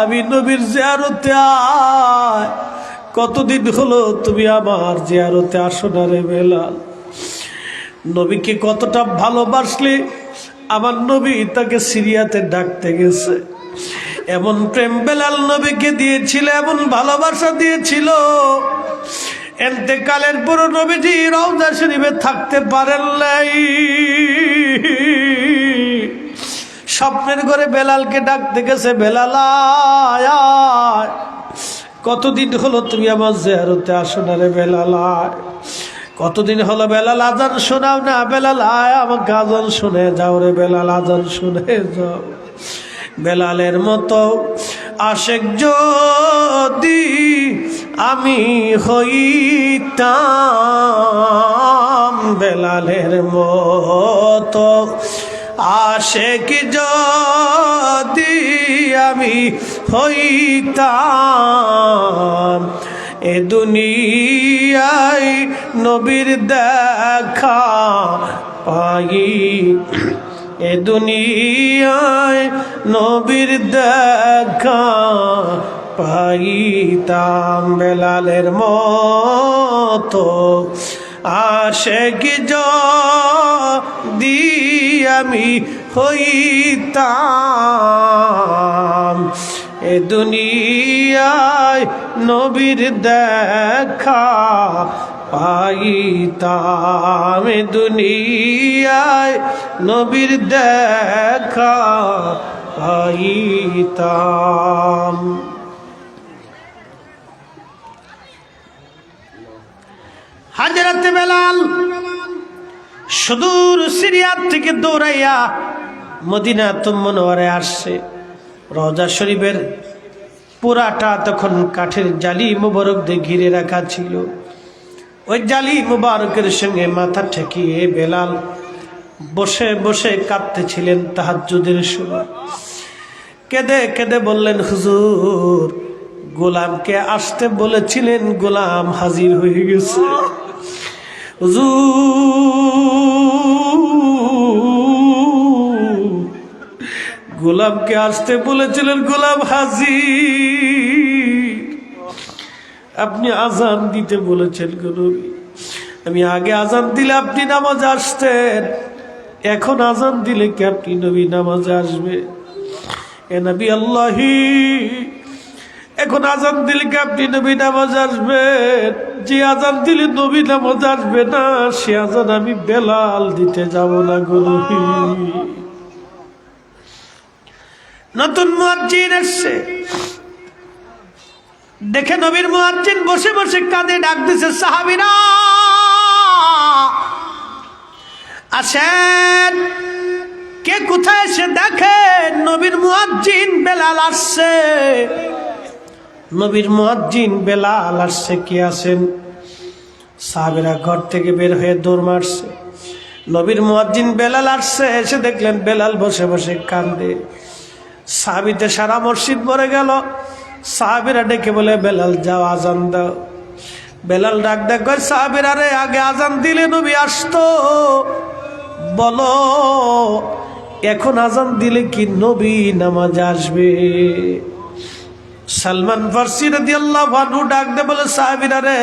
আমি নবীর জিয়ারতে আয়। কতদিন হলো তুমি আমার জিয়ারতে আসো না রে বেলাল? নবীকে কতটা ভালোবাসলে আমার নবী তাকে সিরিয়াতে ডাকতে গেছে। এমন প্রেম বেলাল নবীকে দিয়েছিল, এমন ভালোবাসা দিয়েছিল, এতেকালের পর নবীজি রওজা শরীফে থাকতে পারেন নাই। স্বপ্নের ঘরে বেলালকে ডাকতে গেছে, বেলাল আয়, কতদিন হলো তুমি আমার জিয়ারতে আসো না রে বেলাল? কতদিন হলো বেলাল, আজান শোনাও না? বেলাল আয়, আমাকে আজান শুনে যাও রে বেলাল, আজান শুনে যাও। বেলালের মতো আশেক যদি আমি হইতাম, বেলালের মতো আশেক যদি আমি হইতাম, এ দুনিয়ায় নবীর দেখা পাই, এ দুনিয়ায় নবীর দেখা পাইতাম। বেলালের মতো আশেক যদি আমি হইতাম, এ দুনিয়ায় নবীর দেখা পাইতাম, এ দুনিয়ায় নবীর দেখা পাইতাম। হযরত বেলাল সুদূর সিরিয়া থেকে দৌড়াইয়া মদিনাতুল মুনাওয়ারায় আসছে। রওজা শরীফের পুরাটা তখন কাঠের জালি মুবারক দিয়ে ঘিরে রাখা ছিল। ওই জালি মুবারকের সঙ্গে মাথা ঠেকিয়ে বেলাল বসে বসে কাঁদতেছিলেন তাহাজ্জুদের সময়। কেঁদে কেঁদে বললেন, হুজুর, গোলামকে আসতে বলেছিলেন, গোলাম হাজির হয়ে গেছে। হুজুর, গোলামকে আসতে বলেছিলেন, গোলাম হাজির। আপনি আজান দিতে বলেছেন গো নবী, আমি আগে আজান দিলে আপনি নামাজে আসতেন, এখন আজান দিলে কি আপনি নবী নামাজে আসবে? এ নবী আল্লাহি, এখন আজান দিলে কি আপনি নবী নামাজে আসবেন? যে আজান দিলে নবী নামাজে আসবে না, সে আজান আমি বেলাল দিতে যাব না গো নবী। নতুন মুয়াজ্জিন এসছে, দেখে নবীর মুয়াজ্জিন বসে বসে কাঁদে, ডাক দিছে, সাহাবীরা আসেন, কে কোথায় এসে দেখেন নবীর মুয়াজ্জিন বেলাল আসছে। নবীর মুয়াজ্জিন বেলাল আসছে, কে আছেন? সাহাবীরা ঘর থেকে বের হয়ে দৌড় মারছে। নবীর মুয়াজ্জিন বেলাল আসছে, এসে দেখলেন বেলাল বসে বসে কান্দে। সাহাবীতে সারা মসজিদ ভরে গেল। সাহাবীরা ডেকে বলে, বেলাল যাও আজান দাও। বেলাল ডাক ডাক করে, সাহাবীরা রে, আগে আজান দিলে নবী আসতো, বলো এখন আজান দিলে কি নবী নামাজ আসবে? সালমান ফারসি রাদিয়াল্লাহু আনহু ডাক দে বলে, সাহাবীরা রে,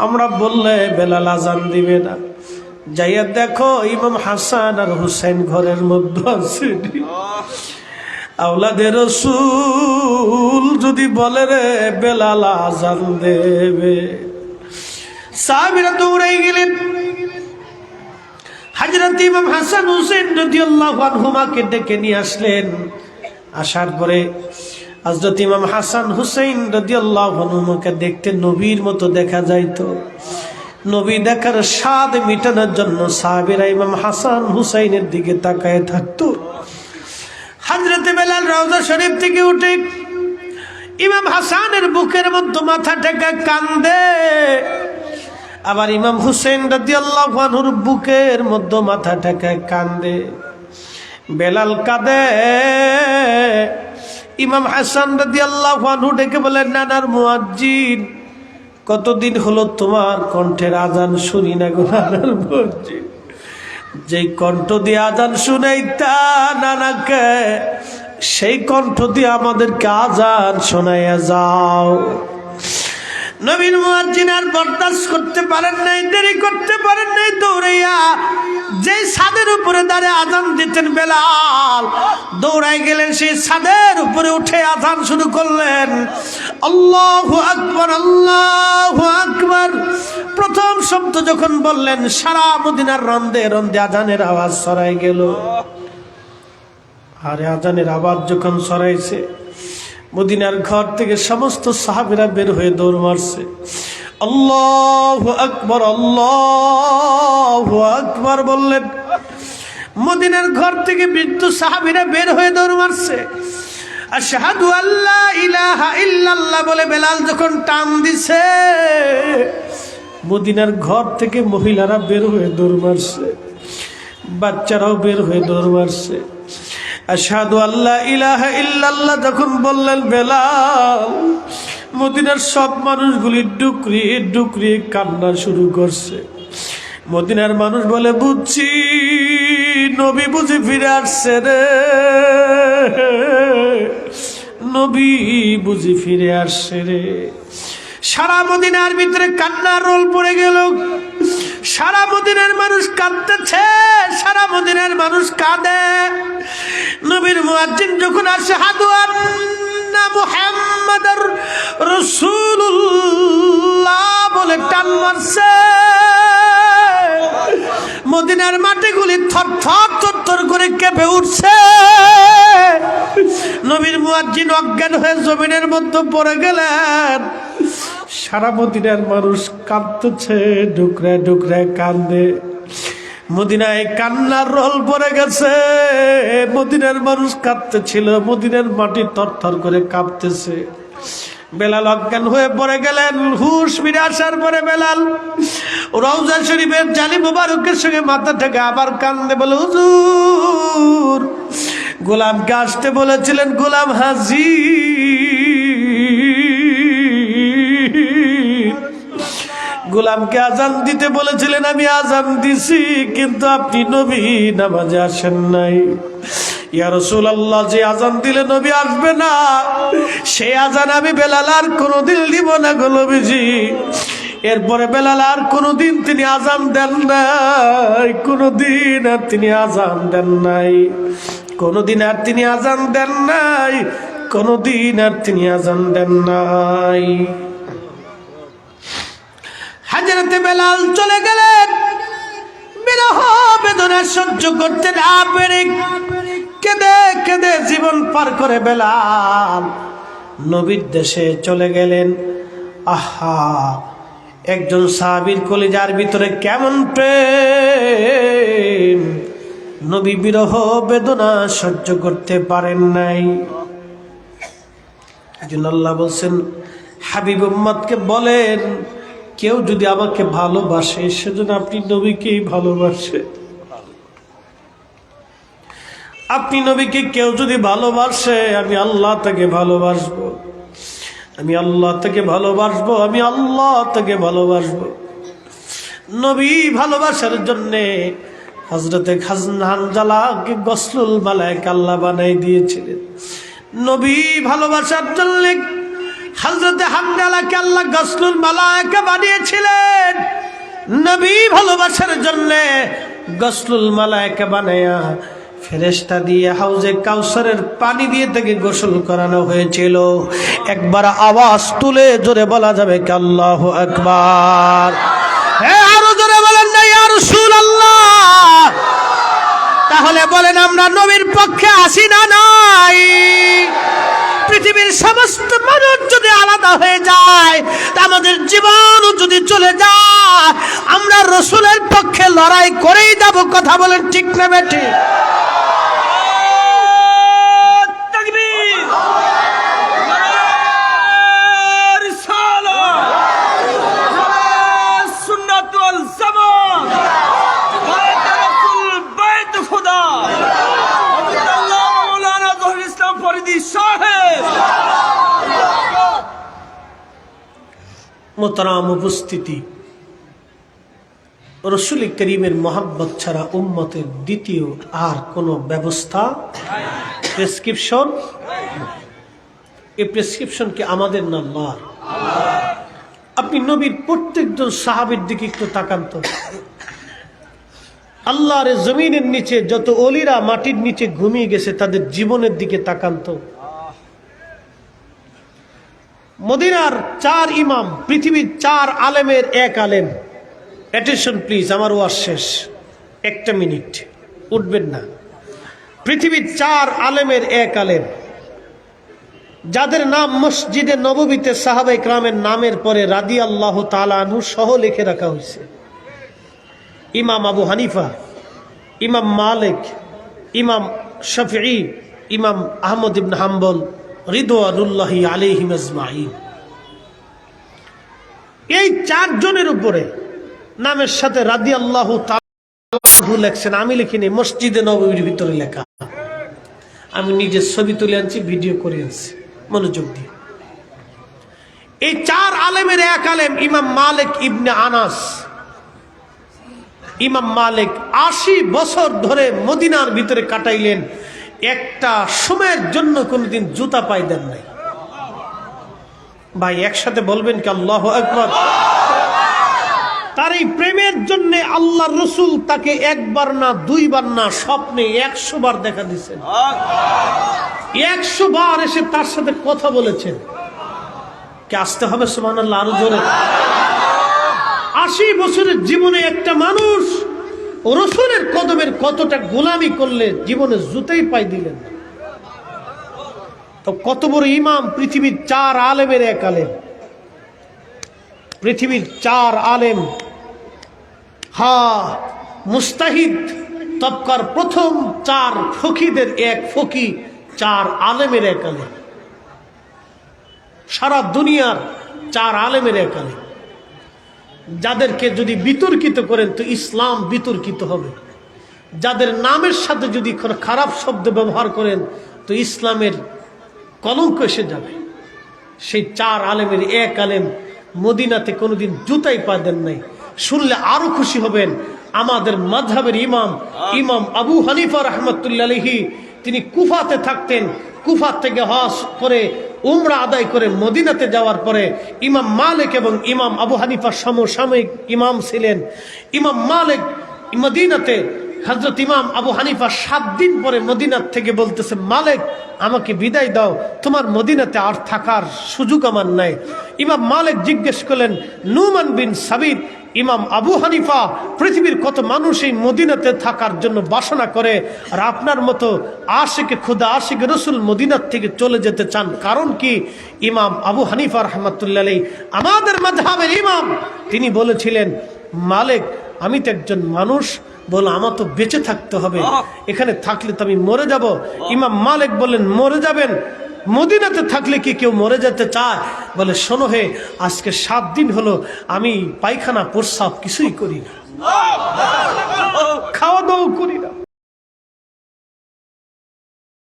আমরা বললে বেলাল আজান দিবে না, যাইয়া দেখো ইমাম হাসান আর হুসাইন ঘরের মধ্যে আছে। আওলাদে রাসূল যদি বলে রে বেলাল আজান দেবে। সাহাবীরা দৌড়াই গেলেন, হযরত ইমাম হাসান হুসাইন রাদিয়াল্লাহু আনহুমাকে ডেকে নিয়ে আসলেন। আসার পরে হযরত ইমাম হাসান হুসাইন রাদিয়াল্লাহু আনহুমাকে দেখতে নবীর মতো দেখা যাইতো। নবী দেখার স্বাদ মিটানোর জন্য সাহাবীরা ইমাম হাসান হুসাইনের দিকে তাকায় থাকতো। হযরত বেলাল রওজা শরীফ থেকে উঠে ইমাম হাসানের বুকের মধ্যে মাথা ঠেকা কান্দে, আবার ইমাম হুসেন রাদিয়াল্লাহু আনহুর বুকের মধ্যে মাথা ঠেকা কান্দে। বেলাল কাঁদে, ইমাম হাসান রাদিয়াল্লাহু আনহু ডেকে বলেন, নানার মুয়াজ্জিন, কতদিন হলো তোমার কণ্ঠের আজান শুনি না গো নানার মুয়াজ্জিন। যেই কণ্ঠ দিয়ে আজান শুনাইতা নানাকে, সেই কণ্ঠ দিয়ে আমাদেরকে আজান শোনাইয়া যাও। নবীর মুয়াজ্জিন আর বরদাস্ত করতে পারেন নাই, দেরি করতে পারেন নাই, দৌড়াইয়া যেই ছাদের উপরে দাঁড়িয়ে আজান দিতেন বেলাল, দৌড়াই গেলেন সেই ছাদের উপরে উঠে আজান শুরু করলেন। আল্লাহু আকবার, আল্লাহু আকবার। প্রথম শব্দ যখন বললেন, সারা মদিনার রন্দে রন্দে আজানের আওয়াজ ছড়াই গেল। আরে আজানের আওয়াজ যখন ছড়াইছে, মদিনার ঘর থেকে সমস্ত সাহাবীরা বের হয়ে দৌড় মারছে। আল্লাহু আকবার, আল্লাহু আকবার বললেন। মদিনার ঘর থেকে বৃদ্ধ সাহাবীরা বের হয়ে দৌড় মারছে। আশহাদু আল্লা ইলাহা ইল্লাল্লাহ বলে বেলাল যখন টান দিছে, মদিনার ঘর থেকে মহিলারা বের হয়ে দৌড় মারছে, বাচ্চারাও বের হয়ে দৌড় মারছে। আশহাদু আল্লা ইলাহা ইল্লাল্লাহ যখন বললেন বেলাল, মদিনার সব মানুষগুলি ডুকরিয়ে ডুকরিয়ে কান্না শুরু করছে। মদিনার মানুষ বলে, বুঝছি নবী বুঝি ফিরে আসছে রে, নবী বুঝি ফিরে আসছে রে। সারা মদিনার ভিতরে কান্নার রোল পড়ে গেল। সারা মদিনার মানুষ কাঁদতেছে, সারা মদিনার মানুষ কাঁদে। নবীর মুয়াজ্জিন যখন আশহাদু আন্না মুহাম্মাদার রাসূলুল্লাহ বলে টান মারছে, মদিনার মাটিগুলি থরথর থরথর করে কেঁপে উঠছে। নবীর মুয়াজ্জিন অজ্ঞান হয়ে জমিনের মধ্যে পড়ে গেলেন। সারা মদিনার মানুষ কাঁদতেছে, ডুকরে ডুকরে কান্দে। মদিনায় কান্নার রোল পড়ে গেছে। মদিনার মানুষ কাঁদতেছিল, মদিনার মাটি থরথর করে কাঁপতেছে। বেলাল অজ্ঞান হয়ে পড়ে গেলেন। হুশ ফিরে আসার পরে বেলাল রওজা শরীফের জালি মুবারকের সঙ্গে মাথা থেকে আবার কান্দে, বলে হুজুর গোলামকে আসতে বলেছিলেন, গোলাম হাজির। গোলামকে আজান দিতে বলেছিলেন, আমি আজান দিছি, কিন্তু আপনি নবী নামাজে আসেন নাই। ইয়া রাসূলুল্লাহ, যে আজান দিলে নবী আসবে না, সেই আজান আমি বেলাল আর কোনোদিন দিব না গো নবীজি। এরপরে বেলাল আর কোনোদিন তিনি আজান দেন নাই, কোনোদিন আর তিনি আজান দেন নাই, কোনোদিন আর তিনি আজান দেন নাই, কোনোদিন আর তিনি আজান দেন নাই। হযরতে বেলাল চলে গেলেন। বিরহ বেদনা সহ্য করতে না পেরে কেঁদে কেঁদে জীবন পার করে বেলাল নবীর দেশে চলে গেলেন। আহা, একজন সাহাবীর কলিজার ভিতরে কেমন প্রেম! নবী বিরহ বেদনা সহ্য করতে পারেন নাই। এজন্য আল্লাহ বলছেন, হাবিব উম্মতকে বলেন, কেউ যদি আমাকে ভালোবাসে সেজন্য আপনি নবীকেই ভালোবাসে। আপনি নবীকে কেউ যদি ভালোবাসে, আমি আল্লাহ তাকে ভালোবাসবো, আমি আল্লাহ তাকে ভালোবাসবো, আমি আল্লাহ তাকে ভালোবাসবো। নবী ভালোবাসার জন্যে হযরতে হানজালাকে গসলুল মালায়েকা আল্লাহ বানাই দিয়েছিলেন। নবী ভালোবাসার জন্য হযরতে হানজালাকে আল্লাহ গসলুল মালায়েকা বানিয়েছিলেন। নবী ভালোবাসার জন্য গসলুল মালায়েকা বানায়া ফেরেশতা দিয়ে হাউজে কাউসারের পানি দিয়ে তাকে গোসল করানো হয়েছিল। একবার আওয়াজ তুলে জোরে বলা যাবে কি আল্লাহু আকবার? হ্যাঁ, আরো জোরে বলেন না ইয়া রাসূলুল্লাহ। তাহলে বলেন, আমরা নবীর পক্ষে আসি না নাই? পৃথিবীর সমস্ত মানুষ যদি আলাদা হয়ে যায়, আমাদের জীবনও যদি চলে যায়, আমরা রাসূলের পক্ষে লড়াই করেই যাব। কথা বলেন ঠিক না বেঠিক? মোহতারাম উপস্থিতি, রাসূল করিমের মহব্বত ছাড়া উম্মতের দ্বিতীয় আর কোনো ব্যবস্থা, প্রেসক্রিপশন, এই প্রেসক্রিপশন কি আমাদের না আল্লাহর? আপনি নবীর প্রত্যেকজন সাহাবীর দিকে একটু তাকান তো। আল্লাহর জমিনের নিচে যত ওলিরা মাটির নিচে ঘুমিয়ে গেছে, তাদের জীবনের দিকে তাকান তো। মদিনার 4 ইমাম, পৃথিবীর 4 আলেমের এক আলেম। অ্যাটেনশন প্লিজ, আমার ওয়াজ শেষ, 1 মিনিট, উঠবেন না। পৃথিবীর 4 আলেমের এক আলেম, যাদের নাম মসজিদে নববীতে সাহাবায়ে কেরামের নামের পরে রাদিয়াল্লাহু তাআলা আনহু সহ লিখে রাখা হয়েছে। ইমাম আবু হানিফা, ইমাম মালিক, ইমাম শাফিঈ, ইমাম আহমদ ইবনে হাম্বল রিদওয়ানুল্লাহি আলাইহিম আজমাইন। এই 4 জনের উপরে নামের সাথে রাদিয়াল্লাহু তাআলা লেখছেন। আমি লিখিনি, মসজিদে নববীর ভিতরে লেখা। আমি নিজে ছবি তুলে আনছি, ভিডিও করে আনছি, মনোযোগ দিয়ে। এই 4 আলেমের এক আলেম ইমাম মালিক ইবনে আনাস। ইমাম মালিক 80 বছর ধরে মদিনার ভিতরে কাটাইলেন, একটা সময়ের জন্য কোনদিন জুতা পায়ে দেন নাই। ভাই একসাথে বলবেন কি আল্লাহু আকবার? তার এই প্রেমের জন্য আল্লাহর রাসূল তাকে 1 বার না 2 বার না, স্বপ্নে 100 বার দেখা দিয়েছেন। 100 বার এসে তার সাথে কথা বলেছেন। কে আসতে হবে সুবহানাল্লাহ, আরো জোরে। 80 বছরের জীবনে একটা মানুষ রাসূলের কদমের কতটা গোলামি করলে জীবনে জুতাই পাই দিলেন। তো কত বড় ইমাম, পৃথিবীর 4 আলেমের এক আলেম, পৃথিবীর 4 আলেম, মুস্তাহিদ তবকার প্রথম 4 ফকিদের এক ফকি, 4 আলেমের এক আলেম, সারা দুনিয়ার 4 আলেমের এক আলেম, যাদেরকে যদি বিতর্কিত করেন তো ইসলাম বিতর্কিত হবে, যাদের নামের সাথে যদি কোনো খারাপ শব্দ ব্যবহার করেন তো ইসলামের কলঙ্ক এসে যাবে। সেই 4 আলেমের এক আলেম মদিনাতে কোনোদিন জুতাই পা দেন নাই। শুনলে আরো খুশি হবেন। আমাদের মাযহাবের ইমাম ইমাম আবু হানিফা রাহমাতুল্লাহি আলাইহি, তিনি কুফাতে থাকতেন। কুফা থেকে হজ করে উমরা আদায় করে মদিনাতে যাওয়ার পরে ইমাম মালিক এবং ইমাম আবু হানিফার সমসাময়িক ইমাম ছিলেন। ইমাম মালিক মদিনাতে, হযরত ইমাম আবু হানিফা 7 দিন পরে মদিনার থেকে বলতেছে, মালিক আমাকে বিদায় দাও, তোমার মদিনাতে আর থাকার সুযোগ আমার নাই। ইমাম মালিক জিজ্ঞেস করলেন, নুমান বিন সাবিত, ইমাম আবু হানিফা, পৃথিবীর কত মানুষ এই মদিনাতে থাকার জন্য বাসনা করে, আর আপনার মতো আশিকে খুদা, আশিকে রসুল মদিনার থেকে চলে যেতে চান, কারণ কি? ইমাম আবু হানিফা রাহমাতুল্লাহি আলাইহি, আমাদের মাযহাবের ইমাম, তিনি বলেছিলেন, মালিক আমি তো একজন মানুষ, বলো আমার তো বেঁচে থাকতে হবে, এখানে থাকলে তো আমি মরে যাব। ইমাম মালিক বললেন, মরে যাবেন? মদিনাতে থাকলে কি কেউ মরে যেতে চায়? বলে, শোনো হে, আজকে 7 দিন হলো আমি পায়খানা প্রস্রাব কিছুই করি না, খাওয়া দাওয়া করি না,